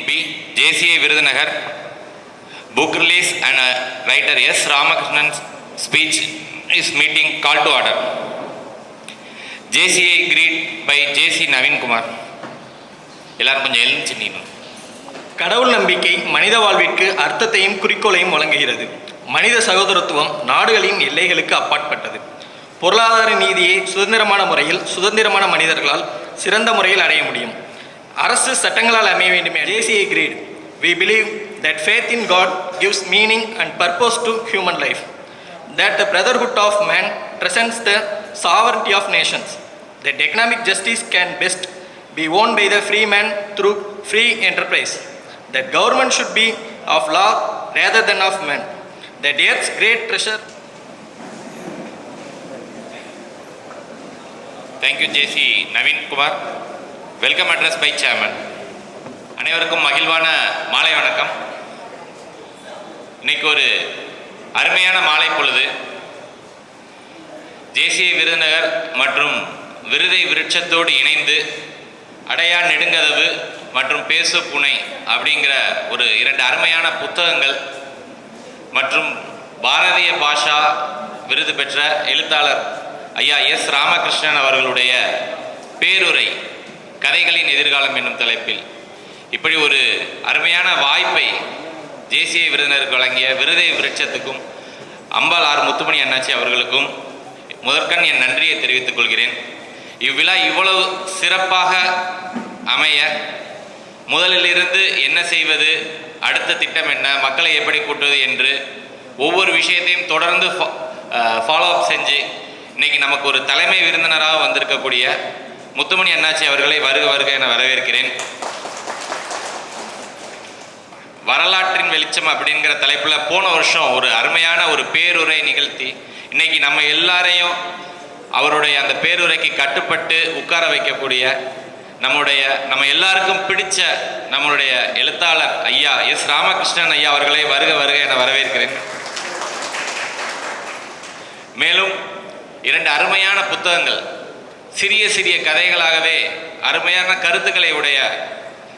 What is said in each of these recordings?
MP, JCI Virudhunagar, book release and writer S. Ramakrishnan speech is meeting call to order. JCI greet by JC Naveen Kumar. எல்லாரும் கொஞ்சம் எழுந்து நின்னு. கடவுள் நம்பிக்கை மனித வாழ்விற்கு அர்த்தத்தையும் குறிக்கோளையும் வழங்குகிறது. மனித சகோதரத்துவம் நாடுகளின் எல்லைகளுக்கு அப்பாற்பட்டது. பொருளாதார நீதியை சுதந்திரமான முறையில் சுதந்திரமான மனிதர்களால் சிறந்த முறையில் அடைய முடியும். அரசு சட்டங்களால் அமைய வேண்டுமே. JCI agreed. We believe that faith in God gives meaning and purpose to human life. That the brotherhood of man transcends the sovereignty of nations. That economic justice can best be won by the free man through free enterprise. That government should be of law rather than of man. That earth's great treasure. Thank you JC Naveen Kumar. Welcome address by chairman. அனைவருக்கும் மகிழ்வான மாலை வணக்கம். இன்னைக்கு ஒரு அருமையான மாலை பொழுது. JCI Virudhunagar மற்றும் விருதை விருட்சத்தோடு இணைந்து அடையா நெடுங்கதவு மற்றும் பேசு புனை அப்படிங்கிற ஒரு 2 அருமையான புத்தகங்கள் மற்றும் பாரதிய பாஷா விருது பெற்ற எழுத்தாளர் ஐயா S. ராமகிருஷ்ணன் அவர்களுடைய பேருரை கதைகளின் எதிர்காலம் என்னும் தலைப்பில் இப்படி ஒரு அருமையான வாய்ப்பை JCI விருதுநருக்கு வழங்கிய விருதை விருட்சத்துக்கும் அம்பாள் ஆர் முத்துமணி அண்ணாச்சி அவர்களுக்கும் முதற்கண் என் நன்றியை தெரிவித்துக் கொள்கிறேன். இவ்விழா இவ்வளவு சிறப்பாக அமைய முதலிலிருந்து என்ன செய்வது, அடுத்த திட்டம் என்ன, மக்களை எப்படி கூட்டுவது என்று ஒவ்வொரு விஷயத்தையும் தொடர்ந்து ஃபாலோ அப் செஞ்சு இன்னைக்கு நமக்கு ஒரு தலைமை விருந்தினராக வந்திருக்கக்கூடிய முத்துமணி அண்ணாச்சி அவர்களை வருக வருக என வரவேற்கிறேன். வரலாற்றின் வெளிச்சம் அப்படிங்கிற தலைப்பில் போன வருஷம் ஒரு அருமையான ஒரு பேருரை நிகழ்த்தி இன்னைக்கு நம்ம எல்லாரையும் அவருடைய அந்த பேருரைக்கு கட்டுப்பட்டு உட்கார வைக்கக்கூடிய நம்ம எல்லாருக்கும் பிடிச்ச நம்மளுடைய எழுத்தாளர் ஐயா S. ராமகிருஷ்ணன் ஐயா அவர்களை வருக வருக என வரவேற்கிறேன். மேலும் 2 அருமையான புத்தகங்கள், சிறிய சிறிய கதைகளாகவே அருமையான கருத்துக்களை உடைய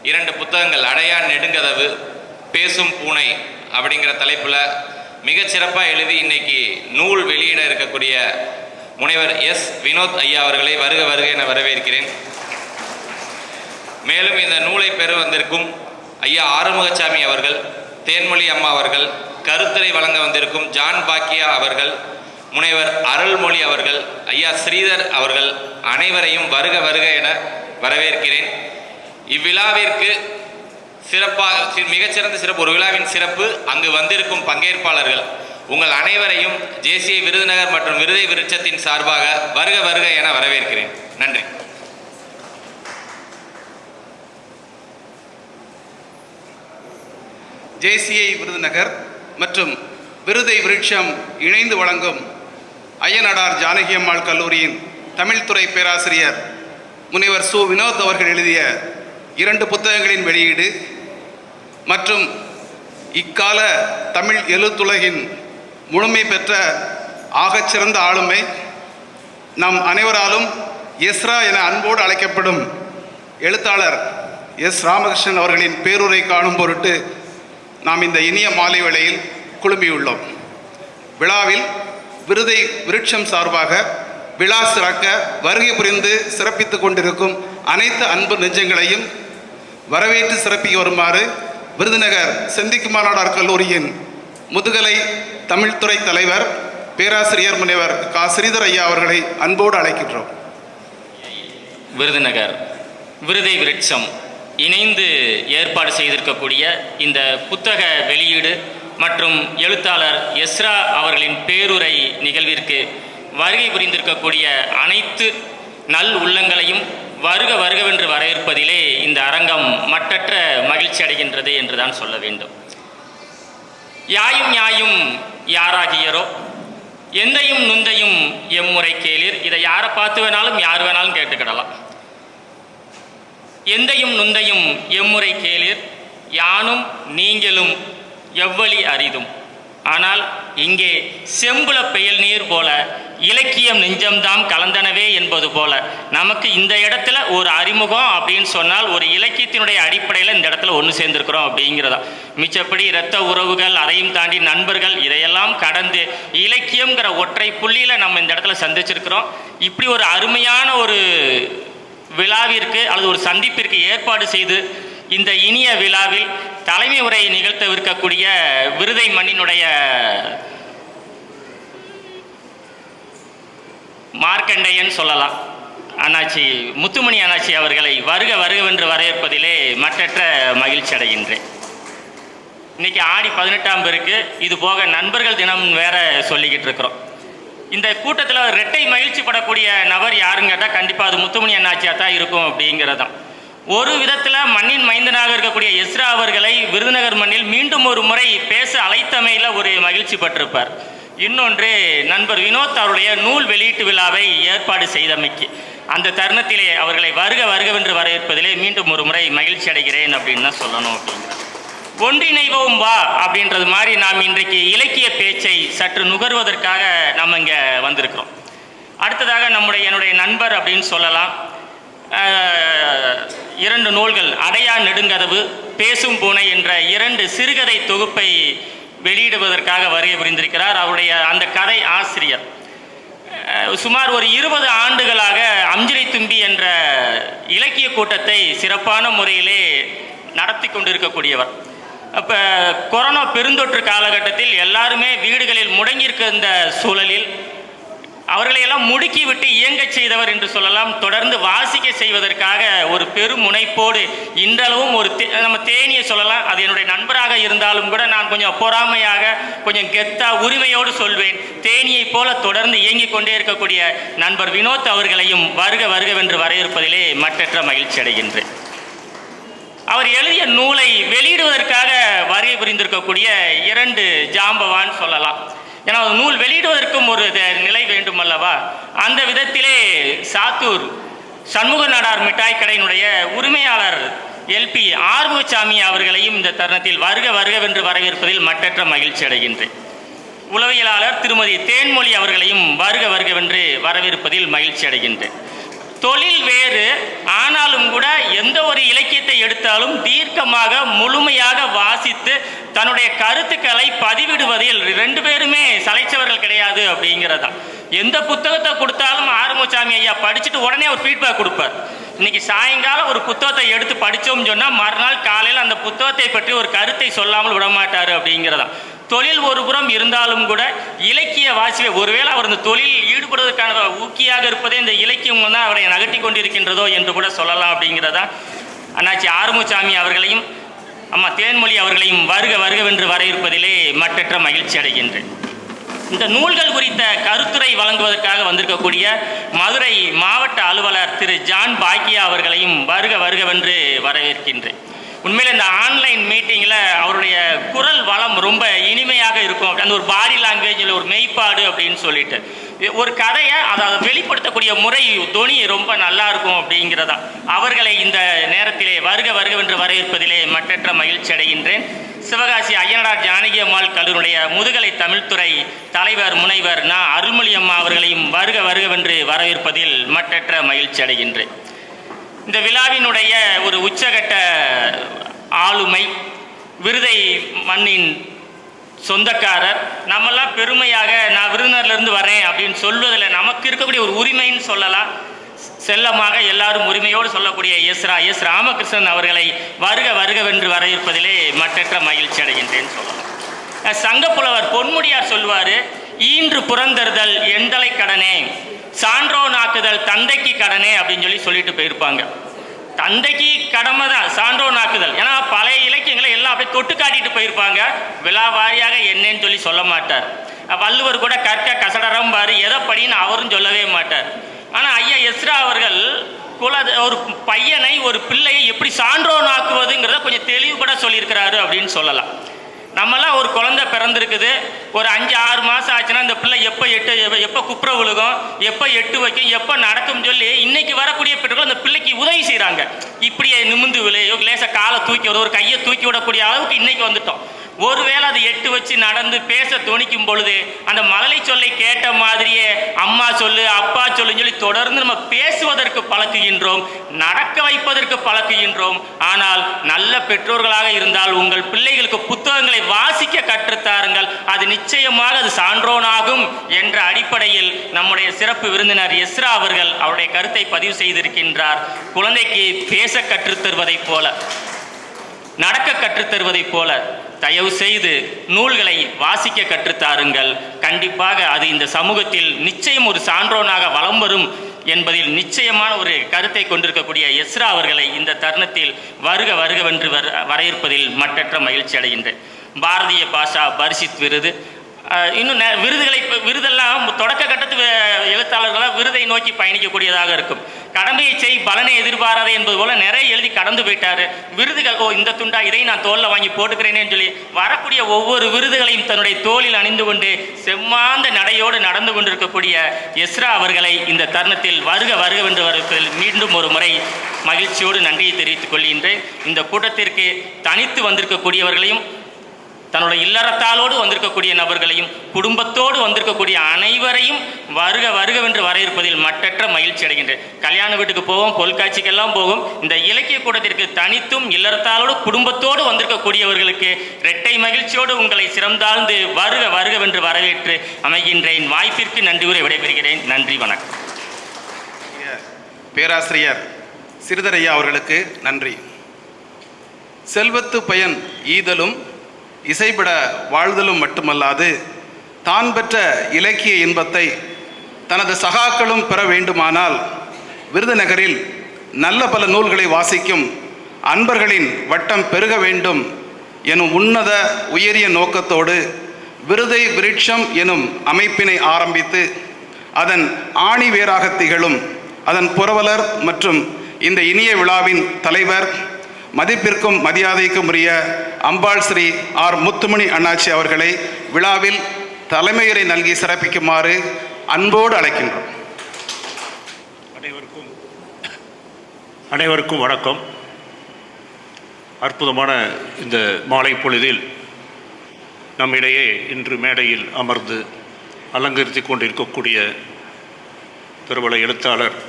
2 புத்தகங்கள், அடையா நெடுங்கதவு பேசும் பூனை அப்படிங்கிற தலைப்பில் மிகச்சிறப்பாக எழுதி இன்னைக்கு நூல் வெளியிட இருக்கக்கூடிய முனைவர் S. வினோத் ஐயா அவர்களை வருக வருக என வரவேற்கிறேன். மேலும் இந்த நூலை பெற வந்திருக்கும் ஐயா ஆறுமுகசாமி அவர்கள், தேன்மொழி அம்மா அவர்கள், கருத்துரை வழங்க வந்திருக்கும் ஜான் பாக்கியா அவர்கள், முனைவர் அருள்மொழி அவர்கள், ஐயா ஸ்ரீதர் அவர்கள் அனைவரையும் வருக வருக என வரவேற்கிறேன். இவ்விழாவிற்கு சிறப்பாக மிகச்சிறந்த சிறப்பு, ஒரு விழாவின் சிறப்பு அங்கு வந்திருக்கும் பங்கேற்பாளர்கள் உங்கள் அனைவரையும் JCI விருதுநகர் மற்றும் விருதை விருட்சத்தின் சார்பாக வருக வருக என வரவேற்கிறேன். நன்றி. JCI விருதுநகர் மற்றும் விருதை விருட்சம் இணைந்து வழங்கும் ஐயனடார் ஜானகி அம்மாள் கல்லூரியின் தமிழ்துறை பேராசிரியர் முனைவர் சு. வினோத் அவர்கள் எழுதிய 2 புத்தகங்களின் வெளியீடு மற்றும் இக்கால தமிழ் எழுத்துலகின் முழுமை பெற்ற ஆகச்சிறந்த ஆளுமை நம் அனைவராலும் எஸ்ரா என அன்போடு அழைக்கப்படும் எழுத்தாளர் S. ராமகிருஷ்ணன் அவர்களின் பேருரை காணும் பொருட்டு நாம் இந்த இனிய மாலை வேளையில் குழுமியுள்ளோம். விழாவில் விருதை விருட்சம் சார்பாக விழா சிறக்க வருகை புரிந்து சிறப்பித்துக் கொண்டிருக்கும் அனைத்து அன்பு நெஞ்சங்களையும் வரவேற்று சிறப்பிக்க வருமாறு விருதுநகர் செந்திக்குமார் நாடார் கல்லூரியின் முதுகலை தமிழ்துறை தலைவர் பேராசிரியர் முனைவர் க. ஸ்ரீதர் ஐயா அவர்களை அன்போடு அழைக்கின்றோம். விருதுநகர் விருதை விருட்சம் இணைந்து ஏற்பாடு செய்திருக்கக்கூடிய இந்த புத்தக வெளியீடு மற்றும் எழுத்தாளர் எஸ்ரா அவர்களின் பேருரை நிகழ்விற்கு வருகை புரிந்திருக்கக்கூடிய அனைத்து நல் உள்ளங்களையும் வருக வருகவென்று வரவேற்பதிலே இந்த அரங்கம் மட்டற்ற மகிழ்ச்சி அடைகின்றது என்றுதான் சொல்ல வேண்டும். யாயும் யாயும் யாராகியரோ எந்தையும் நுந்தையும் எம்முறை கேளீர். இதை யாரை பார்த்து வேணாலும் யார் வேணாலும் கேட்டுக்கிடலாம். எந்தையும் நுந்தையும் எம்முறை கேளீர், யானும் நீங்களும் எவ்வளி அரிதும். ஆனால் இங்கே செம்புல பெயல் நீர் போல இலக்கியம் நெஞ்சம்தாம் கலந்தனவே என்பது போல நமக்கு இந்த இடத்துல ஒரு அறிமுகம் அப்படின்னு சொன்னால் ஒரு இலக்கியத்தினுடைய அடிப்படையில் இந்த இடத்துல ஒன்று சேர்ந்திருக்கிறோம் அப்படிங்கிறதா. மிச்சப்படி இரத்த உறவுகள், அதையும் தாண்டி நண்பர்கள், இதையெல்லாம் கடந்து இலக்கியங்கிற ஒற்றை புள்ளியில் நம்ம இந்த இடத்துல சந்திச்சிருக்கிறோம். இப்படி ஒரு அருமையான ஒரு விழாவிற்கு அல்லது ஒரு சந்திப்பிற்கு ஏற்பாடு செய்து இந்த இனிய விழாவில் தலைமை உரை நிகழ்த்தவிருக்கக்கூடிய விருதை மண்ணினுடைய மார்க்கண்டையன் சொல்லலாம், அண்ணாச்சி முத்துமணி அண்ணாச்சி அவர்களை வருக வருகவென்று வரவேற்பதிலே மற்றற்ற மகிழ்ச்சி அடைகின்றேன். இன்னைக்கு ஆடி 18ஆம் பெருக்கு, இது போக நண்பர்கள் தினம் வேற சொல்லிக்கிட்டு இருக்கிறோம். இந்த கூட்டத்தில் இரட்டை மகிழ்ச்சி படக்கூடிய நபர் யாருன்னு கேட்டால் கண்டிப்பாக அது முத்துமணி அண்ணாச்சியாக தான் இருக்கும் அப்படிங்கிறதான். ஒரு விதத்தில் மண்ணின் மைந்தனாக இருக்கக்கூடிய எஸ்ரா அவர்களை விருதுநகர் மண்ணில் மீண்டும் ஒரு முறை பேச அழைத்தமையில் ஒரு மகிழ்ச்சி பட்டிருப்பார். இன்னொன்று நண்பர் வினோத் அவருடைய நூல் வெளியீட்டு விழாவை ஏற்பாடு செய்தமைக்கு அந்த தருணத்திலே அவர்களை வருக வருகவென்று வரவேற்பதிலே மீண்டும் ஒரு முறை மகிழ்ச்சி அடைகிறேன் அப்படின்னு தான் சொல்லணும். அப்படிங்கிற ஒன்றிணைவோம் வா அப்படின்றது மாதிரி நாம் இன்றைக்கு இலக்கிய பேச்சை சற்று நுகர்வதற்காக நம்ம இங்கே வந்திருக்கிறோம். அடுத்ததாக என்னுடைய நண்பர் அப்படின்னு சொல்லலாம். 2 நூல்கள், அடையா நெடுங்கதவு, பேசும் பூனை என்ற 2 சிறுகதை தொகுப்பை வெளியிடுவதற்காக வருகை புரிந்திருக்கிறார். அவருடைய அந்த கதை ஆசிரியர் சுமார் ஒரு 20 ஆண்டுகளாக அம்ஜிரை தும்பி என்ற இலக்கிய கூட்டத்தை சிறப்பான முறையிலே நடத்தி கொண்டிருக்கக்கூடியவர். அப்போ கொரோனா பெருந்தொற்று காலகட்டத்தில் எல்லாருமே வீடுகளில் முடங்கியிருக்க இந்த சூழலில் அவர்களையெல்லாம் முடுக்கி விட்டு இயங்கச் செய்தவர் என்று சொல்லலாம். தொடர்ந்து வாசிக்க செய்வதற்காக ஒரு பெரும் முனைப்போடு இன்றளவும் நம்ம தேனியை சொல்லலாம். அது என்னுடைய நண்பராக இருந்தாலும் கூட நான் கொஞ்சம் பொறாமையாக கொஞ்சம் கெத்தா உரிமையோடு சொல்வேன். தேனியை போல தொடர்ந்து இயங்கிக் கொண்டே இருக்கக்கூடிய நண்பர் வினோத் அவர்களையும் வருக வருகவென்று வரவேற்பதிலே மற்றற்ற மகிழ்ச்சி அடைகின்றேன். அவர் எழுதிய நூலை வெளியிடுவதற்காக வருகை புரிந்திருக்கக்கூடிய 2 ஜாம்பவான் சொல்லலாம். ஏன்னா நூல் வெளியிடுவதற்கும் ஒரு நிலை வேண்டும் அல்லவா. அந்த விதத்திலே சாத்தூர் சண்முக நாடார் மிட்டாய் கடையினுடைய உரிமையாளர் எல்பி ஆறுமுகசாமி அவர்களையும் இந்த தருணத்தில் வருக வருகவென்று வரவேற்பதில் மற்றற்ற மகிழ்ச்சி அடைகின்றேன். உளவியலாளர் திருமதி தேன்மொழி அவர்களையும் வருக வருகவென்று வரவேற்பதில் மகிழ்ச்சி அடைகின்றேன். தொழில் வேறு, ஆனாலும் கூட எந்த ஒரு இலக்கியத்தை எடுத்தாலும் தீர்க்கமாக முழுமையாக வாசித்து தன்னுடைய கருத்துக்களை பதிவிடுவதில் 2 பேருமே சளைச்சவர்கள் கிடையாது அப்படிங்கிறதா. எந்த புத்தகத்தை கொடுத்தாலும் ஆறுமுகசாமி ஐயா படிச்சுட்டு உடனே ஒரு ஃபீட்பேக் கொடுப்பார். இன்னைக்கு சாயங்காலம் ஒரு புத்தகத்தை எடுத்து படித்தோம்னு சொன்னால் மறுநாள் காலையில் அந்த புத்தகத்தை பற்றி ஒரு கருத்தை சொல்லாமல் விடமாட்டார் அப்படிங்கிறதா. தொழில் ஒரு புறம் இருந்தாலும் கூட இலக்கிய வாசிப்பை ஒருவேளை அவர் இந்த தொழிலில் ஈடுபடுவதற்கான ஊக்கியாக இருப்பதே இந்த இலக்கியம் தான் அவரை நகட்டி கொண்டிருக்கின்றதோ என்று கூட சொல்லலாம் அப்படிங்கிறதா. அண்ணாச்சி ஆறுமுகசாமி அவர்களையும் அம்மா தேன்மொழி அவர்களையும் வருக வருகவென்று வரவேற்பதிலே மற்றற்ற மகிழ்ச்சி அடைகின்றேன். இந்த நூல்கள் குறித்த கருத்துரை வழங்குவதற்காக வந்திருக்கக்கூடிய மதுரை மாவட்ட அலுவலர் திரு ஜான் பாக்கியா அவர்களையும் வருக வருகவென்று வரவேற்கின்றேன். உண்மையில் இந்த ஆன்லைன் மீட்டிங்கில் அவருடைய குரல் வளம் ரொம்ப இனிமையாக இருக்கும். அந்த ஒரு பாடி லாங்குவேஜில் ஒரு மெய்ப்பாடு அப்படின்னு சொல்லிட்டு ஒரு கதையை அதை வெளிப்படுத்தக்கூடிய முறை தொனி ரொம்ப நல்லா இருக்கும் அப்படிங்கிறதா. அவர்களை இந்த நேரத்திலே வருக வருகவென்று வரவேற்பதிலே மற்றற்ற மகிழ்ச்சி அடைகின்றேன். சிவகாசி ஐயனார் ஜானகி அம்மாள் கல்லூரியுடைய முதுகலை தமிழ்துறை தலைவர் முனைவர் அருள்மொழி அம்மா அவர்களையும் வருக வருகவென்று வரவேற்பதில் மற்றற்ற மகிழ்ச்சி அடைகின்றேன். இந்த விழாவினுடைய ஒரு உச்சகட்ட ஆளுமை, விருதை மண்ணின் சொந்தக்காரர், நம்மெல்லாம் பெருமையாக நான் விருதுநகர்லேருந்து வரேன் அப்படின்னு சொல்வதில் நமக்கு இருக்கக்கூடிய ஒரு உரிமைன்னு சொல்லலாம். செல்லமாக எல்லாரும் உரிமையோடு சொல்லக்கூடிய எஸ் ராமகிருஷ்ணன் அவர்களை வருக வருகவென்று வரவேற்பதிலே மற்றற்ற மகிழ்ச்சி அடைகின்றேன்னு சொல்லலாம். சங்கப்புலவர் பொன்முடியார் சொல்வார், ஈன்று புறந்தறுதல் எந்தலை கடனே, சான்றோ நாக்குதல் தந்தைக்கு கடனே அப்படின்னு சொல்லிட்டு போயிருப்பாங்க. தந்தைக்கு கடமை தான் சான்றோ நாக்குதல். ஏன்னா பழைய இலக்கியங்களை எல்லாம் அப்படியே தொட்டு காட்டிட்டு போயிருப்பாங்க. விழா வாரியாக என்னன்னு சொல்ல மாட்டார். வள்ளுவர் கூட கற்க கசடரம் பாரு எதை படின்னு அவரும் சொல்லவே மாட்டார். ஆனால் ஐயா எஸ்ரா அவர்கள் ஒரு பையனை ஒரு பிள்ளையை எப்படி சான்றோன் ஆக்குவதுங்கிறத கொஞ்சம் தெளிவுபட சொல்லியிருக்கிறாரு அப்படின்னு சொல்லலாம். நம்மளாம் ஒரு குழந்தை பிறந்திருக்குது, ஒரு 5-6 மாதம் ஆச்சுன்னா இந்த பிள்ளை எப்போ குப்புற விழுகும், எப்போ எட்டு வைக்கும், எப்போ நடக்கும் சொல்லி இன்னைக்கு வரக்கூடிய பெற்றோர்கள் அந்த பிள்ளைக்கு உதவி செய்கிறாங்க. இப்படியே நிமிந்து விளையோ லேசாக காலை தூக்கி விட, ஒரு கையை தூக்கி விடக்கூடிய அளவுக்கு இன்னைக்கு வந்துட்டோம். ஒருவேளை அது 8 வச்சு நடந்து பேச துணிக்கும் பொழுது அந்த மழலை சொல்லை கேட்ட மாதிரியே அம்மா சொல்லு அப்பா சொல்லுன்னு சொல்லி தொடர்ந்து நம்ம பேசுவதற்கு பழக்குகின்றோம், நடக்க வைப்பதற்கு பழக்குகின்றோம். ஆனால் நல்ல பெற்றோர்களாக இருந்தால் உங்கள் பிள்ளைகளுக்கு புத்தகங்களை வாசிக்க கற்றுத்தாருங்கள், அது நிச்சயமாக அது சான்றோனாகும் என்ற அடிப்படையில் நம்முடைய சிறப்பு விருந்தினர் எஸ்ரா அவர்கள் அவருடைய கருத்தை பதிவு செய்திருக்கின்றார். குழந்தைக்கு பேச கற்றுத்தருவதைப் போல, நடக்க கற்றுத்தருவதைப் போல தயவு செய்து நூல்களை வாசிக்க கற்றுத்தாருங்கள். கண்டிப்பாக அது இந்த சமூகத்தில் நிச்சயம் ஒரு சான்றோனாக வலம் வரும் என்பதில் நிச்சயமான ஒரு கருத்தை கொண்டிருக்கக்கூடிய எஸ்ரா அவர்களை இந்த தருணத்தில் வருக வருகவென்று வரவேற்பதில் மட்டற்ற மகிழ்ச்சி அடைகின்றேன். பாரதிய பாஷா பரிசித் விருது, இன்னும் விருதெல்லாம் தொடக்க கட்டத்து எழுத்தாளர்களாக விருதை நோக்கி பயணிக்கக்கூடியதாக இருக்கும். கடமையை செய் பலனை எதிர்பாராதே என்பது போல நிறைய எழுதி கடந்து போயிட்டாரு. விருதுகள் இந்த துண்டா இதை நான் தோளில் வாங்கி போட்டுக்கிறேனேன்னு சொல்லி வரக்கூடிய ஒவ்வொரு விருதுகளையும் தன்னுடைய தோளில் அணிந்து கொண்டு செம்மாந்த நடையோடு நடந்து கொண்டிருக்கக்கூடிய எஸ்ரா அவர்களை இந்த தருணத்தில் வருக வருகவென்று வருவதில் மீண்டும் ஒரு முறை மகிழ்ச்சியோடு நன்றியை தெரிவித்துக் கொள்கின்றேன். இந்த கூட்டத்திற்கு தனித்து வந்திருக்கக்கூடியவர்களையும் தன்னுடைய இல்லறத்தாலோடு வந்திருக்கக்கூடிய நபர்களையும் குடும்பத்தோடு வந்திருக்கக்கூடிய அனைவரையும் வருக வருகவென்று வரவேற்பதில் மட்டற்ற மகிழ்ச்சி அடைகின்றேன். கல்யாண வீட்டுக்கு போவோம், பொருட்காட்சிக்கெல்லாம் போகும். இந்த இலக்கிய கூட்டத்திற்கு தனித்தும் இல்லறத்தாலோடு குடும்பத்தோடு வந்திருக்கக்கூடியவர்களுக்கு இரட்டை மகிழ்ச்சியோடு உங்களை சிறந்தாழ்ந்து வருக வருகவென்று வரவேற்று அமைகின்றேன். வாய்ப்பிற்கு நன்றி கூறி விடைபெறுகிறேன். நன்றி, வணக்கம். பேராசிரியர் சிறிதரையா அவர்களுக்கு நன்றி. செல்வத்து பயன் ஈதலும் இசைப்பட வாழ்தலும் மட்டுமல்லாது தான் பெற்ற இலக்கிய இன்பத்தை தனது சகாக்களும் பெற வேண்டுமானால் விருதுநகரில் நல்ல பல நூல்களை வாசிக்கும் அன்பர்களின் வட்டம் பெருக வேண்டும் எனும் உன்னத உயரிய நோக்கத்தோடு விருதை விருட்சம் எனும் அமைப்பினை ஆரம்பித்து அதன் ஆணி வேராக திகழும் அதன் புரவலர் மற்றும் இந்த இனிய விழாவின் தலைவர் மதிப்பிற்கும் மரியாதைக்கும் உரிய அம்பாள் ஸ்ரீ ஆர் முத்துமணி அண்ணாச்சி அவர்களை விழாவில் தலைமையுரை நல்கி சிறப்பிக்குமாறு அன்போடு அழைக்கின்றோம். அனைவருக்கும் வணக்கம். அற்புதமான இந்த மாலை பொழுதில் நம்மிடையே இன்று மேடையில் அமர்ந்து அலங்கரித்து கொண்டிருக்கக்கூடிய பிரபல எழுத்தாளர்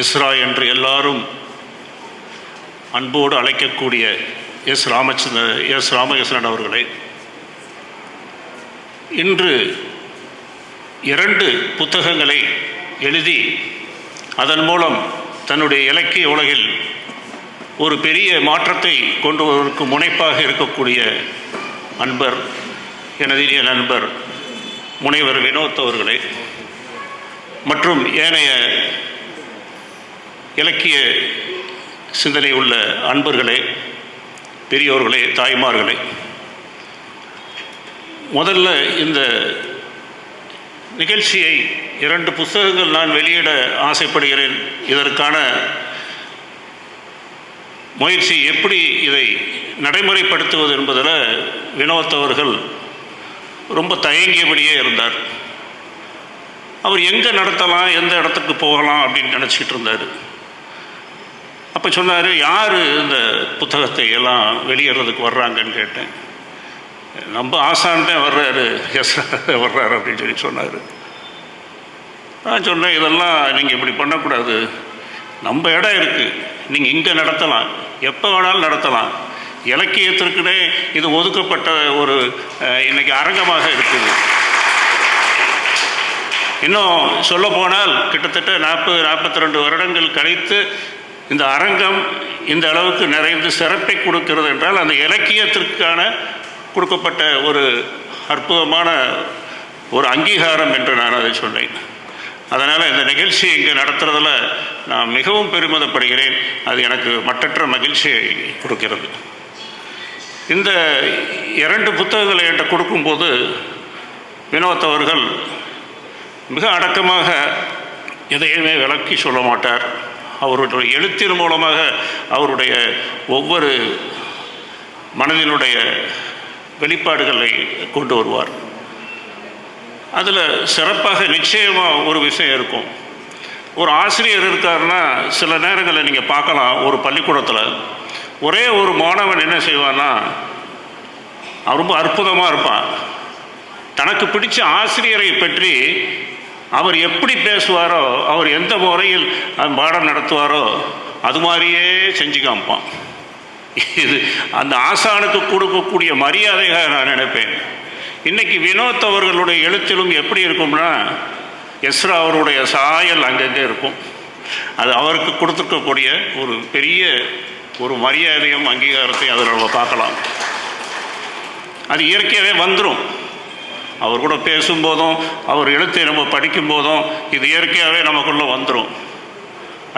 எஸ்ரா என்று எல்லாரும் அன்போடு அழைக்கக்கூடிய எஸ் ராமகிருஷ்ணன் அவர்களை இன்று 2 புத்தகங்களை எழுதி அதன் மூலம் தன்னுடைய இலக்கிய உலகில் ஒரு பெரிய மாற்றத்தை கொண்டு வருவதற்கு முனைப்பாக இருக்கக்கூடிய அன்பர், எனது இனிய நண்பர் முனைவர் வினோத் அவர்களை மற்றும் ஏனைய இலக்கிய சிந்தனை உள்ள அன்பர்களே, பெரியோர்களே, தாய்மார்களே, முதல்ல இந்த நிகழ்ச்சியை 2 புத்தகங்கள் நான் வெளியிட ஆசைப்படுகிறேன். இதற்கான முயற்சி எப்படி இதை நடைமுறைப்படுத்துவது என்பதில் வினோத் அவர்கள் ரொம்ப தயங்கியபடியே இருந்தார். அவர் எங்கே நடத்தலாம், எந்த இடத்துக்கு போகலாம் அப்படின்னு நினச்சிக்கிட்டு இருந்தார். அப்போ சொன்னார், யார் இந்த புத்தகத்தை எல்லாம் வெளியிடுறதுக்கு வர்றாங்கன்னு கேட்டேன். நம்ம ஆசான் தான் வர்றாரு, வர்றாரு அப்படின்னு சொன்னார். நான் சொன்னேன், இதெல்லாம் நீங்கள் இப்படி பண்ணக்கூடாது, நம்ம இடம் இருக்குது, நீங்கள் இங்கே நடத்தலாம், எப்போ வேணாலும் நடத்தலாம். இலக்கியத்திற்குனே இது ஒதுக்கப்பட்ட ஒரு இன்னைக்கு அரங்கமாக இருக்குது. இன்னும் சொல்லப்போனால் கிட்டத்தட்ட 40-42 வருடங்கள் கழித்து இந்த அரங்கம் இந்த அளவுக்கு நிறைந்து சிறப்பை கொடுக்கிறது என்றால் அந்த இலக்கியத்திற்கான கொடுக்கப்பட்ட ஒரு அற்புதமான ஒரு அங்கீகாரம் என்று நான் அதை சொன்னேன். அதனால் இந்த நிகழ்ச்சியை இங்கே நடத்துறதில் நான் மிகவும் பெருமிதப்படுகிறேன். அது எனக்கு மட்டற்ற மகிழ்ச்சியை கொடுக்கிறது. இந்த 2 புத்தகங்களை என்கிட்ட கொடுக்கும்போது வினோத் அவர்கள் மிக அடக்கமாக எதையுமே விளக்கி சொல்ல மாட்டார். அவருடைய எழுத்தின் மூலமாக அவருடைய ஒவ்வொரு மனதினுடைய வெளிப்பாடுகளை கொண்டு வருவார். அதில் சிறப்பாக நிச்சயமாக ஒரு விஷயம் இருக்கும். ஒரு ஆசிரியர் இருக்காருன்னா சில நேரங்களில் நீங்கள் பார்க்கலாம், ஒரு பள்ளிக்கூடத்தில் ஒரே ஒரு மாணவன் என்ன செய்வான்னா அவன் ரொம்ப அற்புதமாக இருப்பான். தனக்கு பிடிச்ச ஆசிரியரை பற்றி அவர் எப்படி பேசுவாரோ, அவர் எந்த முறையில் பாடம் நடத்துவாரோ அது மாதிரியே செஞ்சு காமிப்பான். இது அந்த ஆசானுக்கு கொடுக்கக்கூடிய மரியாதையாக நான் நினைப்பேன். இன்றைக்கி வினோத் அவர்களுடைய எழுத்திலும் எப்படி இருக்கும்னா, எஸ்ரா அவருடைய சாயல் அங்கங்கே இருக்கும். அது அவருக்கு கொடுத்துருக்கக்கூடிய ஒரு பெரிய ஒரு மரியாதையும் அங்கீகாரத்தையும் அதில் நம்ம பார்க்கலாம். அது இயற்கையாகவே வந்துடும். அவர் கூட பேசும்போதும் அவர் எழுத்தை நம்ம படிக்கும்போதும் இது இயற்கையாகவே நமக்குள்ளே வந்துடும்.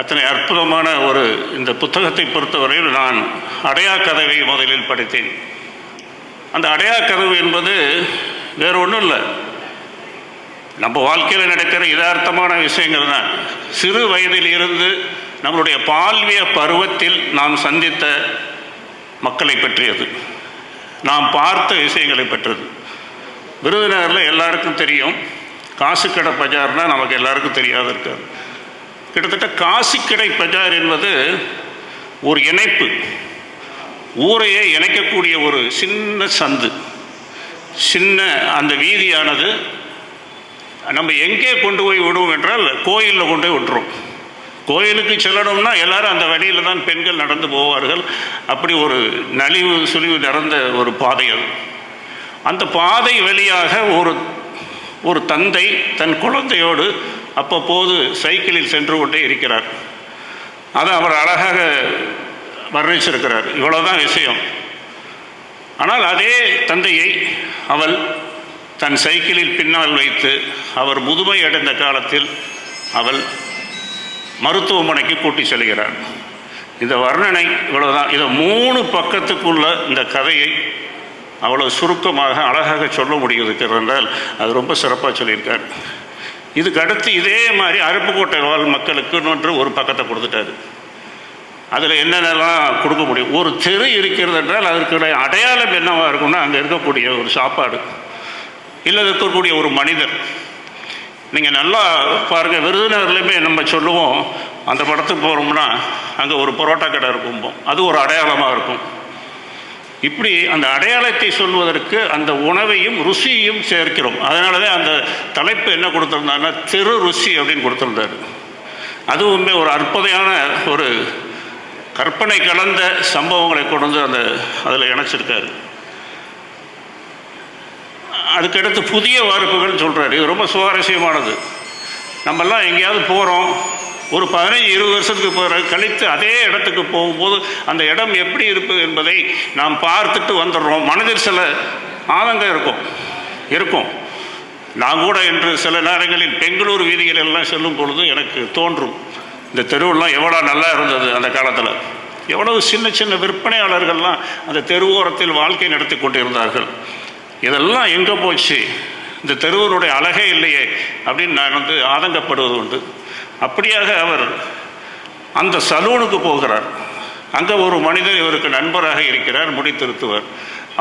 அத்தனை அற்புதமான ஒரு இந்த புத்தகத்தை பொறுத்தவரையில் நான் அடையா கதவை முதலில் படித்தேன். அந்த அடையா கதவு என்பது வேறு ஒன்றும் இல்லை, நம்ம வாழ்க்கையில் நடக்கிற யதார்த்தமான விஷயங்கள் தான். சிறு வயதில் இருந்து நம்மளுடைய பால்விய பருவத்தில் நாம் சந்தித்த மக்களை பற்றியது, நாம் பார்த்த விஷயங்களை பற்றியது. விருதுநகரில் எல்லாருக்கும் தெரியும், காசுக்கடை பஜார்னால் நமக்கு எல்லாருக்கும் தெரியாது இருக்காது. கிட்டத்தட்ட காசுக்கடை பஜார் என்பது ஒரு இணைப்பு, ஊரையே இணைக்கக்கூடிய ஒரு சின்ன சந்து, சின்ன அந்த வீதியானது நம்ம எங்கே கொண்டு போய் விடுவோம் என்றால் கோயிலில் கொண்டு போய் விட்டுரும். கோயிலுக்கு செல்லணும்னா எல்லாரும் அந்த வழியில் தான் பெண்கள் நடந்து போவார்கள். அப்படி ஒரு நலிவு சுழிவு நிறைந்த ஒரு பாதை அது. அந்த பாதை வழியாக ஒரு தந்தை தன் குழந்தையோடு அப்பப்போது சைக்கிளில் சென்று கொண்டே இருக்கிறார். அதை அவர் அழகாக வர்ணிச்சிருக்கிறார். இவ்வளோதான் விஷயம். ஆனால் அதே தந்தையை அவள் தன் சைக்கிளில் பின்னால் வைத்து அவர் முதுமை அடைந்த காலத்தில் அவள் மருத்துவமனைக்கு கூட்டி செல்கிறார். இந்த வர்ணனை இவ்வளோதான். இதை 3 பக்கத்துக்குள்ள இந்த கதையை அவ்வளோ சுருக்கமாக அழகாக சொல்ல முடியுது என்றால் அது ரொம்ப சிறப்பாக சொல்லியிருக்கார். இதுக்கு அடுத்து இதே மாதிரி அருப்புக்கோட்டை வாழ் மக்களுக்கு ஒரு பக்கத்தை கொடுத்துட்டாரு. அதில் என்னென்னலாம் கொடுக்க முடியும். ஒரு தெரு இருக்கிறது என்றால் அதற்கு அடையாளம் என்னவாக இருக்கும்னா, அங்கே இருக்கக்கூடிய ஒரு சாப்பாடு, இல்லை இருக்கக்கூடிய ஒரு மனிதர். நீங்கள் நல்லா பாருங்கள், விருதுநகர்லையுமே நம்ம சொல்லுவோம், அந்த படத்துக்கு போகிறோம்னா அங்கே ஒரு பரோட்டா கடை இருக்கும், அது ஒரு அடையாளமாக இருக்கும். இப்படி அந்த அடையாளத்தை சொல்வதற்கு அந்த உணவையும் ருசியையும் சேர்க்கிறோம். அதனால தான் அந்த தலைப்பு என்ன கொடுத்துருந்தாங்கன்னா தெரு ருசி அப்படின்னு கொடுத்துருந்தாரு. அதுவுமே ஒரு அற்புதமான ஒரு கற்பனை கலந்த சம்பவங்களை கொண்டு வந்து அதில் இணைச்சிருக்காரு. அதுக்கடுத்து புதிய வார்ப்புகள் சொல்கிறாரு. இது ரொம்ப சுவாரஸ்யமானது. நம்மெல்லாம் எங்கேயாவது போகிறோம், ஒரு 15-20 வருஷத்துக்கு கழித்து அதே இடத்துக்கு போகும்போது அந்த இடம் எப்படி இருப்பது என்பதை நாம் பார்த்துட்டு வந்துடுறோம். மனதில் சில ஆதங்கம் இருக்கும். நான் கூட இன்று சில நேரங்களில் பெங்களூர் வீதிகள் எல்லாம் செல்லும் பொழுது எனக்கு தோன்றும், இந்த தெருவெல்லாம் எவ்வளோ நல்லா இருந்தது அந்த காலத்தில். எவ்வளவு சின்ன சின்ன விற்பனையாளர்கள்லாம் அந்த தெருவோரத்தில் வாழ்க்கை நடத்தி கொண்டு இருந்தார்கள். இதெல்லாம் எங்கே போச்சு, இந்த தெருவனுடைய அழகே இல்லையே அப்படின்னு நான் ஆதங்கப்படுவது உண்டு. அப்படியாக அவர் அந்த சலூனுக்கு போகிறார். அங்கே ஒரு மனிதர் இவருக்கு நண்பராக இருக்கிறார், முடி திருத்துவர்.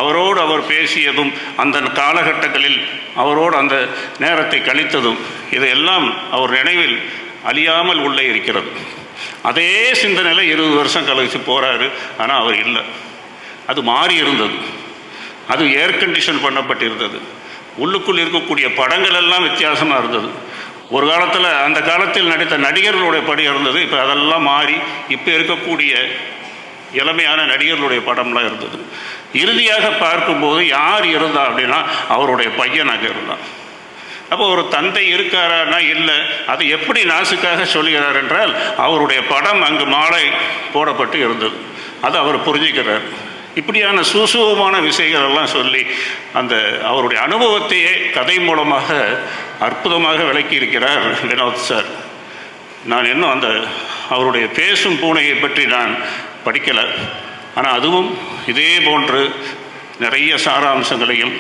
அவரோடு அவர் பேசியதும் அந்த காலகட்டங்களில் அவரோடு அந்த நேரத்தை கழித்ததும் இதையெல்லாம் அவர் நினைவில் அழியாமல் உள்ளே இருக்கிறது. அதே சிந்தனையில் 20 வருஷம் கழித்து போகிறாரு. ஆனால் அவர் இல்லை, அது மாறி இருந்தது. அது ஏர் கண்டிஷன் பண்ணப்பட்டிருந்தது. உள்ளுக்குள் இருக்கக்கூடிய படங்கள் எல்லாம் வித்தியாசமாக இருந்தது. ஒரு காலத்தில் அந்த காலத்தில் நடித்த நடிகர்களுடைய படம் இருந்தது. இப்போ அதெல்லாம் மாறி இப்போ இருக்கக்கூடிய இளமையான நடிகர்களுடைய படம்லாம் இருந்தது. இறுதியாக பார்க்கும்போது யார் இருந்தா அப்படின்னா அவருடைய பையன் அங்கே இருந்தான். அப்போ ஒரு தந்தை இருக்காரான்னா இல்லை. அது எப்படி நாசுக்காக சொல்கிறார் என்றால் அவருடைய படம் அங்கு மாலை போடப்பட்டு இருந்தது. அது அவர் புரிஞ்சுக்கிறார். இப்படியான சூசுவமான விஷயங்கள் எல்லாம் சொல்லி அந்த அவருடைய அனுபவத்தையே கதை மூலமாக அற்புதமாக விளக்கி இருக்கிறார் வினோத் சார். நான் இன்னும் அந்த அவருடைய பேசும் பூனையை பற்றி நான் படிக்கலை. ஆனால் அதுவும் இதே போன்று நிறைய சாராம்சங்களையும்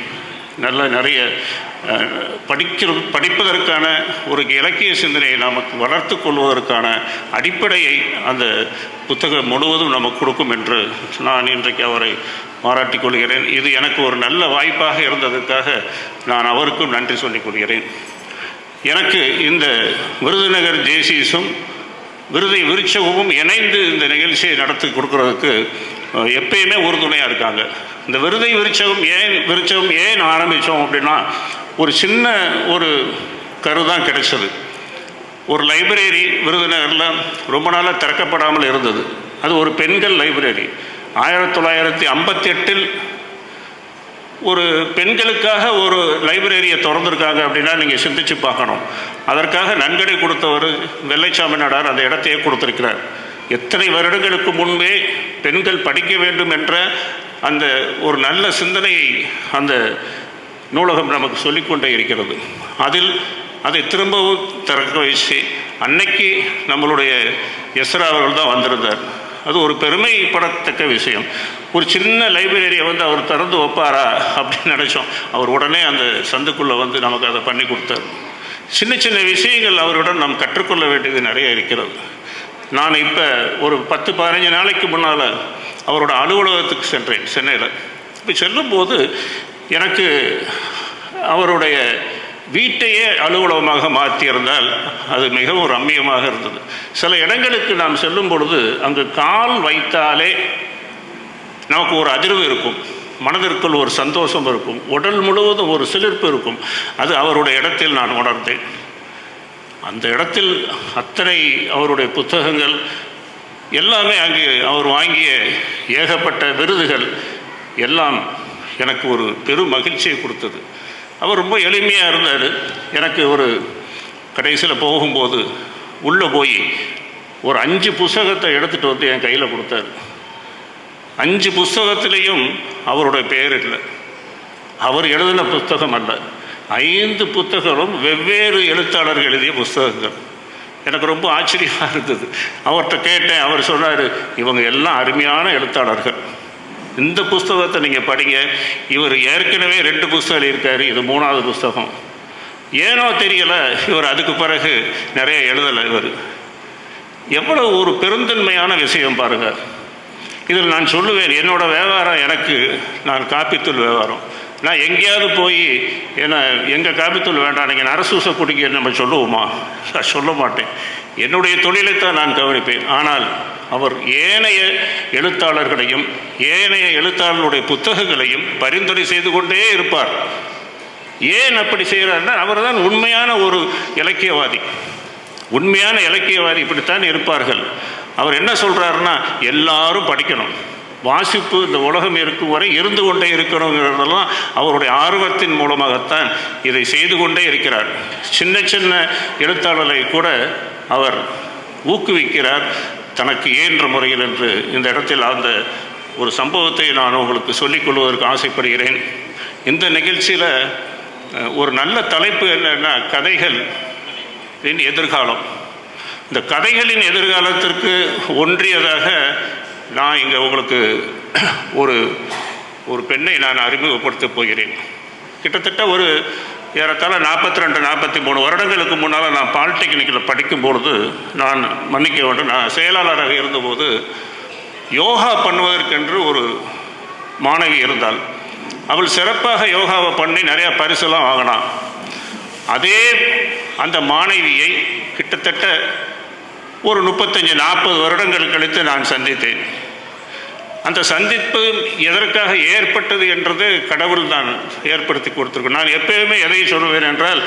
நிறைய படிப்பதற்கான ஒரு இலக்கிய சிந்தனையை நமக்கு வளர்த்து கொள்வதற்கான அடிப்படையை அந்த புத்தகம் முழுவதும் நமக்கு கொடுக்கும் என்று நான் இன்றைக்கு அவரை பாராட்டிக் கொள்கிறேன். இது எனக்கு ஒரு நல்ல வாய்ப்பாக இருந்ததற்காக நான் அவருக்கும் நன்றி சொல்லிக் கொள்கிறேன். எனக்கு இந்த விருதுநகர் ஜேசிஸும் விருதை விருட்சமும் இணைந்து இந்த நிகழ்ச்சியை நடத்தி கொடுக்கறதுக்கு எப்பயுமே உறுதுணையாக இருக்காங்க. இந்த விருதை விருட்சகம் ஏன் ஆரம்பித்தோம் அப்படின்னா, ஒரு சின்ன ஒரு கருதான் கிடைச்சது. ஒரு லைப்ரரி விருதுநகரில் ரொம்ப நாளாக திறக்கப்படாமல் இருந்தது. அது ஒரு பெண்கள் லைப்ரரி. 1958 ஒரு பெண்களுக்காக ஒரு லைப்ரரியை திறந்துருக்காங்க அப்படின்னா நீங்கள் சிந்திச்சு பார்க்கணும். அதற்காக நன்கொடை கொடுத்தவர் வெள்ளைச்சாமி நாடார் அந்த இடத்தையே கொடுத்துருக்கிறார். எத்தனை வருடங்களுக்கு முன்பே பெண்கள் படிக்க வேண்டும் என்ற அந்த ஒரு நல்ல சிந்தனையை அந்த நூலகம் நமக்கு சொல்லிக்கொண்டே இருக்கிறது. அதில் அதை திரும்பவும் திறக்க வச்சு அன்னைக்கு நம்மளுடைய எஸ்ரா அவர்கள் தான் வந்திருந்தார். அது ஒரு பெருமைப்படத்தக்க விஷயம். ஒரு சின்ன லைப்ரரியை அவர் திறந்து வைப்பாரா அப்படின்னு நினச்சோம். அவர் உடனே அந்த சந்துக்குள்ளே நமக்கு அதை பண்ணி கொடுத்தார். சின்ன சின்ன விஷயங்கள் அவருடன் நாம் கற்றுக்கொள்ள வேண்டியது நிறைய இருக்கிறது. நான் இப்போ ஒரு 10-15 நாளைக்கு முன்னால் அவரோட அலுவலகத்துக்கு சென்றேன் சென்னையில். இப்போ செல்லும்போது எனக்கு அவருடைய வீட்டையே அலுவலகமாக மாற்றியிருந்தால் அது மிகவும் ரம்மியமாக இருந்தது. சில இடங்களுக்கு நாம் செல்லும் பொழுது அங்கு கால் வைத்தாலே நமக்கு ஒரு அதிர்வு இருக்கும், மனதிற்குள் ஒரு சந்தோஷம் இருக்கும், உடல் முழுவதும் ஒரு சிலிர்ப்பு இருக்கும். அது அவருடைய இடத்தில் நான் உணர்ந்தேன். அந்த இடத்தில் அத்தனை அவருடைய புத்தகங்கள் எல்லாமே, அங்கு அவர் வாங்கிய ஏகப்பட்ட விருதுகள் எல்லாம் எனக்கு ஒரு பெரும் மகிழ்ச்சியை கொடுத்தது. அவர் ரொம்ப எளிமையாக இருந்தார். எனக்கு ஒரு கடைசியில் போகும்போது உள்ளே போய் ஒரு 5 புத்தகத்தை எடுத்துகிட்டு என் கையில் கொடுத்தாரு. 5 புத்தகத்திலையும் அவருடைய பெயர் இல்லை, அவர் எழுதின புத்தகம் அல்ல. 5 புத்தகங்களும் வெவ்வேறு எழுத்தாளர்கள் எழுதிய புத்தகங்கள். எனக்கு ரொம்ப ஆச்சரியமாக இருந்தது. அவர்கிட்ட கேட்டேன். அவர் சொன்னார், இவங்க எல்லாம் அருமையான எழுத்தாளர்கள், இந்த புஸ்தகத்தை நீங்கள் படிங்க. இவர் ஏற்கனவே 2 புஸ்தகம் எழுதியிருக்காரு, இது 3வது புஸ்தகம். ஏனோ தெரியலை, இவர் அதுக்கு பிறகு நிறைய எழுதலை. இவர் எவ்வளோ ஒரு பெருந்தன்மையான விஷயம் பாருங்கள். இதில் நான் சொல்லுவேன், என்னோடய வியாபாரம் நான் காப்பித்தூள் வியாபாரம். நான் எங்கேயாவது போய் எங்கள் காப்பித்தூள் வேண்டாம், நீங்கள் நரசூசை குடிக்க நம்ம சொல்லுவோமா? நான் சொல்ல மாட்டேன். என்னுடைய தொழிலைத்தான் நான் கவனிப்பேன். ஆனால் அவர் ஏனைய எழுத்தாளர்களையும் ஏனைய எழுத்தாளர்களுடைய புத்தகங்களையும் பரிந்துரை செய்து கொண்டே இருப்பார். ஏன் அப்படி செய்கிறார்னா, அவர் தான் உண்மையான ஒரு இலக்கியவாதி. உண்மையான இலக்கியவாதி இப்படித்தான் இருப்பார்கள். அவர் என்ன சொல்கிறாருன்னா, எல்லாரும் படிக்கணும், வாசிப்பு இந்த உலகம் இருக்கும் வரை இருந்து கொண்டே இருக்கணுங்கிறதெல்லாம் அவருடைய ஆர்வத்தின் மூலமாகத்தான் இதை செய்து கொண்டே இருக்கிறார். சின்ன சின்ன எழுத்தாளரை கூட அவர் ஊக்குவிக்கிறார் தனக்கு இயன்ற முறையில் என்று. இந்த இடத்தில் அந்த ஒரு சம்பவத்தை நான் உங்களுக்கு சொல்லிக்கொள்வதற்கு ஆசைப்படுகிறேன். இந்த நிகழ்ச்சியில் ஒரு நல்ல தலைப்பு என்னன்னா, கதைகளின் எதிர்காலம். இந்த கதைகளின் எதிர்காலத்திற்கு ஒன்றியதாக நான் இங்கே உங்களுக்கு ஒரு பெண்ணை நான் அறிமுகப்படுத்தப் போகிறேன். கிட்டத்தட்ட ஒரு ஏறத்தாழ 42-43 வருடங்களுக்கு முன்னால் நான் பாலிடெக்னிக்கில் படிக்கும்பொழுது, நான் மன்னிக்க வேண்டும், நான் செயலாளராக இருந்தபோது யோகா பண்ணுவதற்கென்று ஒரு மாணவி இருந்தாள். அவள் சிறப்பாக யோகாவை பண்ணி நிறையா பரிசெல்லாம் வாங்கினான். அதே அந்த மாணவியை கிட்டத்தட்ட ஒரு 35-40 வருடங்கள் கழித்து நான் சந்தித்தேன். அந்த சந்திப்பு எதற்காக ஏற்பட்டது என்றது கடவுள் தான் ஏற்படுத்தி கொடுத்துருக்கோம். நான் எப்பயுமே எதை சொல்லுவேன் என்றால்,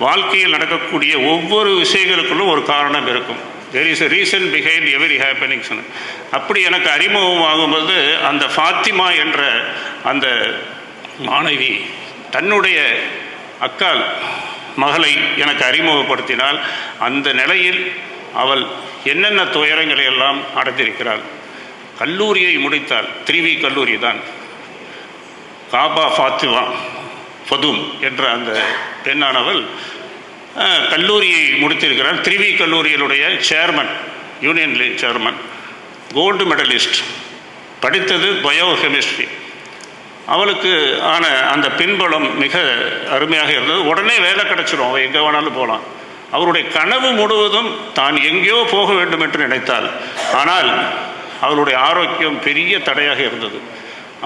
வாழ்க்கையில் நடக்கக்கூடிய ஒவ்வொரு விஷயங்களுக்குள்ளும் ஒரு காரணம் இருக்கும். there is a reason behind every happenings. அப்படி எனக்கு அறிமுகம் ஆகும்போது அந்த ஃபாத்திமா என்ற அந்த மாணவி தன்னுடைய அக்கால் மகளை எனக்கு அறிமுகப்படுத்தினால், அந்த நிலையில் அவள் என்னென்ன துயரங்களை எல்லாம் அடைந்திருக்கிறாள். கல்லூரியை முடித்தாள், 3V கல்லூரி தான். காபா ஃபாத்திமா ஃபதும் என்ற அந்த பெண்ணானவள் கல்லூரியை முடித்திருக்கிறாள். 3V கல்லூரியினுடைய chairman, union chairman, gold medalist, படித்தது பயோகெமிஸ்ட்ரி. அவளுக்கு ஆன அந்த பின்புலம் மிக அருமையாக இருந்தது. உடனே வேலை கிடச்சிடும், அவள் எங்கே வேணாலும் போகலாம். அவருடைய கனவு முழுவதும் தான் எங்கேயோ போக வேண்டும் என்று நினைத்தாள். ஆனால் அவளுடைய ஆரோக்கியம் பெரிய தடையாக இருந்தது.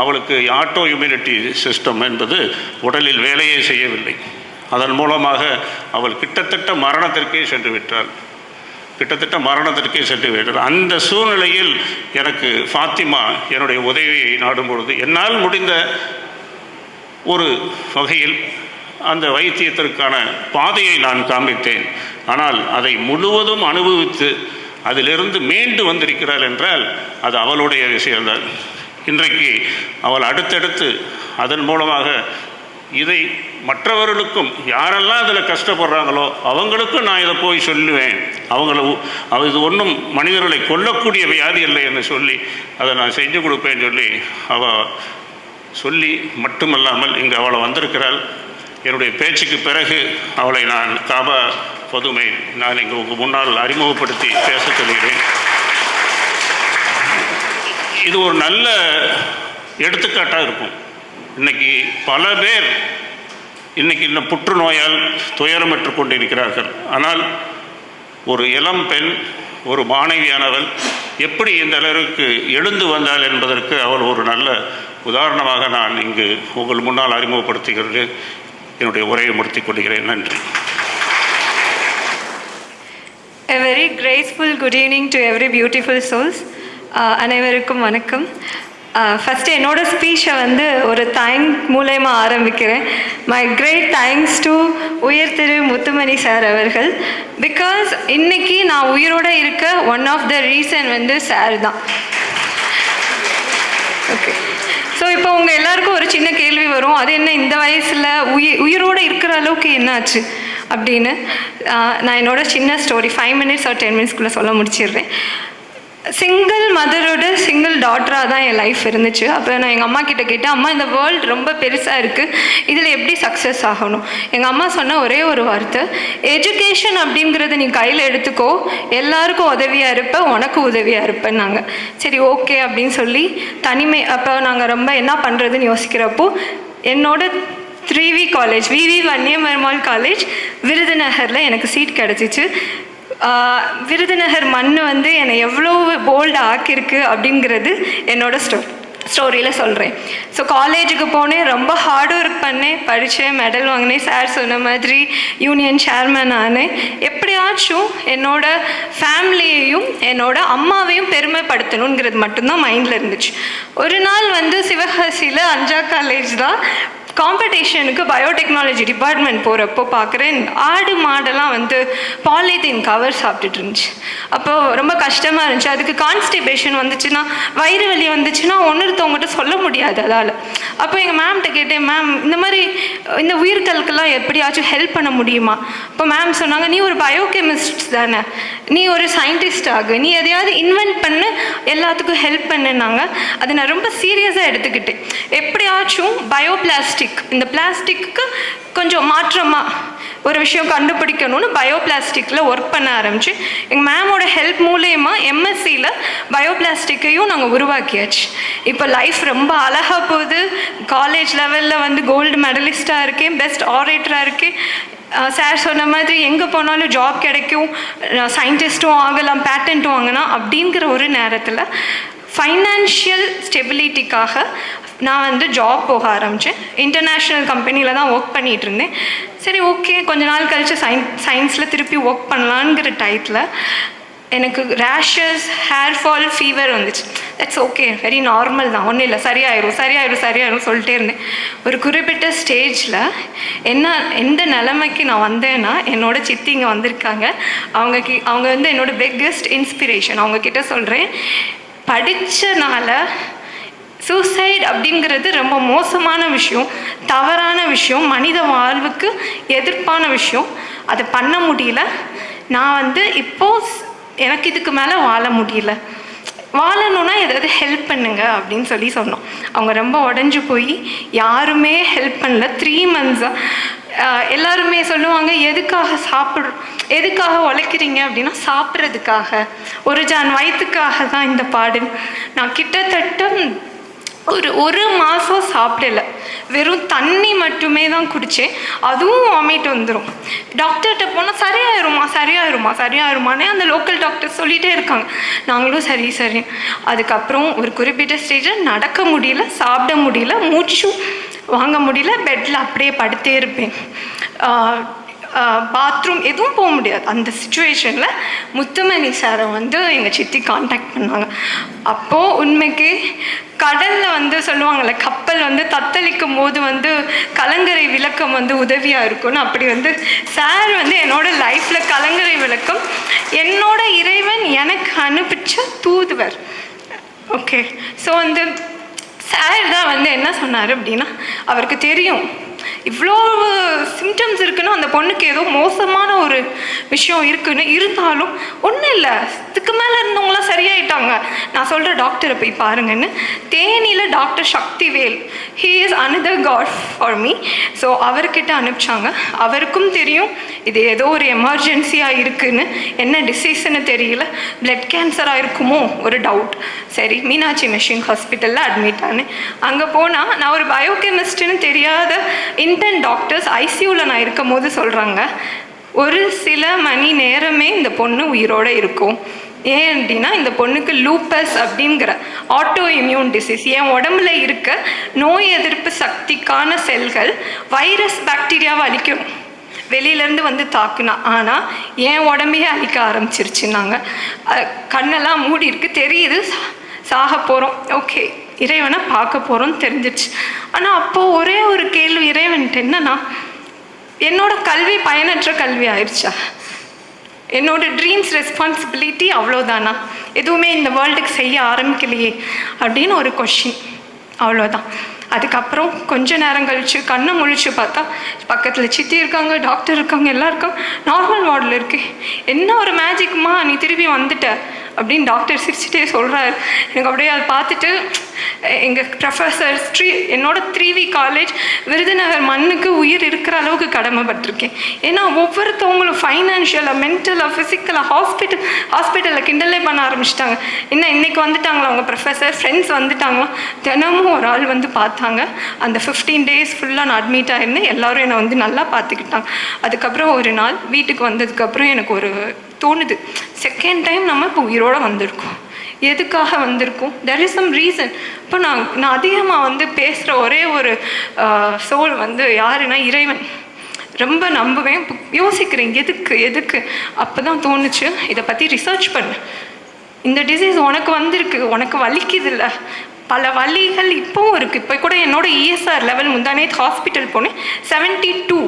அவளுக்கு ஆட்டோ இம்யூனிட்டி சிஸ்டம் என்பது உடலில் வேலையே செய்யவில்லை. அதன் மூலமாக அவள் கிட்டத்தட்ட மரணத்திற்கே சென்று விட்டாள். கிட்டத்தட்ட மரணத்திற்கே சென்று விட்டது. அந்த சூழ்நிலையில் எனக்கு ஃபாத்திமா என்னுடைய உதவியை நாடும் பொழுது என்னால் முடிந்த ஒரு வகையில் அந்த வைத்தியத்திற்கான பாதையை நான் காண்பித்தேன். ஆனால் அதை முழுவதும் அனுபவித்து அதிலிருந்து மீண்டு வந்திருக்கிறாள் என்றால் அது அவளுடைய விஷயம்தான். இன்றைக்கு அவள் அடுத்தடுத்து அதன் மூலமாக இதை மற்றவர்களுக்கும் யாரெல்லாம் அதில் கஷ்டப்படுறாங்களோ அவங்களுக்கும் நான் இதை போய் சொல்லுவேன். இது ஒன்றும் மனிதர்களை கொல்லக்கூடிய வியாதி இல்லை என்று சொல்லி அதை நான் செஞ்சு கொடுப்பேன்னு சொல்லி அவள் சொல்லி மட்டுமல்லாமல் இங்கு அவளை வந்திருக்கிறாள். என்னுடைய பேச்சுக்கு பிறகு அவளை நான் காபா பதுமை நான் இங்கு உங்கள் முன்னால் அறிமுகப்படுத்தி பேச சொல்கிறேன். இது ஒரு நல்ல எடுத்துக்காட்டாக இருக்கும். இன்றைக்கி பல பேர் இன்றைக்கி இந்த புற்றுநோயால் துயரமற்று கொண்டிருக்கிறார்கள். ஆனால் ஒரு இளம் பெண், ஒரு மாணவியானவள் எப்படி இந்த அளவுக்கு எழுந்து வந்தாள் என்பதற்கு அவள் ஒரு நல்ல உதாரணமாக நான் இங்கு உங்கள் முன்னால் அறிமுகப்படுத்துகிறது. என்னுடைய உரையை முடித்துக் கொள்கிறேன். நன்றி. A very graceful good evening to every beautiful souls. அனைவருக்கும் வணக்கம். ஃபஸ்ட்டு என்னோட ஸ்பீச்சை ஒரு தேங்க் மூலயமா ஆரம்பிக்கிறேன். மை கிரேட் தேங்க்ஸ் டு உயர் திரு முத்துமணி சார் அவர்கள். பிகாஸ் இன்னைக்கு நான் உயிரோடு இருக்க one of the reason sir தான். ஓகே, ஸோ இப்போ உங்கள் எல்லாருக்கும் ஒரு சின்ன கேள்வி வரும், அது என்ன இந்த வயசில் உயிரோடு இருக்கிற அளவுக்கு என்னாச்சு அப்படின்னு. நான் என்னோட சின்ன ஸ்டோரி 5 minutes or 10 minutesக்குள்ளே சொல்ல முடிச்சிடுறேன். சிங்கிள் மதரோட சிங்கிள் டாட்டராக தான் என் லைஃப் இருந்துச்சு. அப்போ நான் எங்கள் அம்மா கிட்ட கேட்டேன், அம்மா இந்த வேர்ல்டு ரொம்ப பெருசாக இருக்குது, இதில் எப்படி சக்ஸஸ் ஆகணும்? எங்கள் அம்மா சொன்ன ஒரே ஒரு வார்த்தை, எஜுகேஷன் அப்படிங்கிறத நீ கையில் எடுத்துக்கோ, எல்லாருக்கும் உதவியாக இருப்ப, உனக்கு உதவியாக இருப்பேன்னாங்க. சரி ஓகே அப்படின்னு சொல்லி தனிமை. அப்போ நாங்கள் ரொம்ப என்ன பண்ணுறதுன்னு யோசிக்கிறப்போ என்னோட 3V காலேஜ், விவி வன்னியமருமாள் காலேஜ் விருதுநகரில் எனக்கு சீட் கிடச்சிச்சு. விருதுநகர் மண் என்னை எவ்வளோ போல்டாக ஆக்கியிருக்கு அப்படிங்கிறது என்னோட ஸ்டோரியில் சொல்கிறேன். ஸோ காலேஜுக்கு போனேன், ரொம்ப ஹார்ட் ஒர்க் பண்ணேன், படித்தேன், மெடல் வாங்கினேன், சார் சொன்ன மாதிரி யூனியன் சேர்மன் ஆனேன். எப்படியாச்சும் என்னோட ஃபேமிலியையும் என்னோட அம்மாவையும் பெருமைப்படுத்தணுங்கிறது மட்டும்தான் மைண்டில் இருந்துச்சு. ஒரு நாள் சிவகாசியில் 5 காலேஜ் தான் காம்படிஷனுக்கு பயோடெக்னாலஜி டிபார்ட்மெண்ட் போகிறப்போ பார்க்குறேன், ஆடு மாடெல்லாம் பாலித்தீன் கவர் சாப்பிட்டுட்டு இருந்துச்சு. அப்போது ரொம்ப கஷ்டமாக இருந்துச்சு. அதுக்கு கான்ஸ்டிபேஷன் வந்துச்சுன்னா, வயிறு வலி வந்துச்சுன்னா ஒன்றுத்தவங்ககிட்ட சொல்ல முடியாது அதால். அப்போ எங்கள் மேம்கிட்ட கேட்டேன், மேம் இந்த மாதிரி இந்த உயிர்களுக்கெல்லாம் எப்படியாச்சும் ஹெல்ப் பண்ண முடியுமா? அப்போ மேம் சொன்னாங்க, நீ ஒரு பயோகெமிஸ்ட் தானே, நீ ஒரு சயின்டிஸ்ட் ஆகு, நீ எதையாவது இன்வென்ட் பண்ணு, எல்லாத்துக்கும் ஹெல்ப் பண்ணுனாங்க. அதை நான் ரொம்ப சீரியஸாக எடுத்துக்கிட்டேன். எப்படியாச்சும் பயோபிளாஸ்டிக், இந்த பிளாஸ்டிக்கு கொஞ்சம் மாற்றமாக ஒரு விஷயம் கண்டுபிடிக்கணும்னு பயோபிளாஸ்டிக்கில் ஒர்க் பண்ண ஆரம்பிச்சு எங்கள் மேமோட ஹெல்ப் மூலயமா எம்எஸ்சியில் பயோபிளாஸ்டிக்கையும் நாங்கள் உருவாக்கியாச்சு. இப்போ லைஃப் ரொம்ப அழகாக போகுது. காலேஜ் லெவலில் கோல்டு மெடலிஸ்டாக இருக்கேன், பெஸ்ட் ஆரேட்டராக இருக்கேன். சார் சொன்ன மாதிரி எங்கே போனாலும் ஜாப் கிடைக்கும், சயின்டிஸ்ட்டும் ஆகலாம், பேட்டன்ட்டும் வாங்கலாம். அப்படிங்கிற ஒரு நேரத்தில் ஃபைனான்ஷியல் ஸ்டெபிலிட்டிக்காக நான் ஜாப் போக ஆரம்பித்தேன். இன்டர்நேஷ்னல் கம்பெனியில் தான் ஒர்க் பண்ணிகிட்டு இருந்தேன். சரி ஓகே, கொஞ்ச நாள் கழித்து சயின்ஸில் திருப்பி ஒர்க் பண்ணலான்ங்கிற டயத்தில் எனக்கு ரேஷஸ், ஹேர் ஃபால், ஃபீவர் வந்துச்சு. தட்ஸ் ஓகே, வெரி நார்மல் தான், ஒன்றும் இல்லை, சரியாயிரும் சொல்லிட்டே இருந்தேன். ஒரு குறிப்பிட்ட ஸ்டேஜில் எந்த நிலைமைக்கு நான் வந்தேன்னா, என்னோட சித்தி இங்கே வந்திருக்காங்க. அவங்க என்னோட பிக்கெஸ்ட் இன்ஸ்பிரேஷன். அவங்கக்கிட்ட சொல்கிறேன், படித்தனால சூசைட் அப்படிங்கிறது ரொம்ப மோசமான விஷயம், தவறான விஷயம், மனித வாழ்வுக்கு எதிர்ப்பான விஷயம். அதை பண்ண முடியல. நான் இப்போது எனக்கு இதுக்கு மேலே வாழ முடியல, வாழணுன்னா ஏதாவது ஹெல்ப் பண்ணுங்க அப்படின்னு சொன்னோம். அவங்க ரொம்ப உடஞ்சி போய் யாருமே ஹெல்ப் பண்ணல. 3 months-ஆக எல்லாருமே சொல்லுவாங்க, எதுக்காக உழைக்கிறீங்க அப்படின்னா, சாப்பிட்றதுக்காக, ஒரு ஜான் வயிற்றுக்காக தான் இந்த பாடு. நான் கிட்டத்தட்ட ஒரு மாதம் சாப்பிடல, வெறும் தண்ணி மட்டுமே தான் குடித்தேன். அதுவும் வாமிட் வந்துடும். டாக்டர்கிட்ட போனால் சரியாயிருமானே அந்த லோக்கல் டாக்டர் சொல்லிகிட்டே இருக்காங்க. நாங்களும் சரி. அதுக்கப்புறம் ஒரு குறிப்பிட்ட ஸ்டேஜில் நடக்க முடியல, சாப்பிட முடியல, மூச்சும் வாங்க முடியல, பெட்டில் அப்படியே படுத்தே இருப்பேன். பாத்ரூம் எதுவும் போக முடியாது. அந்த சுச்சுவேஷனில் முத்துமணி சாரை வந்து எங்கள் சித்தி காண்டாக்ட் பண்ணாங்க. அப்போது உண்மைக்கு கடலில் வந்து சொல்லுவாங்கள்ல, கப்பல் வந்து தத்தளிக்கும் போது வந்து கலங்கரை விளக்கம் வந்து உதவியாக இருக்கும்னு, அப்படி வந்து சார் வந்து என்னோடய லைஃப்பில் கலங்கரை விளக்கம், என்னோட இறைவன் எனக்கு அனுப்பிச்ச தூதுவர். ஓகே, ஸோ வந்து சார் தான் வந்து என்ன சொன்னார் அப்படின்னா, அவருக்கு தெரியும் இவ்வளோ சிம்டம்ஸ் இருக்குன்னு, அந்த பொண்ணுக்கு ஏதோ மோசமான ஒரு விஷயம் இருக்குன்னு, இருந்தாலும் ஒன்றும் இல்லை, இதுக்கு மேலே இருந்தவங்களாம் சரியாயிட்டாங்க, நான் சொல்கிற டாக்டரை போய் பாருங்கன்னு தேனியில் doctor Sakthivel, he is another god for me. So அவர்கிட்ட அனுப்பிச்சாங்க. அவருக்கும் தெரியும் இது ஏதோ ஒரு எமர்ஜென்சியாக இருக்குன்னு, என்ன டிசீஸ்ன்னு தெரியல, பிளட் கேன்சராக இருக்குமோ ஒரு டவுட். சரி, மீனாட்சி மிஷன் ஹாஸ்பிட்டலில் அட்மிட் ஆனேன். அங்கே போனால் நான் ஒரு பயோகெமிஸ்ட்னு தெரியாத இன்டர்ன் டாக்டர்ஸ் ஐசியூவில் நான் இருக்கும் போது சொல்கிறாங்க, ஒரு சில மணி நேரமே இந்த பொண்ணு உயிரோடு இருக்கும். ஏன் அப்படின்னா, இந்த பொண்ணுக்கு லூப்பஸ் அப்படிங்கிற ஆட்டோ இம்யூன் டிசீஸ், என் உடம்புல இருக்க நோய் எதிர்ப்பு சக்திக்கான செல்கள் வைரஸ் பாக்டீரியாவை அழிக்கணும், வெளியிலேருந்து வந்து தாக்குனா, ஆனால் என் உடம்பையே அழிக்க ஆரம்பிச்சிருச்சுன்னாங்க. கண்ணெல்லாம் மூடி இருக்கு, தெரியுது சாக போகிறோம், ஓகே இறைவனை பார்க்க போகிறோன்னு தெரிஞ்சிருச்சு. ஆனால் அப்போது ஒரே ஒரு கேள்வி இறைவன்ட்டு என்னன்னா, என்னோட கல்வி பயனற்ற கல்வி ஆயிடுச்சா? என்னோட ட்ரீம்ஸ் ரெஸ்பான்சிபிலிட்டி அவ்வளோதானா? எதுவுமே இந்த வேர்ல்டுக்கு செய்ய ஆரம்பிக்கலையே அப்படின்னு ஒரு கொஷின், அவ்வளோதான். அதுக்கப்புறம் கொஞ்ச நேரம் கழித்து கண்ணை முழிச்சு பார்த்தா பக்கத்தில் சித்தி இருக்காங்க, டாக்டர் இருக்காங்க, எல்லாம் இருக்காங்க. நார்மல் வார்டில் இருக்கு. என்ன ஒரு மேஜிக்மா, நீ திரும்பி வந்துட்ட அப்படின்னு டாக்டர் சிரிச்சுட்டே சொல்கிறாரு. எனக்கு அப்படியே அதை பார்த்துட்டு எங்கள் ப்ரொஃபஸர் என்னோட 3V காலேஜ் விருதுநகர் மண்ணுக்கு உயிர் இருக்கிற அளவுக்கு கடமைப்பட்டிருக்கேன். ஏன்னா ஒவ்வொருத்தவங்களும் ஃபைனான்ஷியலாக, மென்டலாக, ஃபிசிக்கலாக, ஹாஸ்பிட்டலில் கிண்டலே பண்ண ஆரம்பிச்சிட்டாங்க. என்ன இன்னைக்கு வந்துட்டாங்களா அவங்க ப்ரொஃபஸர், ஃப்ரெண்ட்ஸ் வந்துட்டாங்களா, தினமும் ஒரு ஆள் வந்து பார்த்தாங்க. அந்த 15 days ஃபுல்லாக நான் அட்மிட் ஆகிருந்தேன். எல்லோரும் என்னை வந்து நல்லா பார்த்துக்கிட்டாங்க. அதுக்கப்புறம் ஒரு நாள் வீட்டுக்கு வந்ததுக்கப்புறம் எனக்கு ஒரு தோணுது, செகண்ட் டைம் நம்ம இப்போ உயிரோடு வந்திருக்கோம், எதுக்காக வந்திருக்கோம்? There is some reason. இப்போ நான் அதிகமாக வந்து பேசுகிற ஒரே ஒரு சோல் வந்து யாருன்னா இறைவன். ரொம்ப நம்புவேன், யோசிக்கிறேன் எதுக்கு. அப்போ தான் தோணுச்சு, இதை பற்றி ரிசர்ச் பண்ணு. இந்த டிசீஸ் உனக்கு வந்திருக்கு, உனக்கு வலிக்குது இல்லை, பல வலிகள் இப்போவும் இருக்குது. இப்போ கூட என்னோட ESR லெவல் முந்தானே ஹாஸ்பிட்டல் போனேன் 72.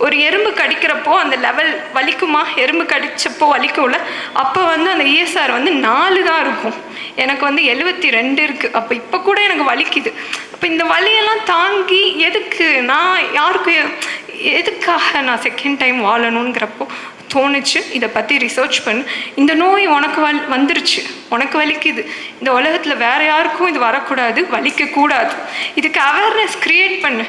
ஒரு எறும்பு கடிக்கிறப்போ அந்த லெவல் வலிக்குமா? எறும்பு கடிச்சப்போ வலிக்கும்ல, அப்போ வந்து அந்த ESR வந்து 4 தான் இருக்கும். எனக்கு வந்து 72 இருக்குது. அப்போ இப்போ கூட எனக்கு வலிக்குது. அப்போ இந்த வலியெல்லாம் தாங்கி எதுக்கு நான் எதுக்காக நான் செகண்ட் டைம் வாழணுங்கிறப்போ தோணுச்சு, இதை பற்றி ரிசர்ச் பண்ணு. இந்த நோய் உனக்கு வந்துருச்சு, உனக்கு வலிக்குது, இந்த உலகத்தில் வேறு யாருக்கும் இது வரக்கூடாது, வலிக்கக்கூடாது, இதுக்கு அவேர்னஸ் க்ரியேட் பண்ணு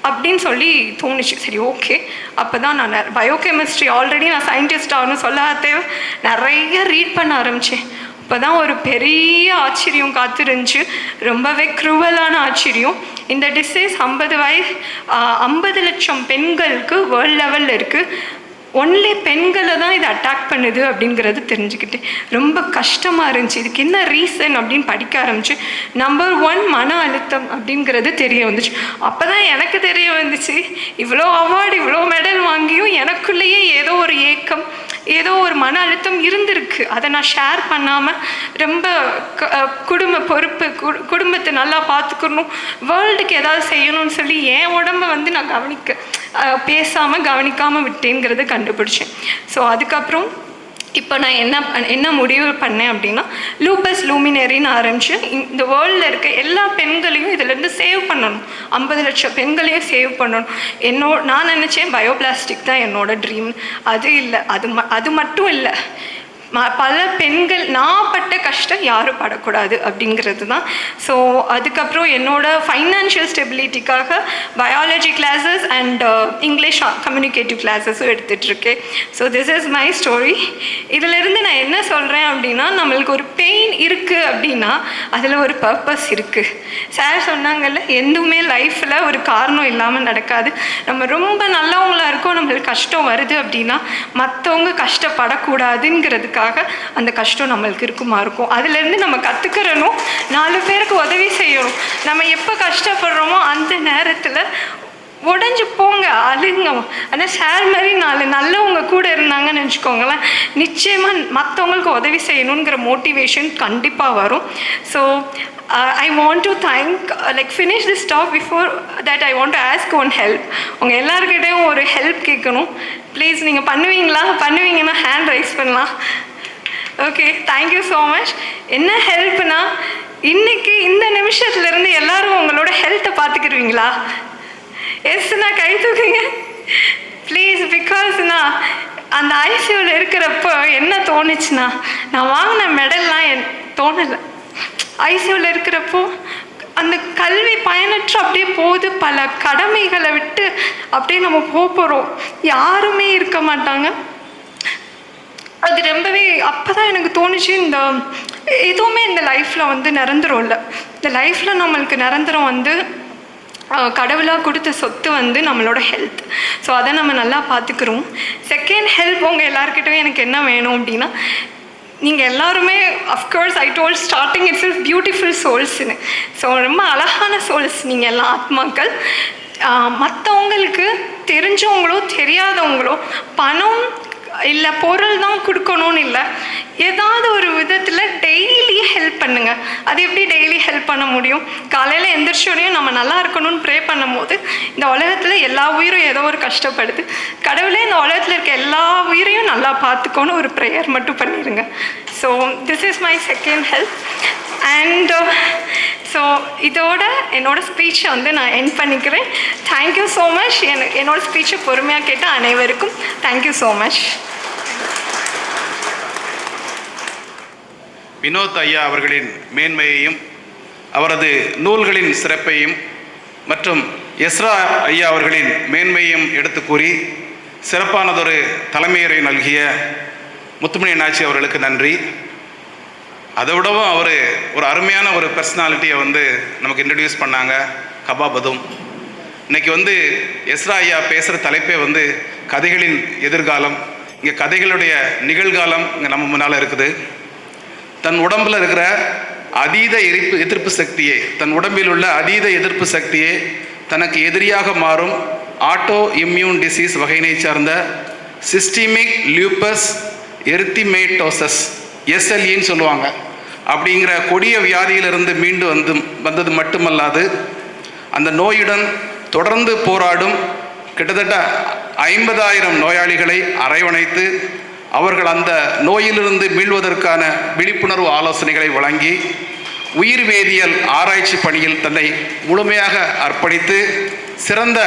அப்படின்னு சொல்லி தோணுச்சு. சரி, ஓகே. அப்போ தான் நான் பயோகெமிஸ்ட்ரி, ஆல்ரெடி நான் சயின்டிஸ்ட் ஆகணும்னு சொல்லாத தேவை, நிறைய ரீட் பண்ண ஆரம்பித்தேன். இப்போ தான் ஒரு பெரிய ஆச்சரியம் காத்திருந்துச்சு, ரொம்பவே க்ரூவலான ஆச்சரியம். இந்த டிசீஸ் 50 லட்சம் பெண்களுக்கு வேர்ல்ட் லெவலில் இருக்குது. ஒன்லி பெண்களை தான் இதை அட்டாக் பண்ணுது அப்படிங்கிறது தெரிஞ்சுக்கிட்டேன். ரொம்ப கஷ்டமாக இருந்துச்சு. இதுக்கு என்ன ரீசன் அப்படின்னு படிக்க ஆரம்பிச்சு. நம்பர் 1 மன அழுத்தம் அப்படிங்கிறது தெரிய வந்துச்சு. அப்போ தான் எனக்கு தெரிய வந்துச்சு, இவ்வளோ அவார்டு, இவ்வளோ மெடல் வாங்கியும் எனக்குள்ளேயே ஏதோ ஒரு ஏக்கம், ஏதோ ஒரு மன அழுத்தம் இருந்திருக்கு. அதை நான் ஷேர் பண்ணாமல் ரொம்ப குடும்ப பொறுப்பு, குடும்பத்தை நல்லா பார்த்துக்கணும், வேர்ல்டுக்கு ஏதாவது செய்யணும்னு சொல்லி என் உடம்பை வந்து நான் பேசாமல் கவனிக்காமல் விட்டேங்கிறத கண்டுபிடிச்சேன். ஸோ அதுக்கப்புறம் இப்போ நான் என்ன முடிவு பண்ணேன் அப்படின்னா, லூப்பஸ் லூமினரின்னு ஆரம்பிச்சு இந்த வேர்ல்டில் இருக்க எல்லா பெண்களையும் இதிலேருந்து சேவ் பண்ணணும். 50 லட்சம் பெண்களையும் சேவ் பண்ணணும். நான் நினச்சேன் பயோபிளாஸ்டிக் தான் என்னோட ட்ரீம். அது இல்லை, அது மட்டும் இல்லை, பல பெண்கள் நான் பட்ட கஷ்டம் யாரும் படக்கூடாது அப்படிங்கிறது தான். ஸோ அதுக்கப்புறம் என்னோட ஃபைனான்ஷியல் ஸ்டெபிலிட்டிக்காக biology classes and English communicative கிளாஸஸும் எடுத்துகிட்ருக்கேன். So this is my story. இதிலேருந்து நான் என்ன சொல்கிறேன் அப்படின்னா, நம்மளுக்கு ஒரு பெயின் இருக்குது அப்படின்னா அதில் ஒரு பர்பஸ் இருக்குது. சார் சொன்னாங்கல்ல, எதுவுமே லைஃப்பில் ஒரு காரணம் இல்லாமல் நடக்காது. நம்ம ரொம்ப நல்லவங்களாக இருக்கோம், நம்மளுக்கு கஷ்டம் வருது அப்படின்னா மற்றவங்க கஷ்டப்படக்கூடாதுங்கிறதுக்கு அந்த கஷ்டம் நம்மளுக்கு இருக்கும். அதுலேருந்து நம்ம கற்றுக்கிறணும், 4 பேருக்கு உதவி செய்யணும். நம்ம எப்போ கஷ்டப்படுறோமோ அந்த நேரத்தில் உடஞ்சி போங்க, அழுங்க. ஆனால் சார் மாதிரி 4 நல்லவங்க கூட இருந்தாங்கன்னு வச்சுக்கோங்களேன், நிச்சயமாக மற்றவங்களுக்கு உதவி செய்யணுங்கிற மோட்டிவேஷன் கண்டிப்பாக வரும். So I want to finish this talk. Before that I want to ask one help. உங்கள் எல்லாருக்கிட்டையும் ஒரு ஹெல்ப் கேட்கணும். ப்ளீஸ் நீங்கள் பண்ணுவீங்கன்னா ஹேண்ட் ரைஸ் பண்ணலாம். Okay, thank you so much. என்ன ஹெல்ப்னா, இன்னைக்கு இந்த நிமிஷத்துலேருந்து எல்லாரும் உங்களோட ஹெல்த்தை பார்த்துக்கிடுவீங்களா? எஸ்ண்ணா, கை தூக்குங்க ப்ளீஸ். பிகாஸ்ண்ணா அந்த ஐசியூவில் இருக்கிறப்போ என்ன தோணுச்சுன்னா, நான் வாங்கின மெடல்லாம் தோணலை. ஐசியூவில் இருக்கிறப்போ அந்த கல்வி பயனற்று அப்படியே போகுது. பல கடமைகளை விட்டு அப்படியே நம்ம போகிறோம், யாருமே இருக்க மாட்டாங்க. அது ரொம்பவே அப்போ தான் எனக்கு தோணுச்சு, இந்த எதுவுமே இந்த லைஃப்பில் நிரந்தரம் இல்லை. இந்த லைஃப்பில் நம்மளுக்கு நிரந்தரம் கடவுளாக கொடுத்த சொத்து நம்மளோட ஹெல்த். ஸோ அதை நம்ம நல்லா பார்த்துக்கிறோம். செகண்ட் ஹெல்ப், உங்கள் எல்லாருக்கிட்டையும் எனக்கு என்ன வேணும் அப்படின்னா, நீங்கள் எல்லாருமே of course I told starting it's is beautiful சோல்ஸ்னு. ஸோ ரொம்ப அழகான சோல்ஸ் நீங்கள் எல்லாம், ஆத்மாக்கள். மற்றவங்களுக்கு தெரிஞ்சவங்களோ தெரியாதவங்களோ பணம் இல்லை பொருள் தான் கொடுக்கணும்னு இல்லை, ஏதாவது ஒரு விதத்தில் டெய்லி ஹெல்ப் பண்ணுங்கள். அது எப்படி டெய்லி ஹெல்ப் பண்ண முடியும்? காலையில் எந்திரிச்சோடையும் நம்ம நல்லா இருக்கணும்னு ப்ரே பண்ணும்போது, இந்த உலகத்தில் எல்லா உயிரும் ஏதோ ஒரு கஷ்டப்படுது, கடவுளே இந்த உலகத்தில் இருக்க எல்லா உயிரையும் நல்லா பார்த்துக்கோன்னு ஒரு ப்ரேயர் மட்டும் பண்ணிடுங்க. So this is my second help. And so இதோட என்னோட ஸ்பீச்சை நான் எண்ட் பண்ணிக்கிறேன். Thank you so much. என்னோட ஸ்பீச்சை பொறுமையாக கேட்ட அனைவருக்கும் தேங்க்யூ ஸோ மச். வினோத் ஐயா அவர்களின் மேன்மையையும் அவரது நூல்களின் சிறப்பையும் மற்றும் எஸ்ரா ஐயா அவர்களின் மேன்மையையும் எடுத்து கூறி சிறப்பானதொரு தலைமையுரை நல்கிய முத்துமணி அண்ணாச்சி அவர்களுக்கு நன்றி. அதை விடவும் அவர் ஒரு அருமையான ஒரு பர்சனாலிட்டியை நமக்கு இன்ட்ரடியூஸ் பண்ணாங்க, கபாபதும். இன்னைக்கு எஸ்ரா ஐயா பேசுகிற தலைப்பே கதைகளின் எதிர்காலம். இங்கே கதைகளுடைய நிகழ்காலம் இங்கே நம்ம முன்னால் இருக்குது. தன் உடம்பில் இருக்கிற அதீத எதிர்ப்பு சக்தியே, தன் உடம்பில் உள்ள அதீத எதிர்ப்பு சக்தியே தனக்கு எதிரியாக மாறும் ஆட்டோ இம்யூன் டிசீஸ் வகையினை சார்ந்த சிஸ்டமிக் லியூப்பஸ் எரித்திமேட்டோசஸ், எஸ்எல்இன்னு சொல்லுவாங்க, அப்படிங்கிற கொடிய வியாதியிலிருந்து மீண்டு வந்தது மட்டுமல்லாது, அந்த நோயுடன் தொடர்ந்து போராடும் கிட்டத்தட்ட 50,000 நோயாளிகளை அரவணைத்து அவர்கள் அந்த நோயிலிருந்து மீள்வதற்கான விழிப்புணர்வு ஆலோசனைகளை வழங்கி உயிர் வேதியியல் ஆராய்ச்சி பணியில் தன்னை முழுமையாக அர்ப்பணித்து சிறந்த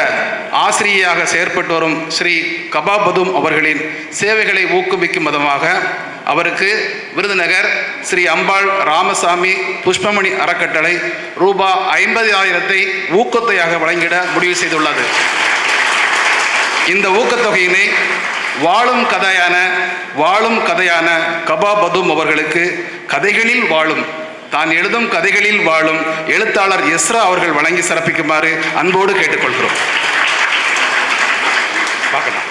ஆசிரியையாக செயற்பட்டு வரும் ஸ்ரீ கபாபதும் அவர்களின் சேவைகளை ஊக்குவிக்கும் விதமாக அவருக்கு விருதுநகர் ஸ்ரீ அம்பாள் ராமசாமி புஷ்பமணி அறக்கட்டளை ரூபாய் 50,000 ஊக்கத்தொகையாக வழங்கிட முடிவு செய்துள்ளது. இந்த ஊக்கத்தொகையினை வாழும் கதையான கபாபதும் அவர்களுக்கு கதைகளில் வாழும், தான் எழுதும் கதைகளில் வாழும் எழுத்தாளர் எஸ்ரா அவர்கள் வழங்கி சிறப்பிக்குமாறு அன்போடு கேட்டுக்கொள்கிறோம். பார்க்கலாம்.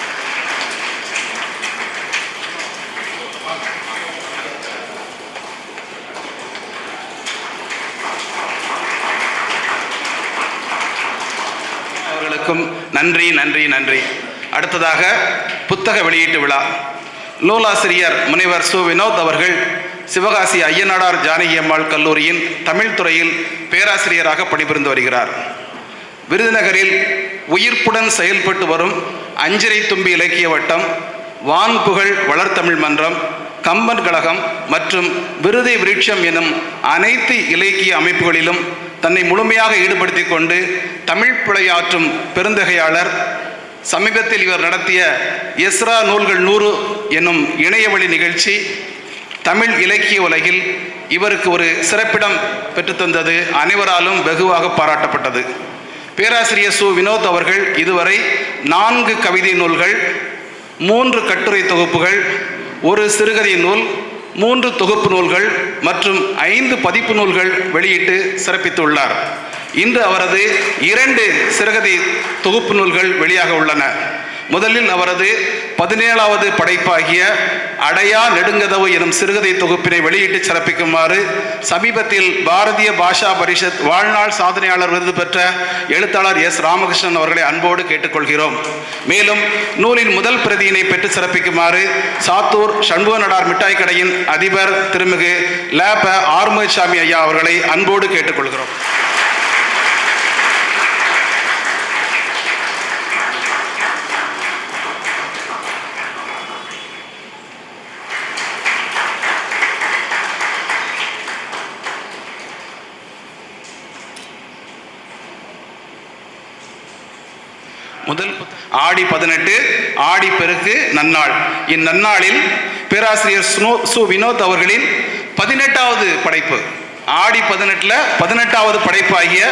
அவர்களுக்கும் நன்றி. அடுத்ததாக புத்தக வெளியீட்டு விழா. நூலாசிரியர் முனைவர் சு வினோத் அவர்கள் சிவகாசி ஐயனாடார் ஜானகி அம்மாள் கல்லூரியின் தமிழ் துறையில் பேராசிரியராக பணிபுரிந்து வருகிறார். விருதுநகரில் உயிர்ப்புடன் செயல்பட்டு வரும் அஞ்சரை தும்பி இலக்கிய வட்டம், வான்புகழ் வளர்த்தமிழ் மன்றம், கம்பன் கழகம் மற்றும் விருதை விருட்சம் எனும் அனைத்து இலக்கிய அமைப்புகளிலும் தன்னை முழுமையாக ஈடுபடுத்தி கொண்டு தமிழ் பிழையாற்றும் பெருந்தகையாளர். சமீபத்தில் இவர் நடத்திய எஸ்ரா நூல்கள் 100 என்னும் இணையவழி நிகழ்ச்சி தமிழ் இலக்கிய உலகில் இவருக்கு ஒரு சிறப்பிடம் பெற்றுத்தந்தது அனைவராலும் வெகுவாக பாராட்டப்பட்டது. பேராசிரியர் சு வினோத் அவர்கள் இதுவரை 4 கவிதை நூல்கள், 3 கட்டுரை தொகுப்புகள், 1 சிறுகதை நூல், 3 தொகுப்பு நூல்கள் மற்றும் 5 பதிப்பு நூல்கள் வெளியிட்டு சிறப்பித்துள்ளார். இன்று அவரது 2 சிறுகதை தொகுப்பு நூல்கள் வெளியாக உள்ளன. முதலில் அவரது 17வது படைப்பாகிய அடையா நெடுங்கதவு எனும் சிறுகதை தொகுப்பினை வெளியிட்டு சிறப்பிக்குமாறு சமீபத்தில் பாரதிய பாஷா பரிஷத் வாழ்நாள் சாதனையாளர் விருது பெற்ற எழுத்தாளர் எஸ். ராமகிருஷ்ணன் அவர்களை அன்போடு கேட்டுக்கொள்கிறோம். மேலும் நூலின் முதல் பிரதியினை பெற்று சிறப்பிக்குமாறு சாத்தூர் சண்முக நடார் மிட்டாய் கடையின் அதிபர் திருமிகு லேப ஆறுமுகசாமி ஐயா அவர்களை அன்போடு கேட்டுக்கொள்கிறோம். முதல் ஆடி 18 ஆடி பெருக்கு நன்னாள். இந்நன்னாளில் பேராசிரியர் சு. வினோத் அவர்களின் 18வது படைப்பு ஆடி 18ல் 18வது படைப்பாகிய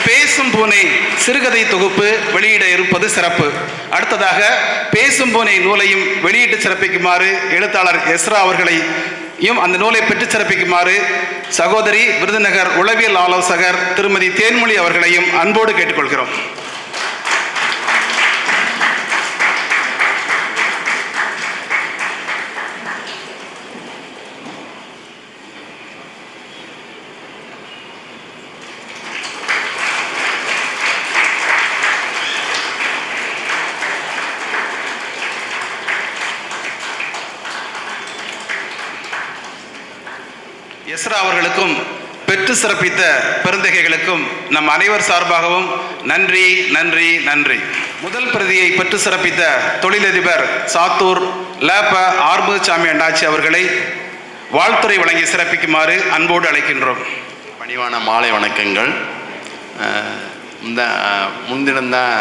பேசும் பூனை சிறுகதை தொகுப்பு வெளியிட இருப்பது சிறப்பு. அடுத்ததாக பேசும் பூனை நூலையும் வெளியிட்டு சிறப்பிக்குமாறு எழுத்தாளர் எஸ்ரா அவர்களையும் அந்த நூலை பெற்று சிறப்பிக்குமாறு சகோதரி விருதுநகர் உளவியல் ஆலோசகர் திருமதி தேன்மொழி அவர்களையும் அன்போடு கேட்டுக்கொள்கிறோம். எஸ்ரா அவர்களுக்கும் பெற்று சிறப்பித்த பெருந்தகைகளுக்கும் நம் அனைவர் சார்பாகவும் நன்றி நன்றி நன்றி. முதல் பிரதியை பெற்று சிறப்பித்த தொழிலதிபர் சாத்தூர் லேப ஆறுமுகசாமி அண்ணாச்சி அவர்களை வாழ்த்துரை வழங்கி சிறப்பிக்குமாறு அன்போடு அழைக்கின்றோம். பணிவான மாலை வணக்கங்கள். முன்தினம்தான்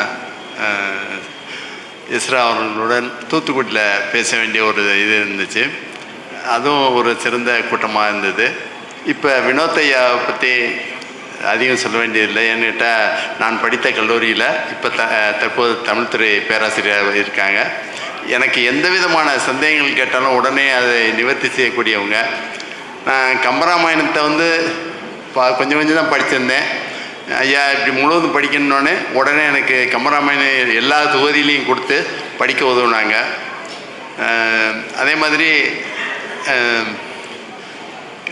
எஸ்ரா அவர்களுடன் தூத்துக்குடியில் பேச வேண்டிய ஒரு இது இருந்துச்சு. அதுவும் ஒரு சிறந்த கூட்டமாக இருந்தது. இப்போ வினோத்தையா பற்றி அதிகம் சொல்ல வேண்டியதில்லை. ஏன்னு கேட்டால் நான் படித்த கல்லூரியில் இப்போ தற்போது தமிழ்துறை பேராசிரியர் இருக்காங்க. எனக்கு எந்த விதமான சந்தேகங்கள் கேட்டாலும் உடனே அதை நிவர்த்தி செய்யக்கூடியவங்க. நான் கம்பராமாயணத்தை கொஞ்சம் கொஞ்சம் தான் படிச்சிருந்தேன். ஐயா இப்படி முழுவதும் படிக்கணுன்னே உடனே எனக்கு கம்பராமாயணம் எல்லா தொகுதியிலையும் கொடுத்து படிக்க உதவுனாங்க. அதே மாதிரி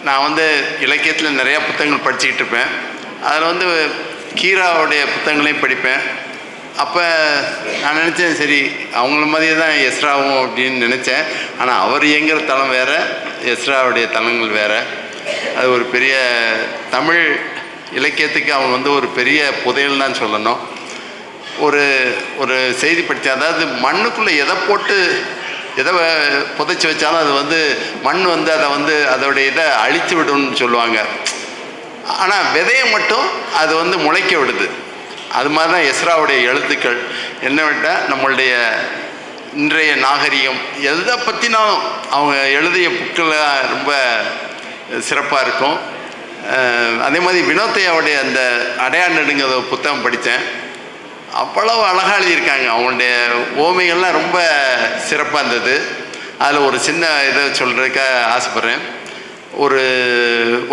நான் இலக்கியத்தில் நிறையா புத்தகங்கள் படிச்சுக்கிட்டு இருப்பேன். அதில் கீராவுடைய புத்தகங்களையும் படிப்பேன். அப்போ நான் நினச்சேன், சரி அவங்கள மாதிரியே தான் எஸ்ராவும் அப்படின்னு நினச்சேன். ஆனால் அவர் இயங்குகிற தளம் வேறு, எஸ்ராவுடைய தளங்கள் வேறு. அது ஒரு பெரிய தமிழ் இலக்கியத்துக்கு அவங்க ஒரு பெரிய புதையல் தான் சொல்லணும். ஒரு செய்தி படித்தேன். அதாவது மண்ணுக்குள்ளே எதை போட்டு எதை புதைச்சி வச்சாலும் அது மண் அதை அதோடைய இதை அழித்து விடும்னு சொல்லுவாங்க. ஆனால் விதையை மட்டும் அது முளைக்க விடுது. அது மாதிரி தான் எஸ்ராவுடைய எழுத்துக்கள். என்ன விட்டால் நம்மளுடைய இன்றைய நாகரிகம் எதை பற்றினாலும் அவங்க எழுதிய புக்கில் ரொம்ப சிறப்பாக இருக்கும். அதே மாதிரி வினோத்தையாவுடைய அந்த அடையா நெடுங்கத புத்தகம் படித்தேன். அவ்வளவு அழகாக எழுதியிருக்காங்க. அவங்களுடைய ஓமைகள்லாம் ரொம்ப சிறப்பாக இருந்தது. அதில் ஒரு சின்ன இதை சொல்கிறதுக்க ஆசைப்பட்றேன்.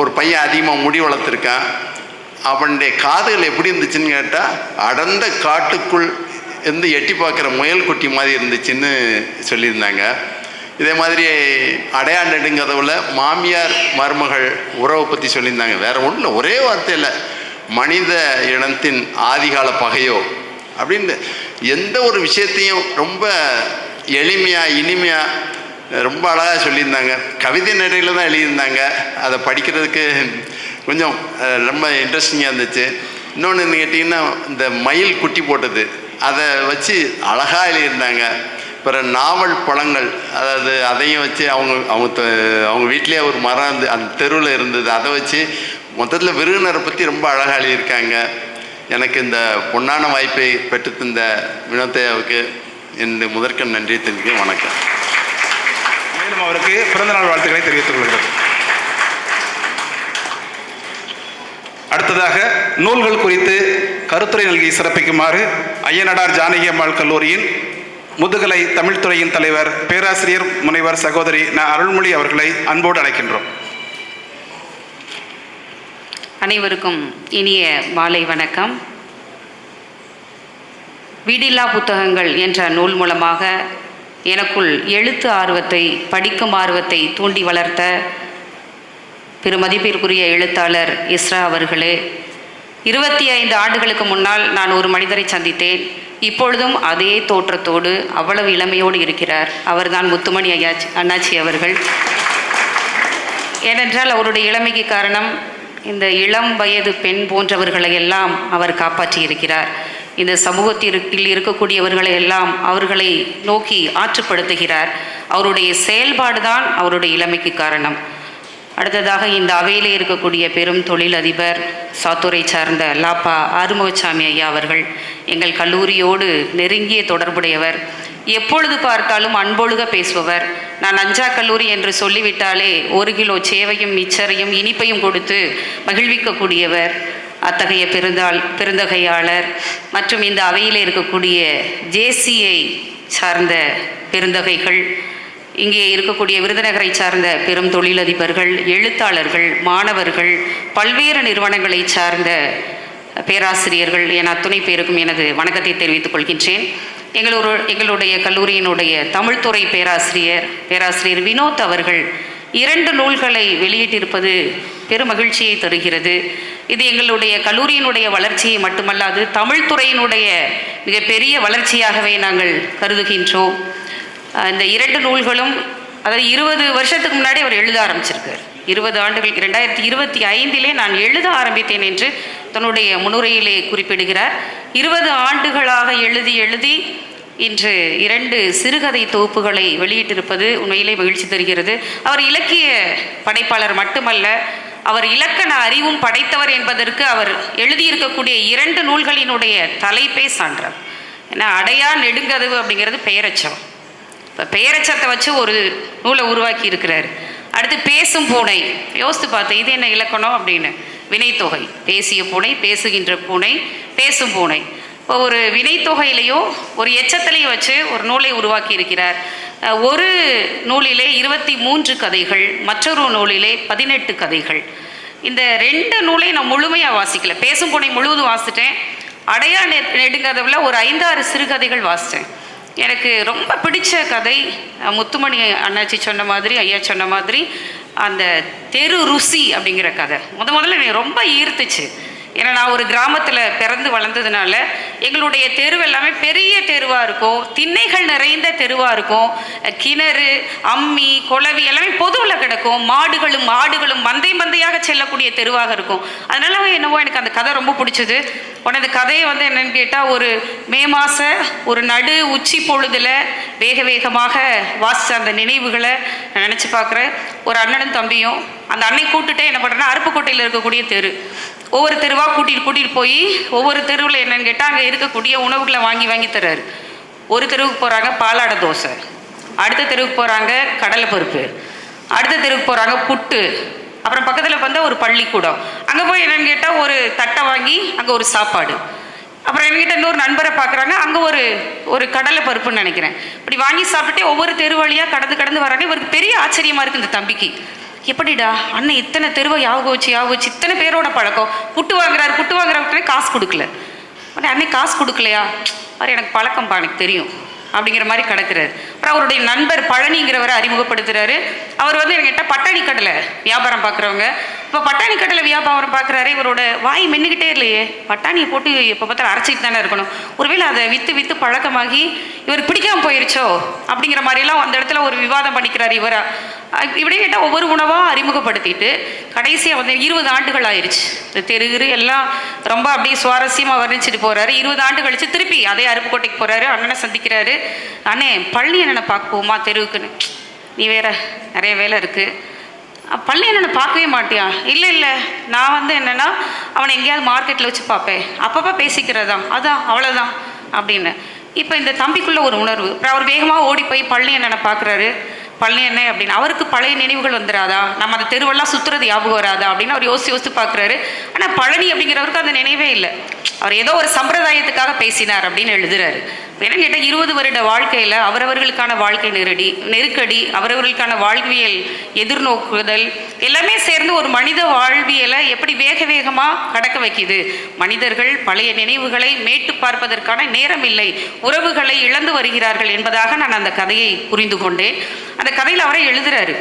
ஒரு பையன் அதிகமாக முடி வளர்த்துருக்கான். அவனுடைய காதுகள் எப்படி இருந்துச்சுன்னு கேட்டால் அடர்ந்த காட்டுக்குள் இருந்து எட்டி பார்க்குற முயல் குட்டி மாதிரி இருந்துச்சுன்னு சொல்லியிருந்தாங்க. இதே மாதிரி அடையா நெடுங்கதவில் மாமியார் மருமகள் உறவை பற்றி சொல்லியிருந்தாங்க. வேறு ஒன்றும் இல்லை, ஒரே வார்த்தையில் மனித இனத்தின் ஆதிகால பகையோ அப்படின்னு எந்த ஒரு விஷயத்தையும் ரொம்ப எளிமையாக இனிமையாக ரொம்ப அழகாக சொல்லியிருந்தாங்க. கவிதை நடையில் தான் எழுதியிருந்தாங்க. அதை படிக்கிறதுக்கு கொஞ்சம் ரொம்ப இன்ட்ரெஸ்டிங்காக இருந்துச்சு. இன்னொன்று கேட்டிங்கன்னா இந்த மயில் குட்டி போட்டது அதை வச்சு அழகாக எழுதியிருந்தாங்க. பிறகு நாவல் பழங்கள், அதாவது அதையும் வச்சு அவங்க வீட்டிலே ஒரு மரம் அந்த தெருவில் இருந்தது, அதை வச்சு மொத்தத்தில் விருந்தினரை பற்றி ரொம்ப அழகாக எழுதியிருக்காங்க. எனக்கு இந்த பொன்னான வாய்ப்பை பெற்றுத்தந்த வினோத்தையாவுக்கு என்னுடைய முதற்கண் நன்றி தெரிவிக்க வணக்கம். மேலும் அவருக்கு பிறந்தநாள் வாழ்த்துக்களை தெரிவித்துக் கொள்கிறேன். அடுத்ததாக நூல்கள் குறித்து கருத்துரை நல்கி சிறப்பிக்குமாறு ஐயனடார் ஜானகி அம்மாள் கல்லூரியின் முதுகலை தமிழ்துறையின் தலைவர் பேராசிரியர் முனைவர் சகோதரி அருள்மொழி அவர்களை அன்போடு அழைக்கின்றோம். அனைவருக்கும் இனிய மாலை வணக்கம். வீடில்லா புத்தகங்கள் என்ற நூல் மூலமாக எனக்குள் எழுத்து ஆர்வத்தை, படிக்கும் ஆர்வத்தை தூண்டி வளர்த்த பெருமதிப்பிற்குரிய எழுத்தாளர் எஸ்ரா அவர்களே, 25 ஆண்டுகளுக்கு முன்னால் நான் ஒரு மனிதரை சந்தித்தேன். இப்பொழுதும் அதே தோற்றத்தோடு அவ்வளவு இளமையோடு இருக்கிறார். அவர்தான் முத்துமணி அண்ணாச்சி அவர்கள். ஏனென்றால் அவருடைய இளமைக்கு காரணம் இந்த இளம் வயது பெண் போன்றவர்களை எல்லாம் அவர் காப்பாற்றி இருக்கிறார். இந்த சமூகத்திற்கில் இருக்கக்கூடியவர்களை எல்லாம் அவர்களை நோக்கி ஆற்றுப்படுத்துகிறார். அவருடைய செயல்பாடுதான் அவருடைய இளமைக்கு காரணம். அடுத்ததாக இந்த அவையிலே இருக்கக்கூடிய பெரும் தொழிலதிபர் சாத்தூரை சார்ந்த லாப்பா ஆறுமுகசாமி ஐயா அவர்கள் எங்கள் கல்லூரியோடு நெருங்கிய தொடர்புடையவர். எப்பொழுது பார்த்தாலும் அன்பொழுக பேசுபவர். நான் அஞ்சா கல்லூரி என்று சொல்லிவிட்டாலே 1 கிலோ சேவையும் மிச்சரையும் இனிப்பையும் கொடுத்து மகிழ்விக்கக்கூடியவர். அத்தகைய பெருந்தகையாளர் மற்றும் இந்த அவையில் இருக்கக்கூடிய ஜேசியை சார்ந்த பெருந்தகைகள், இங்கே இருக்கக்கூடிய விருதுநகரை சார்ந்த பெரும் தொழிலதிபர்கள், எழுத்தாளர்கள், மாணவர்கள், பல்வேறு நிறுவனங்களை சார்ந்த பேராசிரியர்கள் என அத்துணை பேருக்கும் எனது வணக்கத்தை தெரிவித்துக் கொள்கின்றேன். எங்களுடைய கல்லூரியினுடைய தமிழ்துறை பேராசிரியர் வினோத் அவர்கள் 2 நூல்களை வெளியிட்டிருப்பது பெரும் மகிழ்ச்சியை தருகிறது. இது எங்களுடைய கல்லூரியினுடைய வளர்ச்சியை மட்டுமல்லாது தமிழ்துறையினுடைய மிகப்பெரிய வளர்ச்சியாகவே நாங்கள் கருதுகின்றோம். இந்த 2 நூல்களும், அதாவது 20 வருஷத்துக்கு முன்னாடி அவர் எழுத ஆரம்பிச்சிருக்கார். 20 ஆண்டுகள் 2025 நான் எழுத ஆரம்பித்தேன் என்று தன்னுடைய முன்னுரையிலே குறிப்பிடுகிறார். 20 ஆண்டுகளாக எழுதி இன்று 2 சிறுகதை தொகுப்புகளை வெளியிட்டிருப்பது உண்மையிலே மகிழ்ச்சி தருகிறது. அவர் இலக்கிய படைப்பாளர் மட்டுமல்ல, அவர் இலக்கண அறிவும் படைத்தவர் என்பதற்கு அவர் எழுதியிருக்கக்கூடிய 2 நூல்களினுடைய தலைப்பே சான்றார். ஏன்னா அடையா நெடுங்கதவு அப்படிங்கிறது பெயரச்சம். இப்போ பெயரச்சத்தை வச்சு ஒரு நூலை உருவாக்கி இருக்கிறார். அடுத்து பேசும் பூனை, யோசித்து பார்த்தேன் இது என்ன இலக்கணம் அப்படின்னு. வினைத்தொகை, பேசிய பூனை, பேசுகின்ற பூனை, பேசும் பூனை. இப்போ ஒரு வினைத்தொகையிலையோ ஒரு எச்சத்திலையும் வச்சு ஒரு நூலை உருவாக்கி இருக்கிறார். ஒரு நூலிலே 23 கதைகள், மற்றொரு நூலிலே 18 கதைகள். இந்த 2 நூலை நான் முழுமையாக வாசிக்கல. பேசும் பூனை முழுவதும் வாசித்தேன். அடையா நெடுங்கதவில் ஒரு 5-6 சிறுகதைகள் வாசித்தேன். எனக்கு ரொம்ப பிடிச்ச கதை முத்துமணி அண்ணாச்சி சொன்ன மாதிரி, ஐயா சொன்ன மாதிரி அந்த தெரு ருசி அப்படிங்கிற கதை முதல்ல எனக்கு ரொம்ப ஈர்த்துச்சு. ஏன்னா நான் ஒரு கிராமத்தில் பிறந்து வளர்ந்ததுனால எங்களுடைய தெரு எல்லாமே பெரிய தெருவாக இருக்கும், திண்ணைகள் நிறைந்த தெருவாக இருக்கும், கிணறு, அம்மி, குளவி எல்லாமே பொதுவில் கிடக்கும், மாடுகளும் ஆடுகளும் மந்தையாக செல்லக்கூடிய தெருவாக இருக்கும். அதனால என்னவோ எனக்கு அந்த கதை ரொம்ப பிடிச்சது. உடனே அந்த கதையை என்னென்னு கேட்டால், ஒரு மே மாத ஒரு நடு உச்சி பொழுதில் வேகமாக வாசித்த அந்த நினைவுகளை நான் நினச்சி பார்க்குறேன். ஒரு அண்ணனும் தம்பியும், அந்த அன்னை கூட்டுட்டே என்ன பண்ணுறேன்னா அருப்புக்கோட்டையில் இருக்கக்கூடிய தெரு, ஒவ்வொரு தெருவாக கூட்டிகிட்டு போய் ஒவ்வொரு தெருவில் என்னென்னு கேட்டால் அங்கே இருக்கக்கூடிய உணவுகளை வாங்கி தர்றாரு. ஒரு தெருவுக்கு போகிறாங்க பாலாடை தோசை, அடுத்த தெருவுக்கு போகிறாங்க கடலை பருப்பு, அடுத்த தெருவுக்கு போகிறாங்க புட்டு, அப்புறம் பக்கத்தில் ஒரு பள்ளிக்கூடம். அங்கே போய் என்னென்னு கேட்டால் ஒரு தட்டை வாங்கி அங்கே ஒரு சாப்பாடு, அப்புறம் என்கிட்ட இன்னொரு நண்பரை பார்க்குறாங்க, அங்கே ஒரு கடலை பருப்புன்னு நினைக்கிறேன். இப்படி வாங்கி சாப்பிட்டுட்டே ஒவ்வொரு தெரு வழியாக கடந்து வராங்க. இவருக்கு பெரிய ஆச்சரியமாக இருக்குது இந்த தம்பிக்கு. எப்படிடா அண்ணன் இத்தனை தெருவை யாபகம் வச்சு இத்தனை பேரோட பழக்கம், புட்டு வாங்குறாரு காசு கொடுக்கல. உடனே அன்னை காசு கொடுக்கலையா, அவர் எனக்கு பழக்கம்பா, எனக்கு தெரியும் அப்படிங்கிற மாதிரி கிடக்கிறாரு. அப்புறம் அவருடைய நண்பர் பழனிங்கிறவரை அறிமுகப்படுத்துகிறாரு. அவர் என்கிட்ட பட்டாணி கடலை வியாபாரம் பார்க்குறவங்க. இப்போ பட்டாணி கடலை வியாபாரம் பார்க்குறாரு. இவரோட வாய் மென்னுக்கிட்டே இல்லையே, பட்டாணியை போட்டு எப்போ பார்த்தாலும் அரைச்சிட்டு தானே இருக்கணும், ஒருவேளை அதை விற்று பழக்கமாகி இவர் பிடிக்காமல் போயிருச்சோ அப்படிங்கிற மாதிரிலாம் அந்த இடத்துல ஒரு விவாதம் பண்ணிக்கிறார் இவரா. இப்படியே கேட்டால் ஒவ்வொரு உணவாக அறிமுகப்படுத்திட்டு கடைசியாக 20 ஆண்டுகள் ஆயிடுச்சு. இந்த தெரு எல்லாம் ரொம்ப அப்படியே சுவாரஸ்யமாக வர்ணிச்சுட்டு போகிறாரு. 20 ஆண்டு கழித்து திருப்பி அதே அருப்புக்கோட்டைக்கு போகிறாரு. அண்ணனை சந்திக்கிறாரு. அண்ணே பழனி அண்ணனை பார்ப்போமா தெருவுக்குன்னு. நீ வேற நிறைய வேலை இருக்குது, பழனி அண்ணனை பார்க்கவே மாட்டியா? இல்லை நான் என்னென்னா அவனை எங்கேயாவது மார்க்கெட்டில் வச்சு பார்ப்பேன், அப்பப்போ பேசிக்கிறதா, அதான் அவ்வளோதான் அப்படின்னு. இப்போ இந்த தம்பிக்குள்ளே ஒரு உணர்வு. அப்புறம் அவர் வேகமாக ஓடி போய் பழனி அண்ணனை பார்க்குறாரு. பழனி என்ன அப்படின்னு, அவருக்கு பழைய நினைவுகள் வந்துடாதா, நம்ம அந்த தெருவெல்லாம் சுற்றுறது ஞாபகம் வராதா அப்படின்னு அவர் யோசித்து பார்க்குறாரு. ஆனால் பழனி அப்படிங்கிறவருக்கு அந்த நினைவே இல்லை. அவர் ஏதோ ஒரு சம்பிரதாயத்துக்காக பேசினார் அப்படின்னு எழுதுறாரு. என்ன கேட்டால் 20 வருட வாழ்க்கையில் அவரவர்களுக்கான வாழ்க்கை நெருக்கடி, அவரவர்களுக்கான வாழ்வியல் எதிர்நோக்குதல் எல்லாமே சேர்ந்து ஒரு மனித வாழ்வியலை எப்படி வேகமாக கடக்க வைக்குது. மனிதர்கள் பழைய நினைவுகளை மேட்டு பார்ப்பதற்கான நேரம் இல்லை, உறவுகளை இழந்து வருகிறார்கள் என்பதாக நான் அந்த கதையை புரிந்து கொண்டேன். அந்த கதையில் அவரே எழுதுறாரு,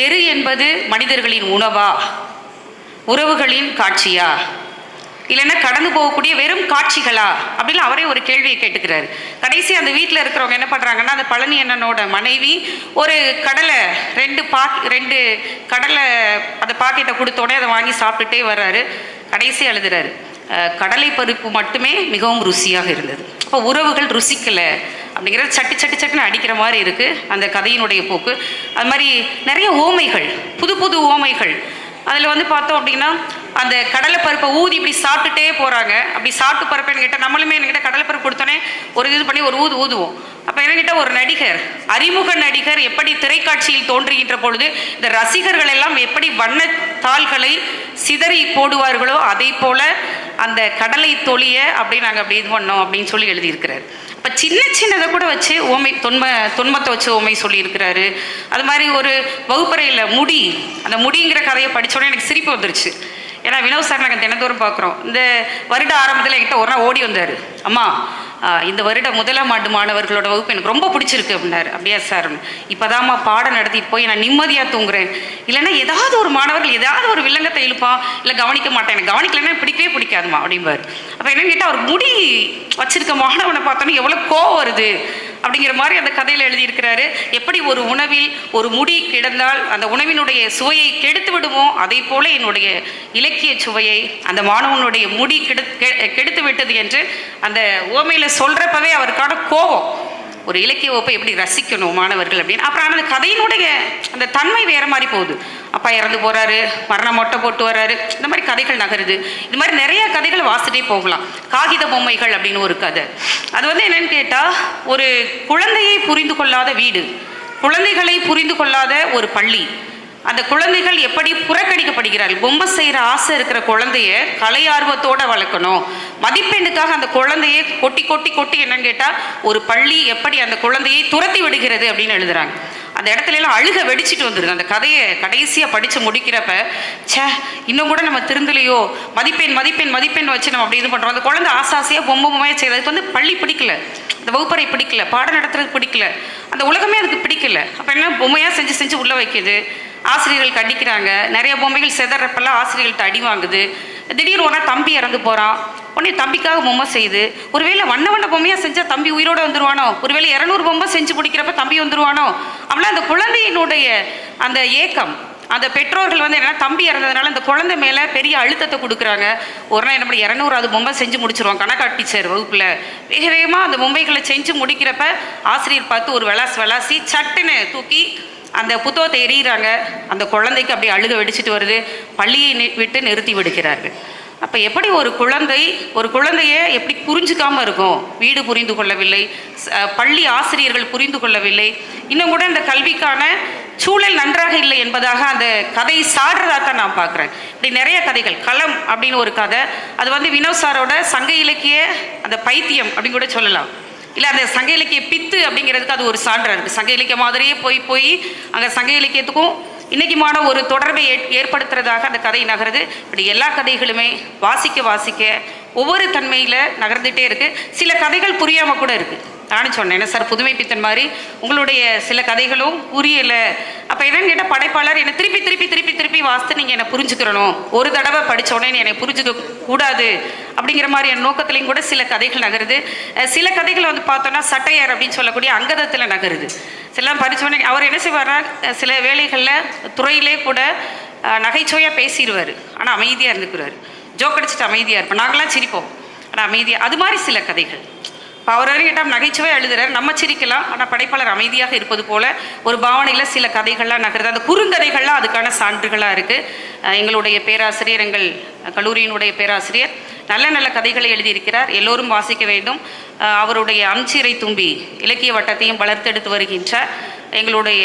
தெரு என்பது மனிதர்களின் உணவா, உறவுகளின் காட்சியா, இல்லைன்னா கடந்து போகக்கூடிய வெறும் காட்சிகளா அப்படின்னு அவரே ஒரு கேள்வியை கேட்டுக்கிறாரு. கடைசி அந்த வீட்டில் இருக்கிறவங்க என்ன பண்ணுறாங்கன்னா, அந்த பழனி அண்ணனோட மனைவி ஒரு கடலை 2 கடலை அந்த பாக்கெட்டை கொடுத்தோடனே அதை வாங்கி சாப்பிட்டுட்டே வர்றாரு. கடைசி எழுதுறாரு, கடலை பருப்பு மட்டுமே மிகவும் ருசியாக இருந்தது. அப்போ உறவுகள் ருசிக்கலை அப்படிங்கிறது சட்டுன்னு அடிக்கிற மாதிரி இருக்குது அந்த கதையினுடைய போக்கு. அது மாதிரி நிறைய ஓமைகள், புது ஓமைகள். அதில் பார்த்தோம் அப்படின்னா, அந்த கடலை பருப்பை ஊதி இப்படி சாப்பிட்டுட்டே போகிறாங்க. அப்படி சாப்பிட்டு பருப்பேன்னு கேட்டால் நம்மளுமே என்கிட்ட கடலை பருப்பு கொடுத்தோன்னே ஒரு இது பண்ணி ஒரு ஊதுவோம். அப்போ என்கிட்ட ஒரு நடிகர், அறிமுக நடிகர் எப்படி திரைக்காட்சியில் தோன்றுகின்ற பொழுது இந்த ரசிகர்கள் எல்லாம் எப்படி வண்ணத்தாள்களை சிதறி போடுவார்களோ அதை போல அந்த கடலை தொழிய அப்படி நாங்கள் அப்படி இது பண்ணோம் அப்படின்னு சொல்லி எழுதியிருக்கிறார். இப்போ சின்னதை கூட வச்சு ஓமை தொன்மத்தை வச்சு ஓமை சொல்லியிருக்கிறாரு. அது மாதிரி ஒரு வகுப்பறையில் அந்த முடிங்கிற கதையை படித்தோடனே எனக்கு சிரிப்பு வந்துருச்சு. ஏன்னா வினோத் சார் நாங்கள் தினந்தோறும் பார்க்குறோம். இந்த வருட ஆரம்பத்தில் என்கிட்ட ஒரு நாள் ஓடி வந்தார், அம்மா இந்த வருட 1ஆம் ஆண்டு மாணவர்களோட வகுப்பு எனக்கு ரொம்ப பிடிச்சிருக்கு அப்படின்னாரு. அப்படியா சார், இப்போதாம்மா பாடம் நடத்திட்டு போய் நான் நிம்மதியாக தூங்குறேன். இல்லைன்னா ஏதாவது ஒரு மாணவர்கள் ஏதாவது ஒரு வில்லங்கத்தை இழுப்பான், இல்லை கவனிக்க மாட்டேன், எனக்கு கவனிக்கலைன்னா பிடிக்கவே பிடிக்காதுமா அப்படிம்பார். அப்போ என்னன்னு கேட்டால் அவர் முடி வச்சிருக்க மாணவனை பார்த்தோன்னே எவ்வளோ கோவம் வருது அப்படிங்கிற மாதிரி அந்த கதையில் எழுதியிருக்கிறாரு. எப்படி ஒரு உணவில் ஒரு முடி கிடந்தால் அந்த உணவினுடைய சுவையை கெடுத்து விடுமோ, அதை போல என்னுடைய இலக்கிய சுவையை அந்த மாணவனுடைய முடி கெடுத்து விட்டது என்று அந்த ஓமையில் சொல்கிறப்பவே அவருக்கான கோபம். ஒரு இலக்கிய வகுப்பை எப்படி ரசிக்கணும் மாணவர்கள் அப்படின்னு. அப்புறம் அந்த கதையினுடைய அந்த தன்மை வேற மாதிரி போகுது. அப்பா இறந்து போகிறாரு, மரணம் மொட்டை போட்டு வர்றாரு, இந்த மாதிரி கதைகள் நகருது. இது மாதிரி நிறைய கதைகள் வாசிட்டே போகலாம். காகித பொம்மைகள் அப்படின்னு ஒரு கதை. அது என்னன்னு கேட்டால், ஒரு குழந்தையை புரிந்து கொள்ளாத வீடு, குழந்தைகளை புரிந்து கொள்ளாத ஒரு பள்ளி, அந்த குழந்தைகள் எப்படி புறக்கணிக்கப்படுகிறார்கள். பொம்மை செய்கிற ஆசை இருக்கிற குழந்தைய கலை ஆர்வத்தோடு வளர்க்கணும். மதிப்பெண்ணுக்காக அந்த குழந்தையை கொட்டி என்னன்னு கேட்டால், ஒரு பள்ளி எப்படி அந்த குழந்தையை துரத்தி விடுகிறது அப்படின்னு எழுதுறாங்க. அந்த இடத்துல எல்லாம் அழுக வெடிச்சிட்டு வந்துடுது. அந்த கதையை கடைசியாக படித்து முடிக்கிறப்ப, இன்னும் கூட நம்ம திருந்தலையோ, மதிப்பெண் வச்சு நம்ம அப்படி இது பண்ணுறோம். அந்த குழந்தை ஆசாசியாக பொம்மையாக செய்யுது. அதுக்கு பள்ளி பிடிக்கல, அந்த வகுப்பறை பிடிக்கல, பாடம் நடத்துறது பிடிக்கல, அந்த உலகமே அதுக்கு பிடிக்கல. அப்போ என்ன, பொம்மையாக செஞ்சு உள்ளே வைக்கிது. ஆசிரியர்கள் கண்டிக்கிறாங்க. நிறைய பொம்மைகள் செதறப்பெல்லாம் ஆசிரியர்கள்ட்ட அடி வாங்குது. திடீர்னு ஒரு நாள் தம்பி இறந்து போகிறான். உடனே தம்பிக்காக பொம்மை செய்யுது. ஒருவேளை வண்ண பொம்மையாக செஞ்சால் தம்பி உயிரோடு வந்துடுவானோ, ஒருவேளை 200 பொம்மை செஞ்சு பிடிக்கிறப்ப தம்பி வந்துடுவானோ. அப்படின்னா அந்த குழந்தையினுடைய அந்த ஏக்கம், அந்த பெற்றோர்கள் என்னன்னா, தம்பி இறந்ததுனால அந்த குழந்தை மேலே பெரிய அழுத்தத்தை கொடுக்குறாங்க. ஒரு நாள் என்ன பண்ணி 200வது பொம்மை செஞ்சு முடிச்சிருவாங்க. கணக்கா டீச்சர் வகுப்பில் வேகமாக அந்த பொம்மைகளை செஞ்சு முடிக்கிறப்ப ஆசிரியர் பார்த்து ஒரு விளாசி சட்டுன்னு தூக்கி அந்த புத்தகத்தை எறிகிறாங்க. அந்த குழந்தைக்கு அப்படியே அழுக வெடிச்சிட்டு வருது. பள்ளியை விட்டு நிறுத்தி விடுகிறார்கள். அப்போ எப்படி ஒரு குழந்தைய எப்படி புரிஞ்சுக்காமல் இருக்கும்? வீடு புரிந்து கொள்ளவில்லை, பள்ளி ஆசிரியர்கள் புரிந்து கொள்ளவில்லை, இன்னும் கூட இந்த கல்விக்கான சூழல் நன்றாக இல்லை என்பதாக அந்த கதை சாடுறதாக தான் நான் பார்க்குறேன். இப்படி நிறைய கதைகள். களம் அப்படின்னு ஒரு கதை, அது வினோத் சாரோட சங்க இலக்கிய அந்த பைத்தியம் அப்படின்னு கூட சொல்லலாம். இல்லை அந்த சங்க இலக்கிய பித்து அப்படிங்கிறதுக்கு அது ஒரு சான்றாக இருக்குது. சங்க இலக்கிய மாதிரியே போய் அங்கே சங்க இலக்கியத்துக்கும் இன்றைக்குமான ஒரு தொடர்பை ஏற்படுத்துறதாக அந்த கதை நகருது. இப்படி எல்லா கதைகளுமே வாசிக்க ஒவ்வொரு தன்மையில் நகர்ந்துகிட்டே இருக்குது. சில கதைகள் புரியாமல் கூட இருக்குது. நானும் சொன்னேன், என்ன சார் புதுமை பித்தன் மாதிரி உங்களுடைய சில கதைகளும் புரியலை. அப்போ என்னன்னு கேட்டால், படைப்பாளர் என்னை திருப்பி வாசித்து நீங்கள் என்னை புரிஞ்சுக்கிறணும், ஒரு தடவை படித்தோடனே என்னை புரிஞ்சுக்க கூடாது அப்படிங்கிற மாதிரி என் நோக்கத்துலேயும் கூட சில கதைகள் நகருது. சில கதைகள் பார்த்தோன்னா சட்டையார் அப்படின்னு சொல்லக்கூடிய அங்கதத்தில் நகருது. சிலாம் படித்தோடனே அவர் என்ன செய்வார்னா, சில வேலைகளில் துறையிலே கூட நகைச்சுவையாக பேசிடுவார், ஆனால் அமைதியாக இருந்துக்கிறார். ஜோக் அடிச்சுட்டு அமைதியாக இருப்போம், நாங்களாம் சிரிப்போம், ஆனால் அமைதியாக. அது மாதிரி சில கதைகள். இப்போ அவர் கேட்டால் நகைச்சுவை எழுதுறாரு, நம்ம சிரிக்கலாம், ஆனால் படைப்பாளர் அமைதியாக இருப்பது போல ஒரு பாவனையில் சில கதைகள்லாம் நகருது. அந்த குறுங்கதைகள்லாம் அதுக்கான சான்றுகளாக இருக்குது. எங்களுடைய பேராசிரியர், எங்கள் கல்லூரியினுடைய பேராசிரியர் நல்ல நல்ல கதைகளை எழுதியிருக்கிறார். எல்லோரும் வாசிக்க வேண்டும். அவருடைய அம்சிறை தும்பி இலக்கிய வட்டத்தையும் வளர்த்தெடுத்து வருகின்றார். எங்களுடைய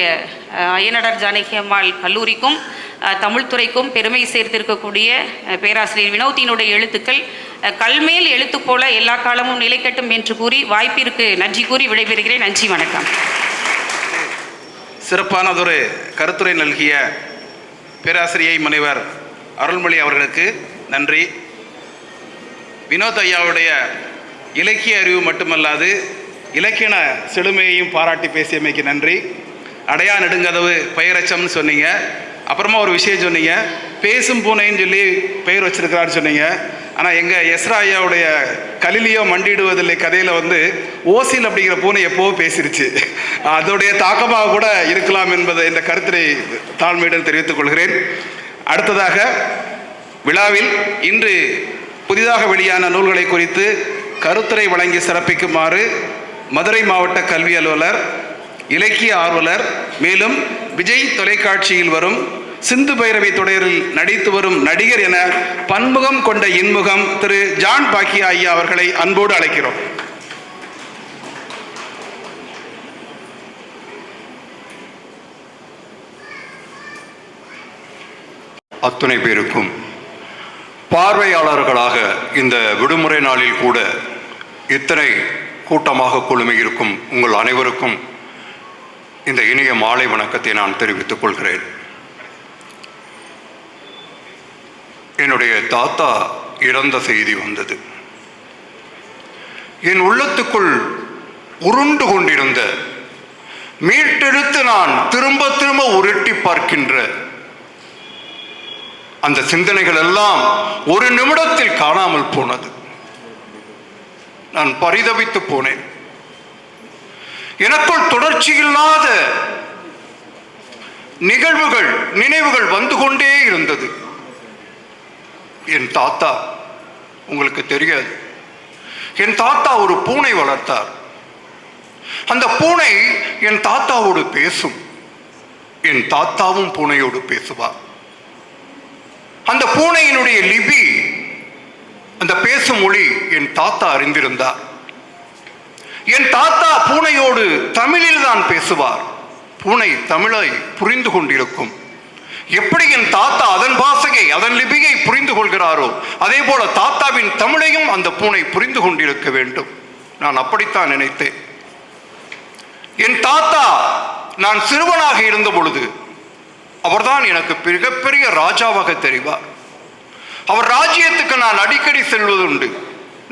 அய்யனாடார் ஜானகி அம்மாள் கல்லூரிக்கும் தமிழ்துறைக்கும் பெருமை சேர்த்திருக்கக்கூடிய பேராசிரியர் வினோத்தினுடைய எழுத்துக்கள் கல்மேல் எழுத்து போல எல்லா காலமும் நிலைக்கட்டும் என்று கூறி வாய்ப்பிற்கு நன்றி கூறி விடைபெறுகிறேன். நன்றி, வணக்கம். சிறப்பானதொரு கருத்துரை நல்கிய பேராசிரியை முனைவர் அருள்மொழி அவர்களுக்கு நன்றி. வினோத் ஐயாவுடைய இலக்கிய அறிவு மட்டுமல்லாது இலக்கிய செழுமையையும் பாராட்டி பேசியமைக்கு நன்றி. அடையா நெடுங்கதவு பெயரச்சம்னு சொன்னீங்க. அப்புறமா ஒரு விஷயம் சொன்னீங்க, பேசும் பூனைன்னு சொல்லி பெயர் வச்சிருக்கிறான்னு சொன்னீங்க. ஆனால் எங்கள் எஸ்ரா ஐயாவுடைய கலிலியோ மண்டிடுவதில்லை கதையில் ஓசில் அப்படிங்கிற பூனை எப்போவோ பேசிருச்சு. அதோடைய தாக்கமாக கூட இருக்கலாம் என்பதை இந்த கருத்தினை தாழ்மையுடன் தெரிவித்துக் கொள்கிறேன். அடுத்ததாக விழாவில் இன்று புதிதாக வெளியான நூல்களை குறித்து கருத்துரை வழங்கி சிறப்பிக்குமாறு மதுரை மாவட்ட கல்வி அலுவலர், இலக்கிய ஆர்வலர், மேலும் விஜய் தொலைக்காட்சியில் வரும் சிந்து பைரவி தொடரில் நடித்து வரும் நடிகர் என பன்முகம் கொண்ட இன்முகம் திரு ஜான் பாக்கியா ஐயா அவர்களை அன்போடு அழைக்கிறோம். அத்துணை பேருக்கும் பார்வையாளர்களாக இந்த விடுமுறை நாளில் கூட இத்தனை கூட்டமாக குழுமியிருக்கும் உங்கள் அனைவருக்கும் இந்த இனிய மாலை வணக்கத்தை நான் தெரிவித்துக் கொள்கிறேன். என்னுடைய தாத்தா இறந்த செய்தி வந்தது. என் உள்ளத்துக்குள் உருண்டு கொண்டிருந்த, மீட்டெடுத்து நான் திரும்ப திரும்ப உருட்டி பார்க்கின்ற அந்த சிந்தனைகள் எல்லாம் ஒரு நிமிடத்தில் காணாமல் போனது. நான் பரிதவித்து போனேன். எனக்குள் தொடர்ச்சி இல்லாத நிகழ்வுகள், நினைவுகள் வந்து கொண்டே இருந்தது. என் தாத்தா, உங்களுக்கு தெரியாது, என் தாத்தா ஒரு பூனை வளர்த்தார். அந்த பூனை என் தாத்தாவோடு பேசும். என் தாத்தாவும் பூனையோடு பேசுவார். அந்த பூனையினுடைய லிபி, அந்த பேசும் மொழி என் தாத்தா அறிந்திருந்தார். என் தாத்தா பூனையோடு தமிழில் தான் பேசுவார். பூனை தமிழை புரிந்து கொண்டிருக்கும். எப்படி என் தாத்தா அதன் பாஷையை, அதன் லிபியை புரிந்து கொள்கிறாரோ அதே போல தாத்தாவின் தமிழையும் அந்த பூனை புரிந்து கொண்டிருக்க வேண்டும். நான் அப்படித்தான் நினைத்தேன். என் தாத்தா நான் சிறுவனாக இருந்த பொழுது அவர்தான் எனக்கு மிகப்பெரிய ராஜாவாக தெரிவார். அவர் ராஜ்யத்துக்கு நான் அடிக்கடி செல்வதுண்டு.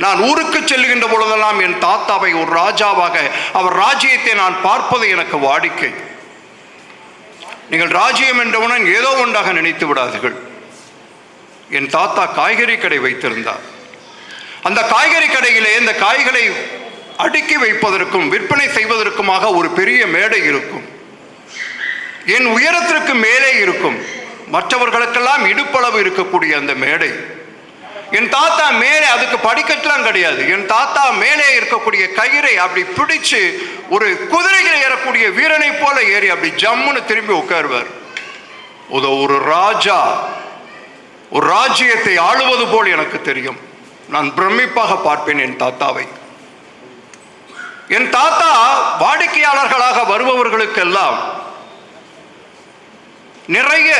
நான் ஊருக்கு செல்லுகின்ற பொழுதெல்லாம் என் தாத்தாவை ஒரு ராஜாவாக, அவர் ராஜ்யத்தை நான் பார்ப்பது எனக்கு வாடிக்கை. நீங்கள் ராஜ்யம் என்றவுடன் ஏதோ ஒன்றாக நினைத்து விடாதீர்கள். என் தாத்தா காய்கறி கடை வைத்திருந்தார். அந்த காய்கறி கடையிலே இந்த காய்களை அடுக்கி வைப்பதற்கும் விற்பனை செய்வதற்குமாக ஒரு பெரிய மேடை இருக்கும். என் உயரத்திற்கு மேலே இருக்கும். மற்றவர்களுக்கெல்லாம் இடுப்பளவு இருக்கக்கூடிய அந்த மேடை, என் தாத்தா மேலே, அதுக்கு படிக்கட்டெல்லாம் கிடையாது, என் தாத்தா மேலே இருக்கக்கூடிய கயிறை அப்படி பிடிச்சு ஒரு குதிரைகள் ஏறக்கூடிய வீரனை போல ஏறி அப்படி ஜம்முன்னு திரும்பி உட்காருவார். ஒரு ராஜா ஒரு ராஜ்யத்தை ஆளுவது போல் எனக்கு தெரியும். நான் பிரமிப்பாக பார்ப்பேன் என் தாத்தாவை. என் தாத்தா வாடிக்கையாளர்களாக வருபவர்களுக்கெல்லாம் நிறைய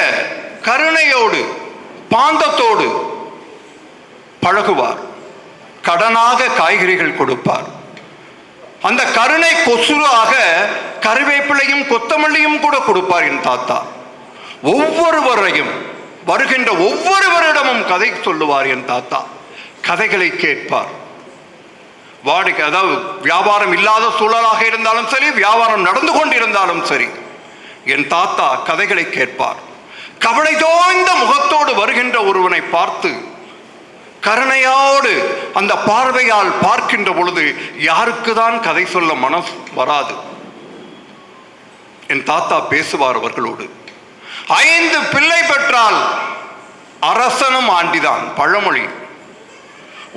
கருணையோடு பாந்தத்தோடு பழகுவார். கடனாக காய்கறிகள் கொடுப்பார். அந்த கருணை கொசுராக கருவேப்பிலையும் கொத்தமல்லியும் கூட கொடுப்பார் என் தாத்தா. ஒவ்வொருவரையும், வருகின்ற ஒவ்வொருவரிடமும் கதை சொல்லுவார் என் தாத்தா. கதைகளை கேட்பார். வாடிக்கை, அதாவது வியாபாரம் இல்லாத சூழலாக இருந்தாலும் சரி, வியாபாரம் நடந்து கொண்டிருந்தாலும் சரி, என் தாத்தா கதைகளை கேட்பார். கவலை தோய்ந்த முகத்தோடு வருகின்ற ஒருவனை பார்த்து கருணையோடு அந்த பார்வையால் பார்க்கின்ற பொழுது யாருக்கு தான் கதை சொல்ல மனசு வராது? என் தாத்தா பேசுவார் அவர்களோடு. 5 பிள்ளை பெற்றால் அரசனும் ஆண்டிதான் பழமொழி.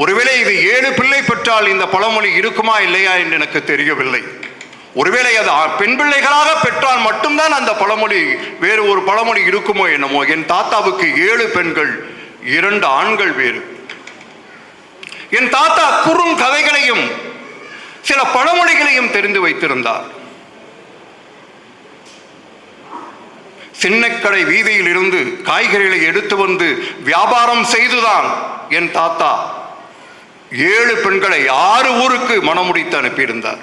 ஒருவேளை இது 7 பிள்ளை பெற்றால் இந்த பழமொழி இருக்குமா இல்லையா என்று எனக்கு தெரியவில்லை. ஒருவேளை அது பெண் பிள்ளைகளாக பெற்றால் மட்டும்தான் அந்த பழமொழி, வேறு ஒரு பழமொழி இருக்குமோ என்னமோ. என் தாத்தாவுக்கு 7 பெண்கள், 2 ஆண்கள் வேறு. என் தாத்தா குறுங்கதைகளையும் சில பழமொழிகளையும் தெரிந்து வைத்திருந்தார். சின்னக்கடை வீதியில் இருந்து காய்கறிகளை எடுத்து வந்து வியாபாரம் செய்துதான் என் தாத்தா 7 பெண்களை 6 ஊருக்கு மணமுடித்து அனுப்பியிருந்தார்.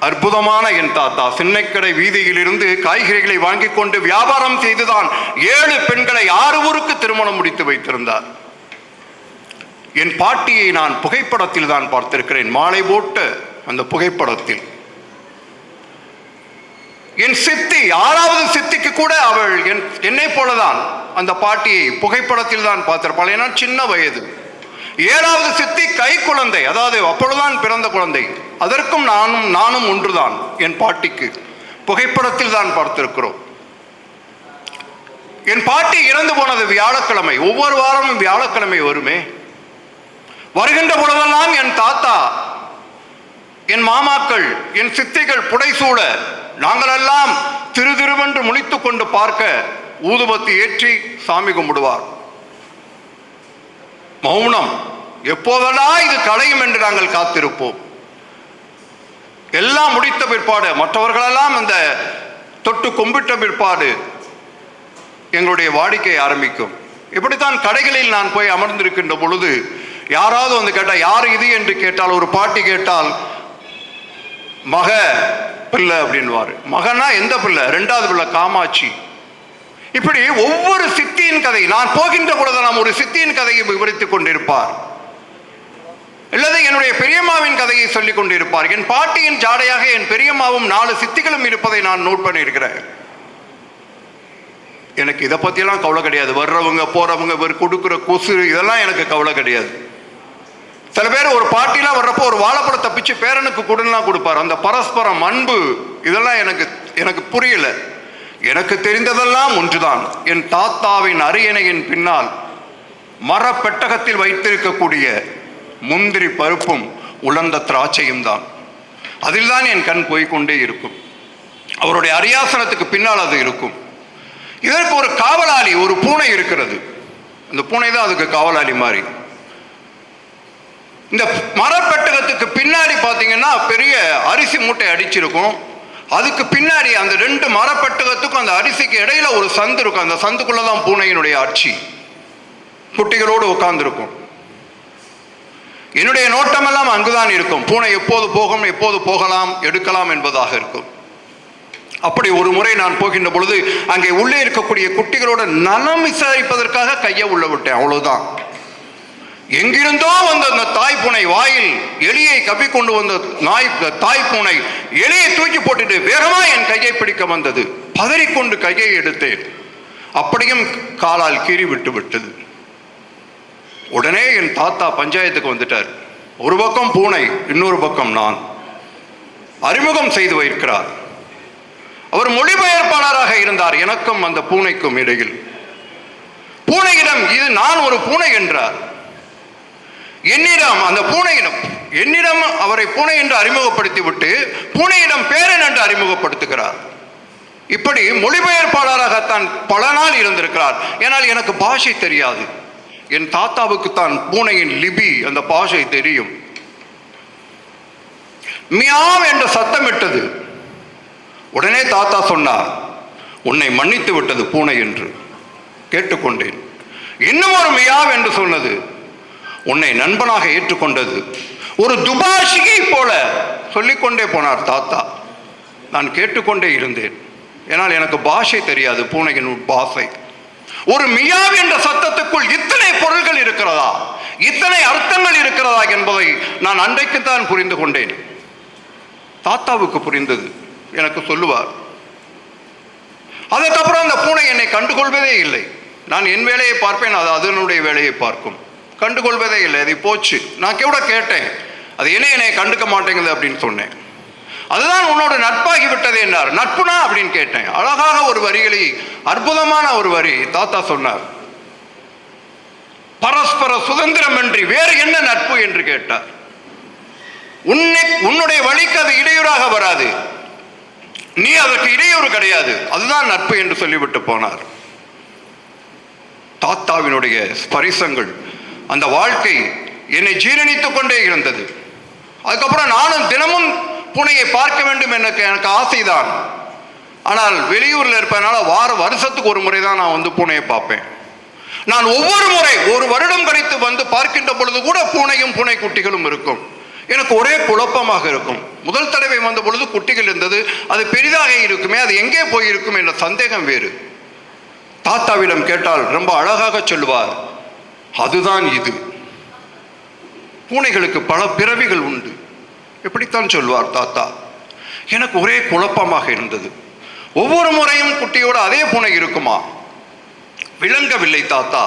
அற்புதமான என் தாத்தா சின்னக்கடை வீதியில் இருந்து காய்கறிகளை வாங்கி கொண்டு வியாபாரம் செய்துதான் 7 பெண்களை 6 ஊருக்கு திருமணம் முடித்து வைத்திருந்தார். என் பாட்டியை நான் புகைப்படத்தில் தான் பார்த்திருக்கிறேன், மாலை போட்ட அந்த புகைப்படத்தில். என் சித்தி 6வது சித்திக்கு கூட அவள் என்னை போலதான் அந்த பாட்டியை புகைப்படத்தில் தான் பார்த்திருப்பாள். ஏன்னா சின்ன வயது. 7வது சித்தி கை குழந்தை, அதாவது அப்பொழுதுதான் பிறந்த குழந்தை. அதற்கும் நானும் ஒன்றுதான். என் பாட்டிக்கு புகைப்படத்தில் தான் பார்த்திருக்கிறோம். என் பாட்டி இறந்து போனது வியாழக்கிழமை. ஒவ்வொரு வாரமும் வியாழக்கிழமை வருமே. வருகின்ற பொழுதெல்லாம் என் தாத்தா, என் மாமாக்கள், என் சித்திகள் புடைசூழ நாங்களெல்லாம் திருதிருவென்று முழித்து கொண்டு பார்க்க ஊதுபத்தி ஏற்றி சாமி கும்பிடுவார். மௌனம். எப்போதெல்லாம் இது களையும் என்று நாங்கள் காத்திருப்போம். எல்லாம் முடித்த பிற்பாடு, மற்றவர்களெல்லாம் அந்த தொட்டு கும்பிட்ட பிற்பாடு எங்களுடைய வாடிக்கை ஆரம்பிக்கும். இப்படித்தான் கடைகளில் நான் போய் அமர்ந்திருக்கின்ற பொழுது யாராவது வந்து கேட்டால், யார் இது என்று கேட்டால், ஒரு பாட்டி கேட்டால், மக பிள்ளை அப்படின்வாரு. மகனா எந்த பிள்ளை? 2வது பிள்ளை காமாட்சி. இப்படி ஒவ்வொரு சித்தியின் கதை, நான் போகின்ற பொழுது நாம் ஒரு சித்தியின் கதையை விவரித்துக் கொண்டிருப்பார், அல்லது என்னுடைய பெரியம்மாவின் கதையை சொல்லிக் கொண்டிருப்பார். என் பாட்டியின் ஜாடையாக என் பெரியம்மாவும் 4 சித்திகளும் இருப்பதை நான் நோட் பண்ணியிருக்கிறேன். எனக்கு இதை பற்றியெல்லாம் கவலை கிடையாது. வர்றவங்க போறவங்க கொடுக்குற கொசு இதெல்லாம் எனக்கு கவலை கிடையாது. சில பேர் ஒரு பாட்டிலாம் வர்றப்போ ஒரு வாழைப்பழத்தை பிச்சு பேரனுக்கு கொடுலாம் கொடுப்பார். அந்த பரஸ்பரம் அன்பு இதெல்லாம் எனக்கு புரியல. எனக்கு தெரிந்ததெல்லாம் ஒன்றுதான். என் தாத்தாவின் அரியணையின் பின்னால் மரப்பெட்டகத்தில் வைத்திருக்கக்கூடிய முந்திரி பருப்பும் உலர்ந்த திராட்சையும் தான். அதில் தான் என் கண் போய்கொண்டே இருக்கும். அவருடைய அரியாசனத்துக்கு பின்னால் அது இருக்கும். இதற்கு ஒரு காவலாளி, ஒரு பூனை இருக்கிறது. அந்த பூனை தான் அதுக்கு காவலாளி மாதிரி. இந்த மரப்பெட்டகத்துக்கு பின்னாடி பார்த்தீங்கன்னா பெரிய அரிசி மூட்டை அடிச்சிருக்கும். அதுக்கு பின்னாடி அந்த 2 மரப்பெட்டகத்துக்கும் அந்த அரிசிக்கு இடையில ஒரு சந்து இருக்கும். அந்த சந்துக்குள்ள தான் பூனையினுடைய ஆட்சி. குட்டிகளோடு உட்கார்ந்துருக்கும். என்னுடைய நோட்டமெல்லாம் அங்குதான் இருக்கும். பூனை எப்போது போகும், எப்போது போகலாம், எடுக்கலாம் என்பதாக இருக்கும். அப்படி ஒரு முறை நான் போகின்ற பொழுது அங்கே உள்ளே இருக்கக்கூடிய குட்டிகளோட நலம் விசாரிப்பதற்காக கையை உள்ள விட்டேன். அவ்வளவுதான். எங்கிருந்தோ வந்த அந்த தாய் பூனை வாயில் எலியை கப்பிக்கொண்டு வந்த தாய் பூனை எலியை தூக்கி போட்டுட்டு வேகமா என் கையை பிடிக்க வந்தது. பதறிக்கொண்டு கையை எடுத்தேன். அப்படியும் காலால் கீறி விட்டு விட்டது. உடனே என் தாத்தா பஞ்சாயத்துக்கு வந்துட்டார். ஒரு பக்கம் பூனை, இன்னொரு பக்கம் நான். அறிமுகம் செய்து வைக்கிறார். அவர் மொழிபெயர்ப்பாளராக இருந்தார் எனக்கும் அந்த பூனைக்கும் இடையில். பூனையிடம் இது நான் ஒரு பூனை என்றார். என்னிடம் அந்த பூனையிடம் என்னிடம் அவரை பூனை என்று அறிமுகப்படுத்தி விட்டு பூனையிடம் பேரன் என்று அறிமுகப்படுத்துகிறார். இப்படி மொழிபெயர்ப்பாளராகத்தான் பல நாள் இருந்திருக்கிறார். ஏனால் எனக்கு பாஷை தெரியாது. என் தாத்தாவுக்கு தான் பூனையின் லிபி அந்த பாஷை தெரியும். மியாவ் என்ற சத்தமிட்டது. உடனே தாத்தா சொன்னார், உன்னை மன்னித்து விட்டது பூனை என்று. கேட்டுக்கொண்டேன். இன்னும் ஒரு மியாவ் என்று சொன்னது. உன்னை நண்பனாக ஏற்றுக்கொண்டது. ஒரு துபாஷியை போல சொல்லிக்கொண்டே போனார் தாத்தா. நான் கேட்டுக்கொண்டே இருந்தேன். ஏனால் எனக்கு பாஷை தெரியாது, பூனையின் பாஷை. ஒரு மியாவ் என்ற சத்தத்துக்குள் இத்தனை பொருள்கள் இருக்கிறதா, இத்தனை அர்த்தங்கள் இருக்கிறதா என்பதை நான் அன்றைக்குத்தான் புரிந்து கொண்டேன். தாத்தாவுக்கு புரிந்தது. எனக்கு சொல்லுவார். அதுக்கப்புறம் அந்த பூனை என்னை கண்டுகொள்வதே இல்லை. நான் என் வேலையை பார்ப்பேன், அது அதனுடைய வேலையை பார்க்கும். கண்டுகொள்வதே இல்லை. அதை போச்சு. நான் கூட கேட்டேன், அது என்னை கண்டுக்க மாட்டேங்குது அப்படின்னு சொன்னேன். அதுதான் உன்னோட நட்பாகி விட்டது என்றார். நட்புனா அப்படின்னு கேட்டேன். அழகாக ஒரு வரிகளை, அற்புதமான ஒரு வரி தாத்தா சொன்னார். பரஸ்பர சுதந்திரமின்றி வேறு என்ன நட்பு என்று கேட்டார். உன்னுடைய வழிக்கு அது இடையூறாக வராது, நீ அதற்கு இடையூறு கிடையாது, அதுதான் நட்பு என்று சொல்லிவிட்டு போனார். தாத்தாவினுடைய ஸ்பரிசங்கள் அந்த வாழ்க்கை என்னை ஜீரணித்துக் கொண்டே இருந்தது. அதுக்கப்புறம் நானும் தினமும் பூனையை பார்க்க வேண்டும் எனக்கு ஆசைதான். ஆனால் வெளியூரில் இருப்பதனால வருஷத்துக்கு ஒரு முறை தான் நான் வந்து பூனையை பார்ப்பேன். நான் ஒவ்வொரு முறை ஒரு வருடம் கழித்து வந்து பார்க்கின்ற பொழுது கூட பூனையும் பூனை குட்டிகளும் இருக்கும். எனக்கு ஒரே குழப்பமாக இருக்கும். முதல் தடவை வந்த பொழுது குட்டிகள் இருந்தது, அது பெரிதாக இருக்குமே, அது எங்கே போயிருக்கும் என்ற சந்தேகம் வேறு. தாத்தாவிடம் கேட்டால் ரொம்ப அழகாக சொல்லுவார், அதுதான் இது. பூனைகளுக்கு பல பிறவிகள் உண்டு, எப்படித்தான் சொல்வார் தாத்தா. எனக்கு ஒரே குழப்பமாக இருந்தது. ஒவ்வொரு முறையும் குட்டியோடு அதே பூனை இருக்குமா? விளங்கவில்லை தாத்தா.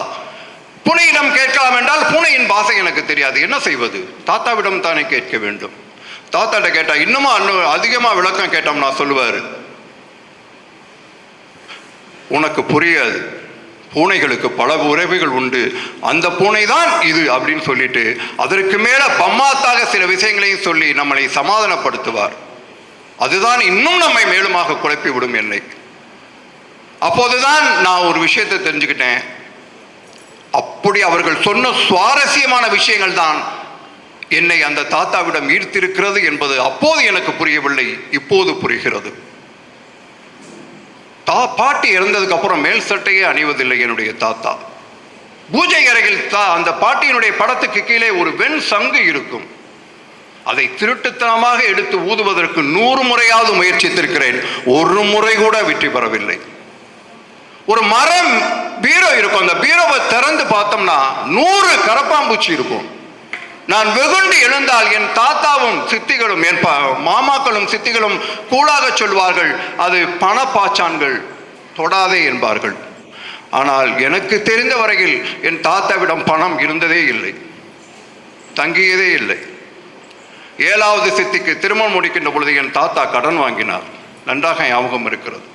பூனையிடம் கேட்கலாம் என்றால் பூனையின் பாஷை எனக்கு தெரியாது, என்ன செய்வது? தாத்தாவிடம் தானே கேட்க வேண்டும். தாத்தாட்ட கேட்டா இன்னும் அதிகமாக விளக்கம் கேட்டோம்னா சொல்லுவார், உனக்கு புரியாது, பூனைகளுக்கு பல உறவுகள் உண்டு, அந்த பூனை தான் இது அப்படின்னு சொல்லிட்டு அதற்கு மேல பம்மாத்தாக சில விஷயங்களையும் சொல்லி நம்மளை சமாதானப்படுத்துவார். அதுதான் இன்னும் நம்மை மேலுமாக குழப்பி விடும் என்னை. அப்போதுதான் நான் ஒரு விஷயத்தை தெரிஞ்சுக்கிட்டேன். அப்படி அவர்கள் சொன்ன சுவாரஸ்யமான விஷயங்கள் தான் என்னை அந்த தாத்தாவிடம் ஈர்த்திருக்கிறது என்பது அப்போது எனக்கு புரியவில்லை, இப்போது புரிகிறது. பாட்டி இறந்ததுக்கு அப்புறம் மேல் சட்டையே அணிவதில்லை என்னுடைய தாத்தா. பூஜை அறையில் அந்த பாட்டியினுடைய படத்துக்கு கீழே ஒரு வெண் சங்கு இருக்கும். அதை திருட்டுத்தனமாக எடுத்து ஊதுவதற்கு 100 முறையாவது முயற்சித்திருக்கிறேன், ஒரு முறை கூட வெற்றி பெறவில்லை. ஒரு மரம் பீரோ இருக்கும், அந்த பீரோவை திறந்து பார்த்தோம்னா 100 கரப்பாம்பூச்சி இருக்கும். நான் வெகுண்டு எழுந்தால் என் தாத்தாவும் சித்திகளும் என் மாமாக்களும் சித்திகளும் கூடாக சொல்வார்கள், அது பணப்பாச்சான்கள், தொடாதே என்பார்கள். ஆனால் எனக்கு தெரிந்த வரையில் என் தாத்தாவிடம் பணம் இருந்ததே இல்லை, தங்கியதே இல்லை. 7வது சித்திக்கு திருமணம் முடிக்கின்ற பொழுது என் தாத்தா கடன் வாங்கினார், நன்றாக ஞாபகம் இருக்கிறது.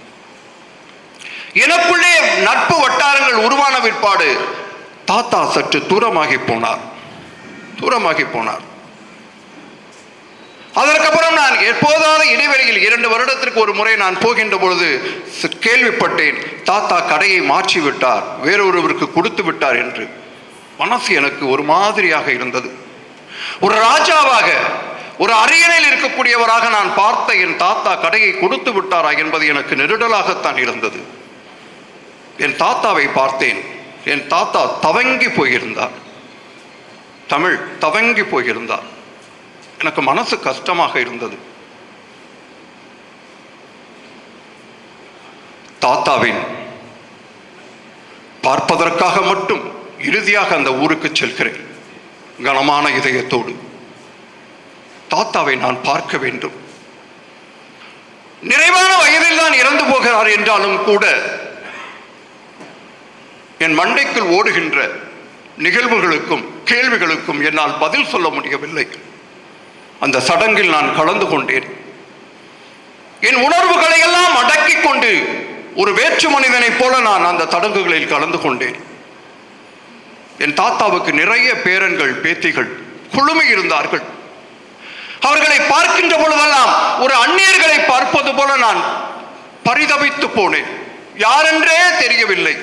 எனக்குள்ளே நட்பு வட்டாரங்கள் உருவான பிற்பாடு தாத்தா சற்று தூரமாகி போனார். அதற்கப்புறம் நான் எப்போதாவது இடைவெளியில் 2 வருடத்திற்கு ஒரு முறை நான் போகின்ற பொழுது கேள்விப்பட்டேன், தாத்தா கடையை மாற்றி விட்டார், வேறொருவருக்கு கொடுத்து விட்டார் என்று. மனசு எனக்கு ஒரு மாதிரியாக இருந்தது. ஒரு ராஜாவாக, ஒரு அரியணையில் இருக்கக்கூடியவராக நான் பார்த்த என் தாத்தா கடையை கொடுத்து விட்டாரா என்பது எனக்கு நெருடலாகத்தான் இருந்தது. என் தாத்தாவை பார்த்தேன். என் தாத்தா தவங்கி போயிருந்தார், தமிழ் தவங்கி போயிருந்தார். எனக்கு மனசு கஷ்டமாக இருந்தது. தாத்தாவின் பார்ப்பதற்காக மட்டும் இறுதியாக அந்த ஊருக்கு செல்கிறேன் கனமான இதயத்தோடு. தாத்தாவை நான் பார்க்க வேண்டும். நிறைவான வயதில் தான் இறந்து போகிறார் என்றாலும் கூட என் மண்டைக்குள் ஓடுகின்ற நிகழ்வுகளுக்கும் கேள்விகளுக்கும் என்னால் பதில் சொல்ல முடியவில்லை. அந்த சடங்கில் நான் கலந்து கொண்டேன். என் உணர்வுகளை எல்லாம் அடக்கிக் கொண்டு ஒரு வேற்று மனிதனைப் போல நான் அந்த சடங்குகளில் கலந்து கொண்டேன். என் தாத்தாவுக்கு நிறைய பேரன்கள் பேத்திகள் குழுமி இருந்தார்கள். அவர்களை பார்க்கின்ற பொழுதெல்லாம் ஒரு அந்நியர்களை பார்ப்பது போல நான் பரிதவித்து போனேன். யாரென்றே தெரியவில்லை.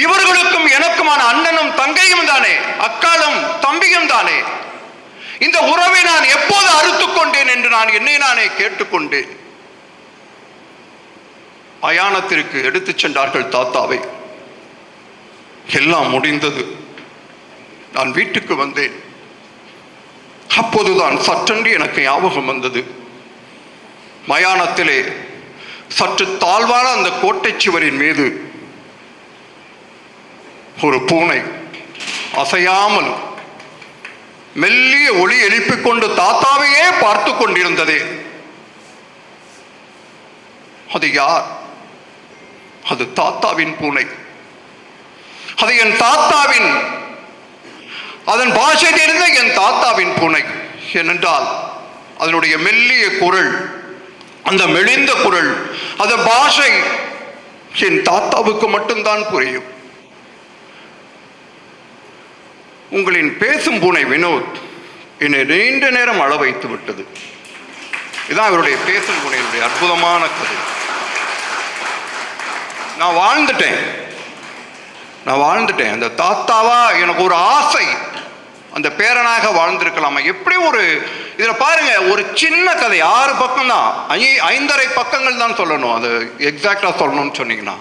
இவர்களுக்கும் எனக்குமான அண்ணனும் தங்கையும் தானே, அக்காலும் தம்பியும் தானே. இந்த உறவை நான் எப்போது அறுத்துக் கொண்டேன் என்று நான் என்னை நானே கேட்டுக்கொண்டேன். மயானத்திற்கு எடுத்துச் சென்றார்கள் தாத்தாவை. எல்லாம் முடிந்தது. நான் வீட்டுக்கு வந்தேன். அப்போதுதான் சற்றென்று எனக்கு ஞாபகம் வந்தது. மயானத்திலே சற்று தாழ்வான அந்த கோட்டை சுவரின் மீது ஒரு பூனை அசையாமல் மெல்லிய ஒளி எழுப்பிக் கொண்டு தாத்தாவையே பார்த்து கொண்டிருந்ததே. அது யார்? அது தாத்தாவின் பூனை. அது என் தாத்தாவின், அதன் பாஷை தெரிந்த என் தாத்தாவின் பூனை. ஏனென்றால் அதனுடைய மெல்லிய குரல், அந்த மெலிந்த குரல், அந்த பாஷை என் தாத்தாவுக்கு மட்டும்தான் புரியும். உங்களின் பேசும் பூனை வினோத் என்னை நீண்ட நேரம் அள வைத்து விட்டது. இதுதான் அவருடைய பேசும் பூனையினுடைய அற்புதமான கதை. நான் வாழ்ந்துட்டேன். நான் வாழ்ந்துட்டேன். அந்த தாத்தாவா எனக்கு ஒரு ஆசை, அந்த பேரனாக வாழ்ந்திருக்கலாமா. எப்படி ஒரு இதில் பாருங்க, ஒரு சின்ன கதை 6 பக்கம் தான், 5.5 பக்கங்கள் தான் சொல்லணும். அது எக்ஸாக்டாக சொல்லணும்னு சொன்னீங்கன்னா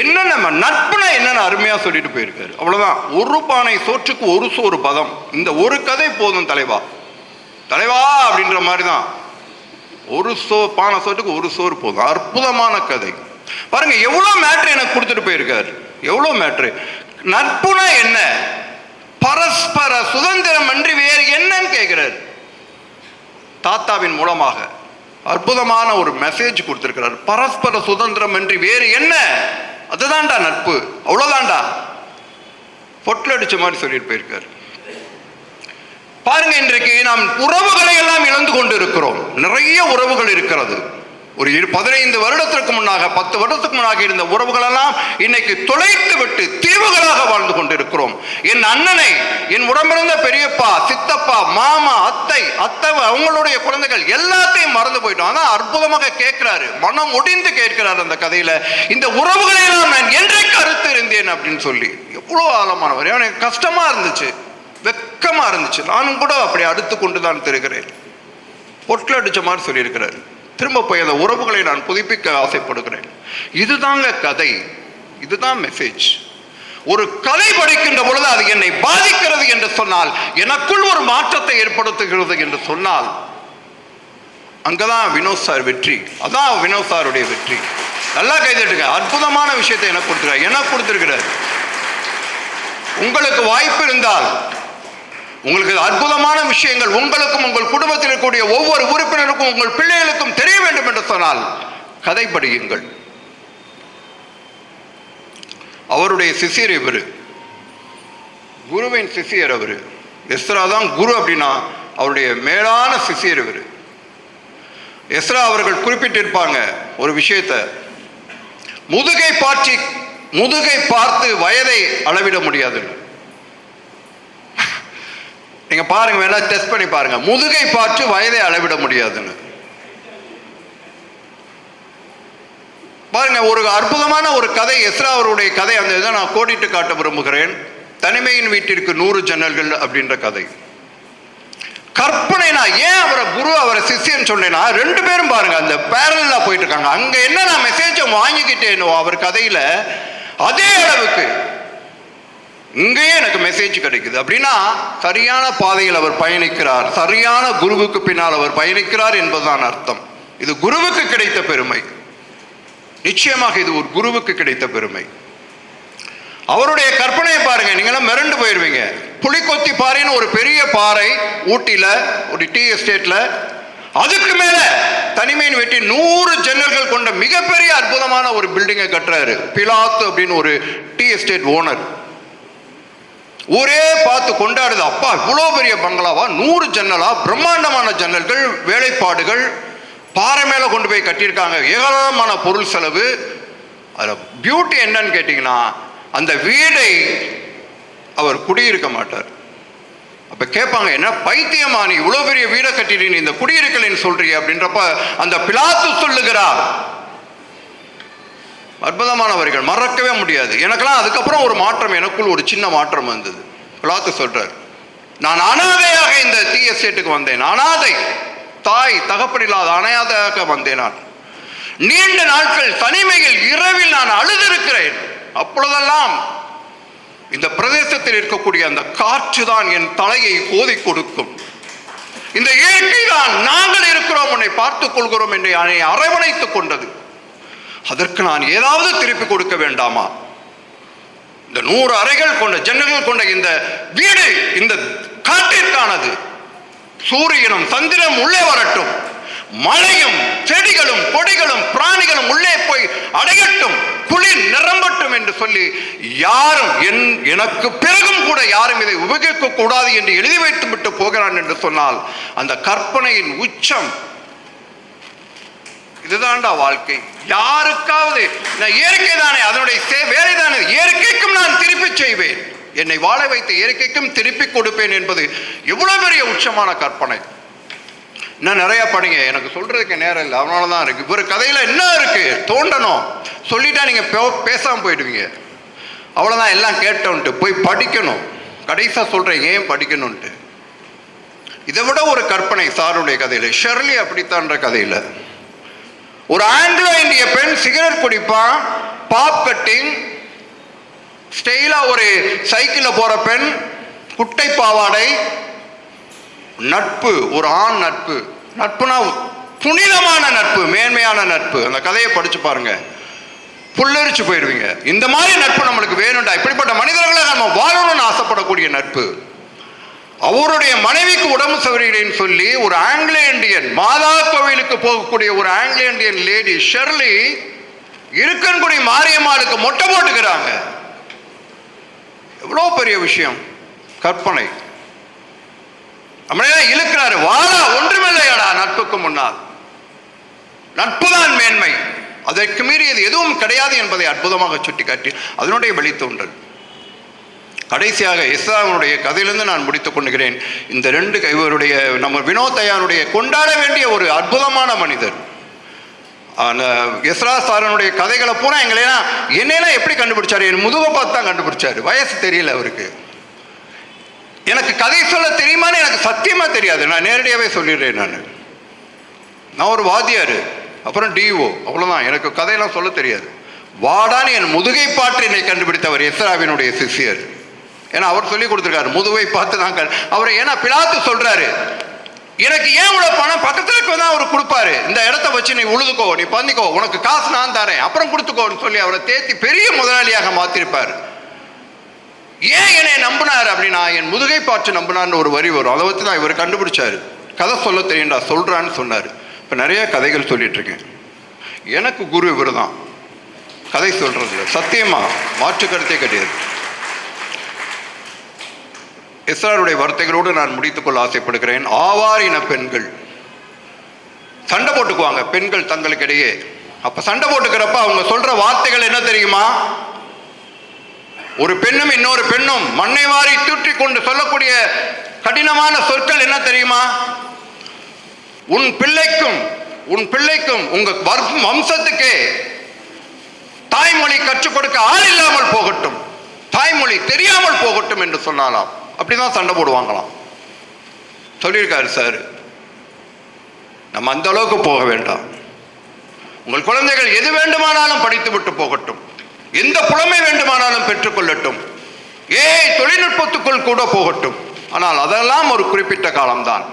என்னென்ன நட்புனா என்னென்ன அருமையாக சொல்லிட்டு போயிருக்காரு. அவ்வளோதான். ஒரு பானை சோற்றுக்கு ஒரு சோறு பதம். இந்த ஒரு கதை போதும் தலைவா தலைவா அப்படின்ற மாதிரி தான். ஒரு பானை சோற்றுக்கு ஒரு சோறு போதும். அற்புதமான கதை பாருங்க. எவ்வளோ மேட்ரு எனக்கு கொடுத்துட்டு போயிருக்காரு. எவ்வளோ மேட்ரு. நட்புனா என்ன? பரஸ்பர சுதந்திரம் அன்றி வேறு என்னன்னு கேட்கிறார். தாத்தாவின் மூலமாக அற்புதமான ஒரு மெசேஜ் கொடுத்திருக்கிறார். பரஸ்பர சுதந்திரம் அன்றி வேறு என்ன? அதுதான்டா நட்பு, அவ்வளவுதான்டா. பொட்டில் அடிச்ச மாதிரி சொல்லிட்டு போயிருக்காரு. பாருங்க, இன்றைக்கு நாம் உறவுகளை எல்லாம் இழந்து கொண்டு இருக்கிறோம். நிறைய உறவுகள் இருக்கிறது. ஒரு 15 வருடத்திற்கு முன்னாக 10 வருடத்துக்கு முன்னாக இருந்த உறவுகளெல்லாம் இன்னைக்கு தொலைத்து விட்டு தீவுகளாக வாழ்ந்து கொண்டிருக்கிறோம். என் அண்ணனை, என் உடம்பிருந்த பெரியப்பா, சித்தப்பா, மாமா, அத்தை, அவங்களுடைய குழந்தைகள் எல்லாத்தையும் மறந்து போயிட்டோம். ஆனா அற்புதமாக கேட்கிறாரு, மனம் ஒடிந்து கேட்கிறார் அந்த கதையில. இந்த உறவுகளை எல்லாம் நான் என்றைக்கு அறுத்து இருந்தேன் அப்படின்னு சொல்லி. எவ்வளவு ஆழமானவர். எனக்கு கஷ்டமா இருந்துச்சு, வெக்கமா இருந்துச்சு. நானும் கூட அப்படி அடுத்து கொண்டு தான் திருக்கிறேன். பொட்டில் அடிச்ச மாதிரி சொல்லியிருக்கிறார். திரும்ப போய் அந்த உறவுகளை நான் புதுப்பிக்க ஆசைப்படுகிறேன். இதுதாங்க கதை, இதுதான் மெசேஜ். ஒரு கதை படிக்கின்ற பொழுது அது என்னை பாதிக்கிறது என்று சொன்னால், எனக்குள் ஒரு மாற்றத்தை ஏற்படுத்துகிறது என்று சொன்னால், அங்கதான் வினோத் சார் வெற்றி. அதான் வினோத் சாருடைய வெற்றி. நல்லா கைதட்டுங்க. அற்புதமான விஷயத்தை எனக்கு கொடுத்திருக்கிறார். உங்களுக்கு வாய்ப்பு இருந்தால், உங்களுக்கு அற்புதமான விஷயங்கள் உங்களுக்கும் உங்கள் குடும்பத்தில் இருக்கக்கூடிய ஒவ்வொரு உறுப்பினருக்கும் உங்கள் பிள்ளைகளுக்கும் தெரிய வேண்டும் என்று சொன்னால் கதை படியுங்கள். அவருடைய சிஷியர் இவர், குருவின் சிஷியர் அவர். எஸ்ரா தான் குரு அப்படின்னா அவருடைய மேலான சிஷியர் இவர். எஸ்ரா அவர்கள் குறிப்பிட்டிருப்பாங்க ஒரு விஷயத்தை, முதுகை பார்த்து வயதை அளவிட முடியாது. நீங்க பாருங்க, வேணா டெஸ்ட் பண்ணி பாருங்க. முதுகை பார்த்து வயதை அளவிட முடியாதுன்னு பாருங்க. ஒரு அற்புதமான ஒரு கதை, எஸ்ரா அவருடைய கதை. அந்த இதை நான் கோடிட்டு காட்ட விரும்புகிறேன். தனிமையின் வீட்டிற்கு 100 ஜன்னல்கள் அப்படின்ற கதை. கற்பனை. நான் ஏன் அவரை குரு அவரை சிஷியன் சொன்னேன்னா, 2 பேரும் பாருங்க அந்த பேரலா போயிட்டு இருக்காங்க. அங்க என்ன நான் மெசேஜ் வாங்கிக்கிட்டேனோ அவர் கதையில, அதே அளவுக்கு இங்கேயே எனக்கு மெசேஜ் கிடைக்குது. அப்படின்னா சரியான பாதையில் அவர் பயணிக்கிறார், சரியான குருவுக்கு பின்னால் அவர் பயணிக்கிறார் என்பதுதான் அர்த்தம். இது குருவுக்கு கிடைத்த பெருமை. நிச்சயமாக இது ஒரு குருவுக்கு கிடைத்த பெருமை. அவருடைய கற்பனையை பாருங்க, நீங்களாம் மிரண்டு போயிருவீங்க. புலிக்கொத்தி பாறைன்னு ஒரு பெரிய பாறை ஊட்டியில, ஒரு டீ எஸ்டேட்ல, அதுக்கு மேல தனிமையின் வெட்டி 100 ஜன்னல்கள் கொண்ட மிகப்பெரிய அற்புதமான ஒரு பில்டிங்கை கட்டுறாரு. பிலாத்து அப்படின்னு ஒரு டீ எஸ்டேட் ஓனர். ஊரே பார்த்து கொண்டாடுது. அப்பா இவ்வளோ பெரிய பங்களாவா, 100 ஜன்னலா, பிரம்மாண்டமான ஜன்னல்கள், வேலைப்பாடுகள், பாறை மேல கொண்டு போய் கட்டியிருக்காங்க, ஏராளமான பொருள் செலவு. அதில் பியூட்டி என்னன்னு கேட்டிங்கன்னா, அந்த வீடை அவர் குடியிருக்க மாட்டார். அப்ப கேட்பாங்க, என்ன பைத்தியமா நீ இவ்வளோ பெரிய வீடை கட்டிட்டு நீ இந்த குடியிருக்கலைன்னு சொல்றீங்க அப்படின்றப்ப அந்த பிலாத்து சொல்லுகிறார். அற்புதமானவர்கள், மறக்கவே முடியாது. எனக்கெல்லாம் அதுக்கப்புறம் ஒரு மாற்றம், எனக்குள் ஒரு சின்ன மாற்றம் வந்தது. பிலாத்து சொல்றார், நான் அனாதையாக இந்த டீ எஸ்டேட்டுக்கு வந்தேன். அனாதை, தாய் தகப்பனில்லாத அனாதையாக வந்தேன். நான் நீண்ட நாட்கள் தனிமையில் இரவில் நான் அழுதிருக்கிறேன். அப்பொழுதெல்லாம் இந்த பிரதேசத்தில் இருக்கக்கூடிய அந்த காற்று தான் என் தலையை கோதி கொடுக்கும். இந்த இயற்கை தான் நாங்கள் இருக்கிறோம், உன்னை பார்த்துக் கொள்கிறோம் என்று என்னை அரவணைத்துக் கொண்டது. அதற்கு நான் ஏதாவது திருப்பி கொடுக்க வேண்டாமா? இந்த 100 அறைகள் கொண்ட ஜன்னல்கள் கொண்ட இந்த வீடு இந்த காட்டிற்கானது. சூரியனும் சந்திரனும் உள்ளே வரட்டும், மழையும் செடிகளும் கொடிகளும் பிராணிகளும் உள்ளே போய் அடையட்டும், குளிர் நிரம்பட்டும் என்று சொல்லி யாரும் எனக்கு பிறகும் கூட யாரும் இதை உபயோகிக்க கூடாது என்று எழுதி வைத்து விட்டு போகிறான் என்று சொன்னால் அந்த கற்பனையின் உச்சம். இதுதான்டா வாழ்க்கை. யாருக்காவது நான் இயற்கை தானே, அதனுடைய வேலை தானே, இயற்கைக்கும் நான் திருப்பி செய்வேன், என்னை வாழ வைத்த இயற்கைக்கும் திருப்பி கொடுப்பேன் என்பது எவ்வளவு பெரிய உச்சமான கற்பனை. இன்னும் நிறைய படிங்க, எனக்கு சொல்றதுக்கு நேரம் இல்லை, அதனாலதான் இருக்கு. இவர் கதையில என்ன இருக்கு, தோண்டணும் சொல்லிட்டா நீங்க பேசாம போயிடுவீங்க. அவ்வளோதான், எல்லாம் கேட்டோன்ட்டு போய் படிக்கணும். கடைசியாக சொல்கிறேன் ஏன் படிக்கணும்ன்ட்டு. இதை விட ஒரு கற்பனை சாருடைய கதையில், ஷெர்லி அப்படித்தான்ற கதையில் ஒரு ஆங்கிலோ இந்திய பெண் சிகரெட் குடிப்பான், பாப் கட்டிங், ஸ்டைலாக ஒரு சைக்கிளில் போகிற பெண், குட்டை பாவாடை, நட்பு, ஒரு ஆண் நட்பு. நட்புனா புனிதமான நட்பு, மேன்மையான நட்பு. அந்த கதையை படிச்சு பாருங்க, புல்லரிச்சு போயிடுவீங்க. இந்த மாதிரி நட்பு நம்மளுக்கு வேணும்டா. இப்படிப்பட்ட மனிதர்களை நம்ம வாழணும்னு ஆசைப்படக்கூடிய நட்பு. அவருடைய மனைவிக்கு உடம்பு சரியில்லைன்னு சொல்லி ஒரு ஆங்கிலோ இந்தியன், மாதா கோவிலுக்கு போகக்கூடிய ஒரு Anglo Indian lady Shirley Irukkankudi மாரியம்மாளுக்கு மொட்டை போட்டுக்கிறாங்க. எவ்வளோ பெரிய விஷயம், கற்பனை. நம்மளே இழுக்கிறாரு, வாழா ஒன்றுமில்லையாடா நட்புக்கு முன்னால். நட்புதான் மேன்மை, அதற்கு மீறியது எதுவும் கிடையாது என்பதை அற்புதமாக சுட்டிக்காட்டி அதனுடைய வெளித்தோன்றல். கடைசியாக எஸ்ராவுடைய கதையிலிருந்து நான் முடித்துக் கொள்கிறேன். இந்த ரெண்டு கைவருடைய நம்ம வினோத் தயானுடைய கொண்டாட வேண்டிய ஒரு அற்புதமான மனிதர். அந்த எஸ்ரா சாரனுடைய கதைகளை பூரா என்னையெல்லாம் எப்படி கண்டுபிடிச்சாரு? என் முதுகை பார்த்து தான் கண்டுபிடிச்சாரு. வயசு தெரியல அவருக்கு. எனக்கு கதை சொல்ல தெரியுமான்னு எனக்கு சத்தியமாக தெரியாது. நான் நேரடியாகவே சொல்லிடுறேன். நான் ஒரு வாத்தியார், அப்புறம் டிஓ, அவ்வளோதான். எனக்கு கதையெல்லாம் சொல்ல தெரியாது. வாடான்னு என் முதுகை பாட்டு என்னை கண்டுபிடித்தவர் எஸ்ராவினுடைய சிஷியர். ஏன்னா அவர் சொல்லி கொடுத்துருக்காரு, முதுகை பார்த்து தான் அவரை. ஏன்னா பிலாத்து சொல்றாரு, எனக்கு ஏன் இவ்வளோ பணம் பக்கத்துல தான் அவர் கொடுப்பாரு, இந்த இடத்த வச்சு நீ உழுதுக்கோ, நீ பண்ணிக்கோ, உனக்கு காசு நான் தரேன், அப்புறம் கொடுத்துக்கோன்னு சொல்லி அவரை தேத்தி பெரிய முதலாளியாக மாத்திருப்பார். ஏன் என்னை நம்பினார் அப்படின்னா, என் முதுகை பாட்டு நம்பினார்னு ஒரு வரி வரும், அதை வச்சு தான் இவர் கண்டுபிடிச்சாரு. கதை சொல்ல தெரியும்டா சொல்றான்னு சொன்னார். இப்போ நிறைய கதைகள் சொல்லிட்டு இருக்கேன். எனக்கு குரு இவர் தான், கதை சொல்றதுல சத்தியமா மாற்று கருத்தே கிடையாது. எஸ்ராருடைய வார்த்தைகளோடு நான் முடித்துக்கொள்ள ஆசைப்படுகிறேன். ஆவார் இன பெண்கள் சண்டை போட்டுக்குவாங்க, பெண்கள் தங்களுக்கு இடையே. அப்ப சண்டை போட்டுக்கிறப்ப அவங்க சொல்ற வார்த்தைகள் என்ன தெரியுமா? ஒரு பெண்ணும் இன்னொரு பெண்ணும் மண்ணை வாரி தூற்றி கொண்டு சொல்லக்கூடிய கடினமான சொற்கள் என்ன தெரியுமா? உன் பிள்ளைக்கும் உங்க வம்சத்துக்கே தாய்மொழி கற்றுக் கொடுக்க ஆள் இல்லாமல் போகட்டும், தாய்மொழி தெரியாமல் போகட்டும் என்று சொன்னாலாம். அப்படிதான் சண்டை போடுவாங்களாம். சொல்லியிருக்காரு சார். நம்ம அந்த அளவுக்கு போக வேண்டாம். உங்கள் குழந்தைகள் எது வேண்டுமானாலும் படித்து விட்டு போகட்டும், எந்த புலமை வேண்டுமானாலும் பெற்றுக்கொள்ளட்டும், தொழில்நுட்பத்துக்குள் கூட போகட்டும். ஆனால் அதெல்லாம் ஒரு குறிப்பிட்ட காலம்தான்.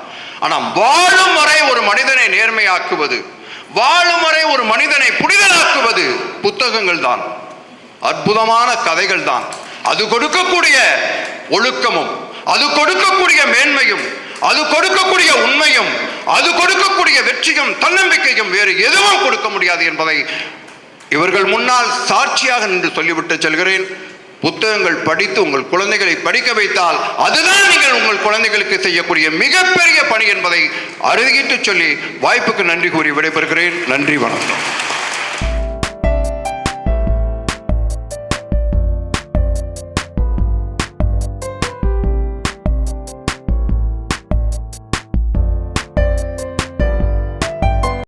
ஆனால் வாழும் வரை ஒரு மனிதனை நேர்மையாக்குவது, வாழும் வரை ஒரு மனிதனை புனிதனாக்குவது புத்தகங்கள் தான், அற்புதமான கதைகள் தான். அது கொடுக்கக்கூடிய ஒழுக்கமும், அது கொடுக்கக்கூடிய மேன்மையும், அது கொடுக்கக்கூடிய உண்மையும், அது கொடுக்கக்கூடிய வெற்றியும் தன்னம்பிக்கையும் வேறு எதுவும் கொடுக்க முடியாது என்பதை இவர்கள் முன்னால் சாட்சியாக நின்று சொல்லிவிட்டு செல்கிறேன். புத்தகங்கள் படித்து உங்கள் குழந்தைகளை படிக்க வைத்தால் அதுதான் நீங்கள் உங்கள் குழந்தைகளுக்கு செய்யக்கூடிய மிகப்பெரிய பணி என்பதை அறுதியிட்டு சொல்லி வாய்ப்புக்கு நன்றி கூறி விடைபெறுகிறேன். நன்றி, வணக்கம்.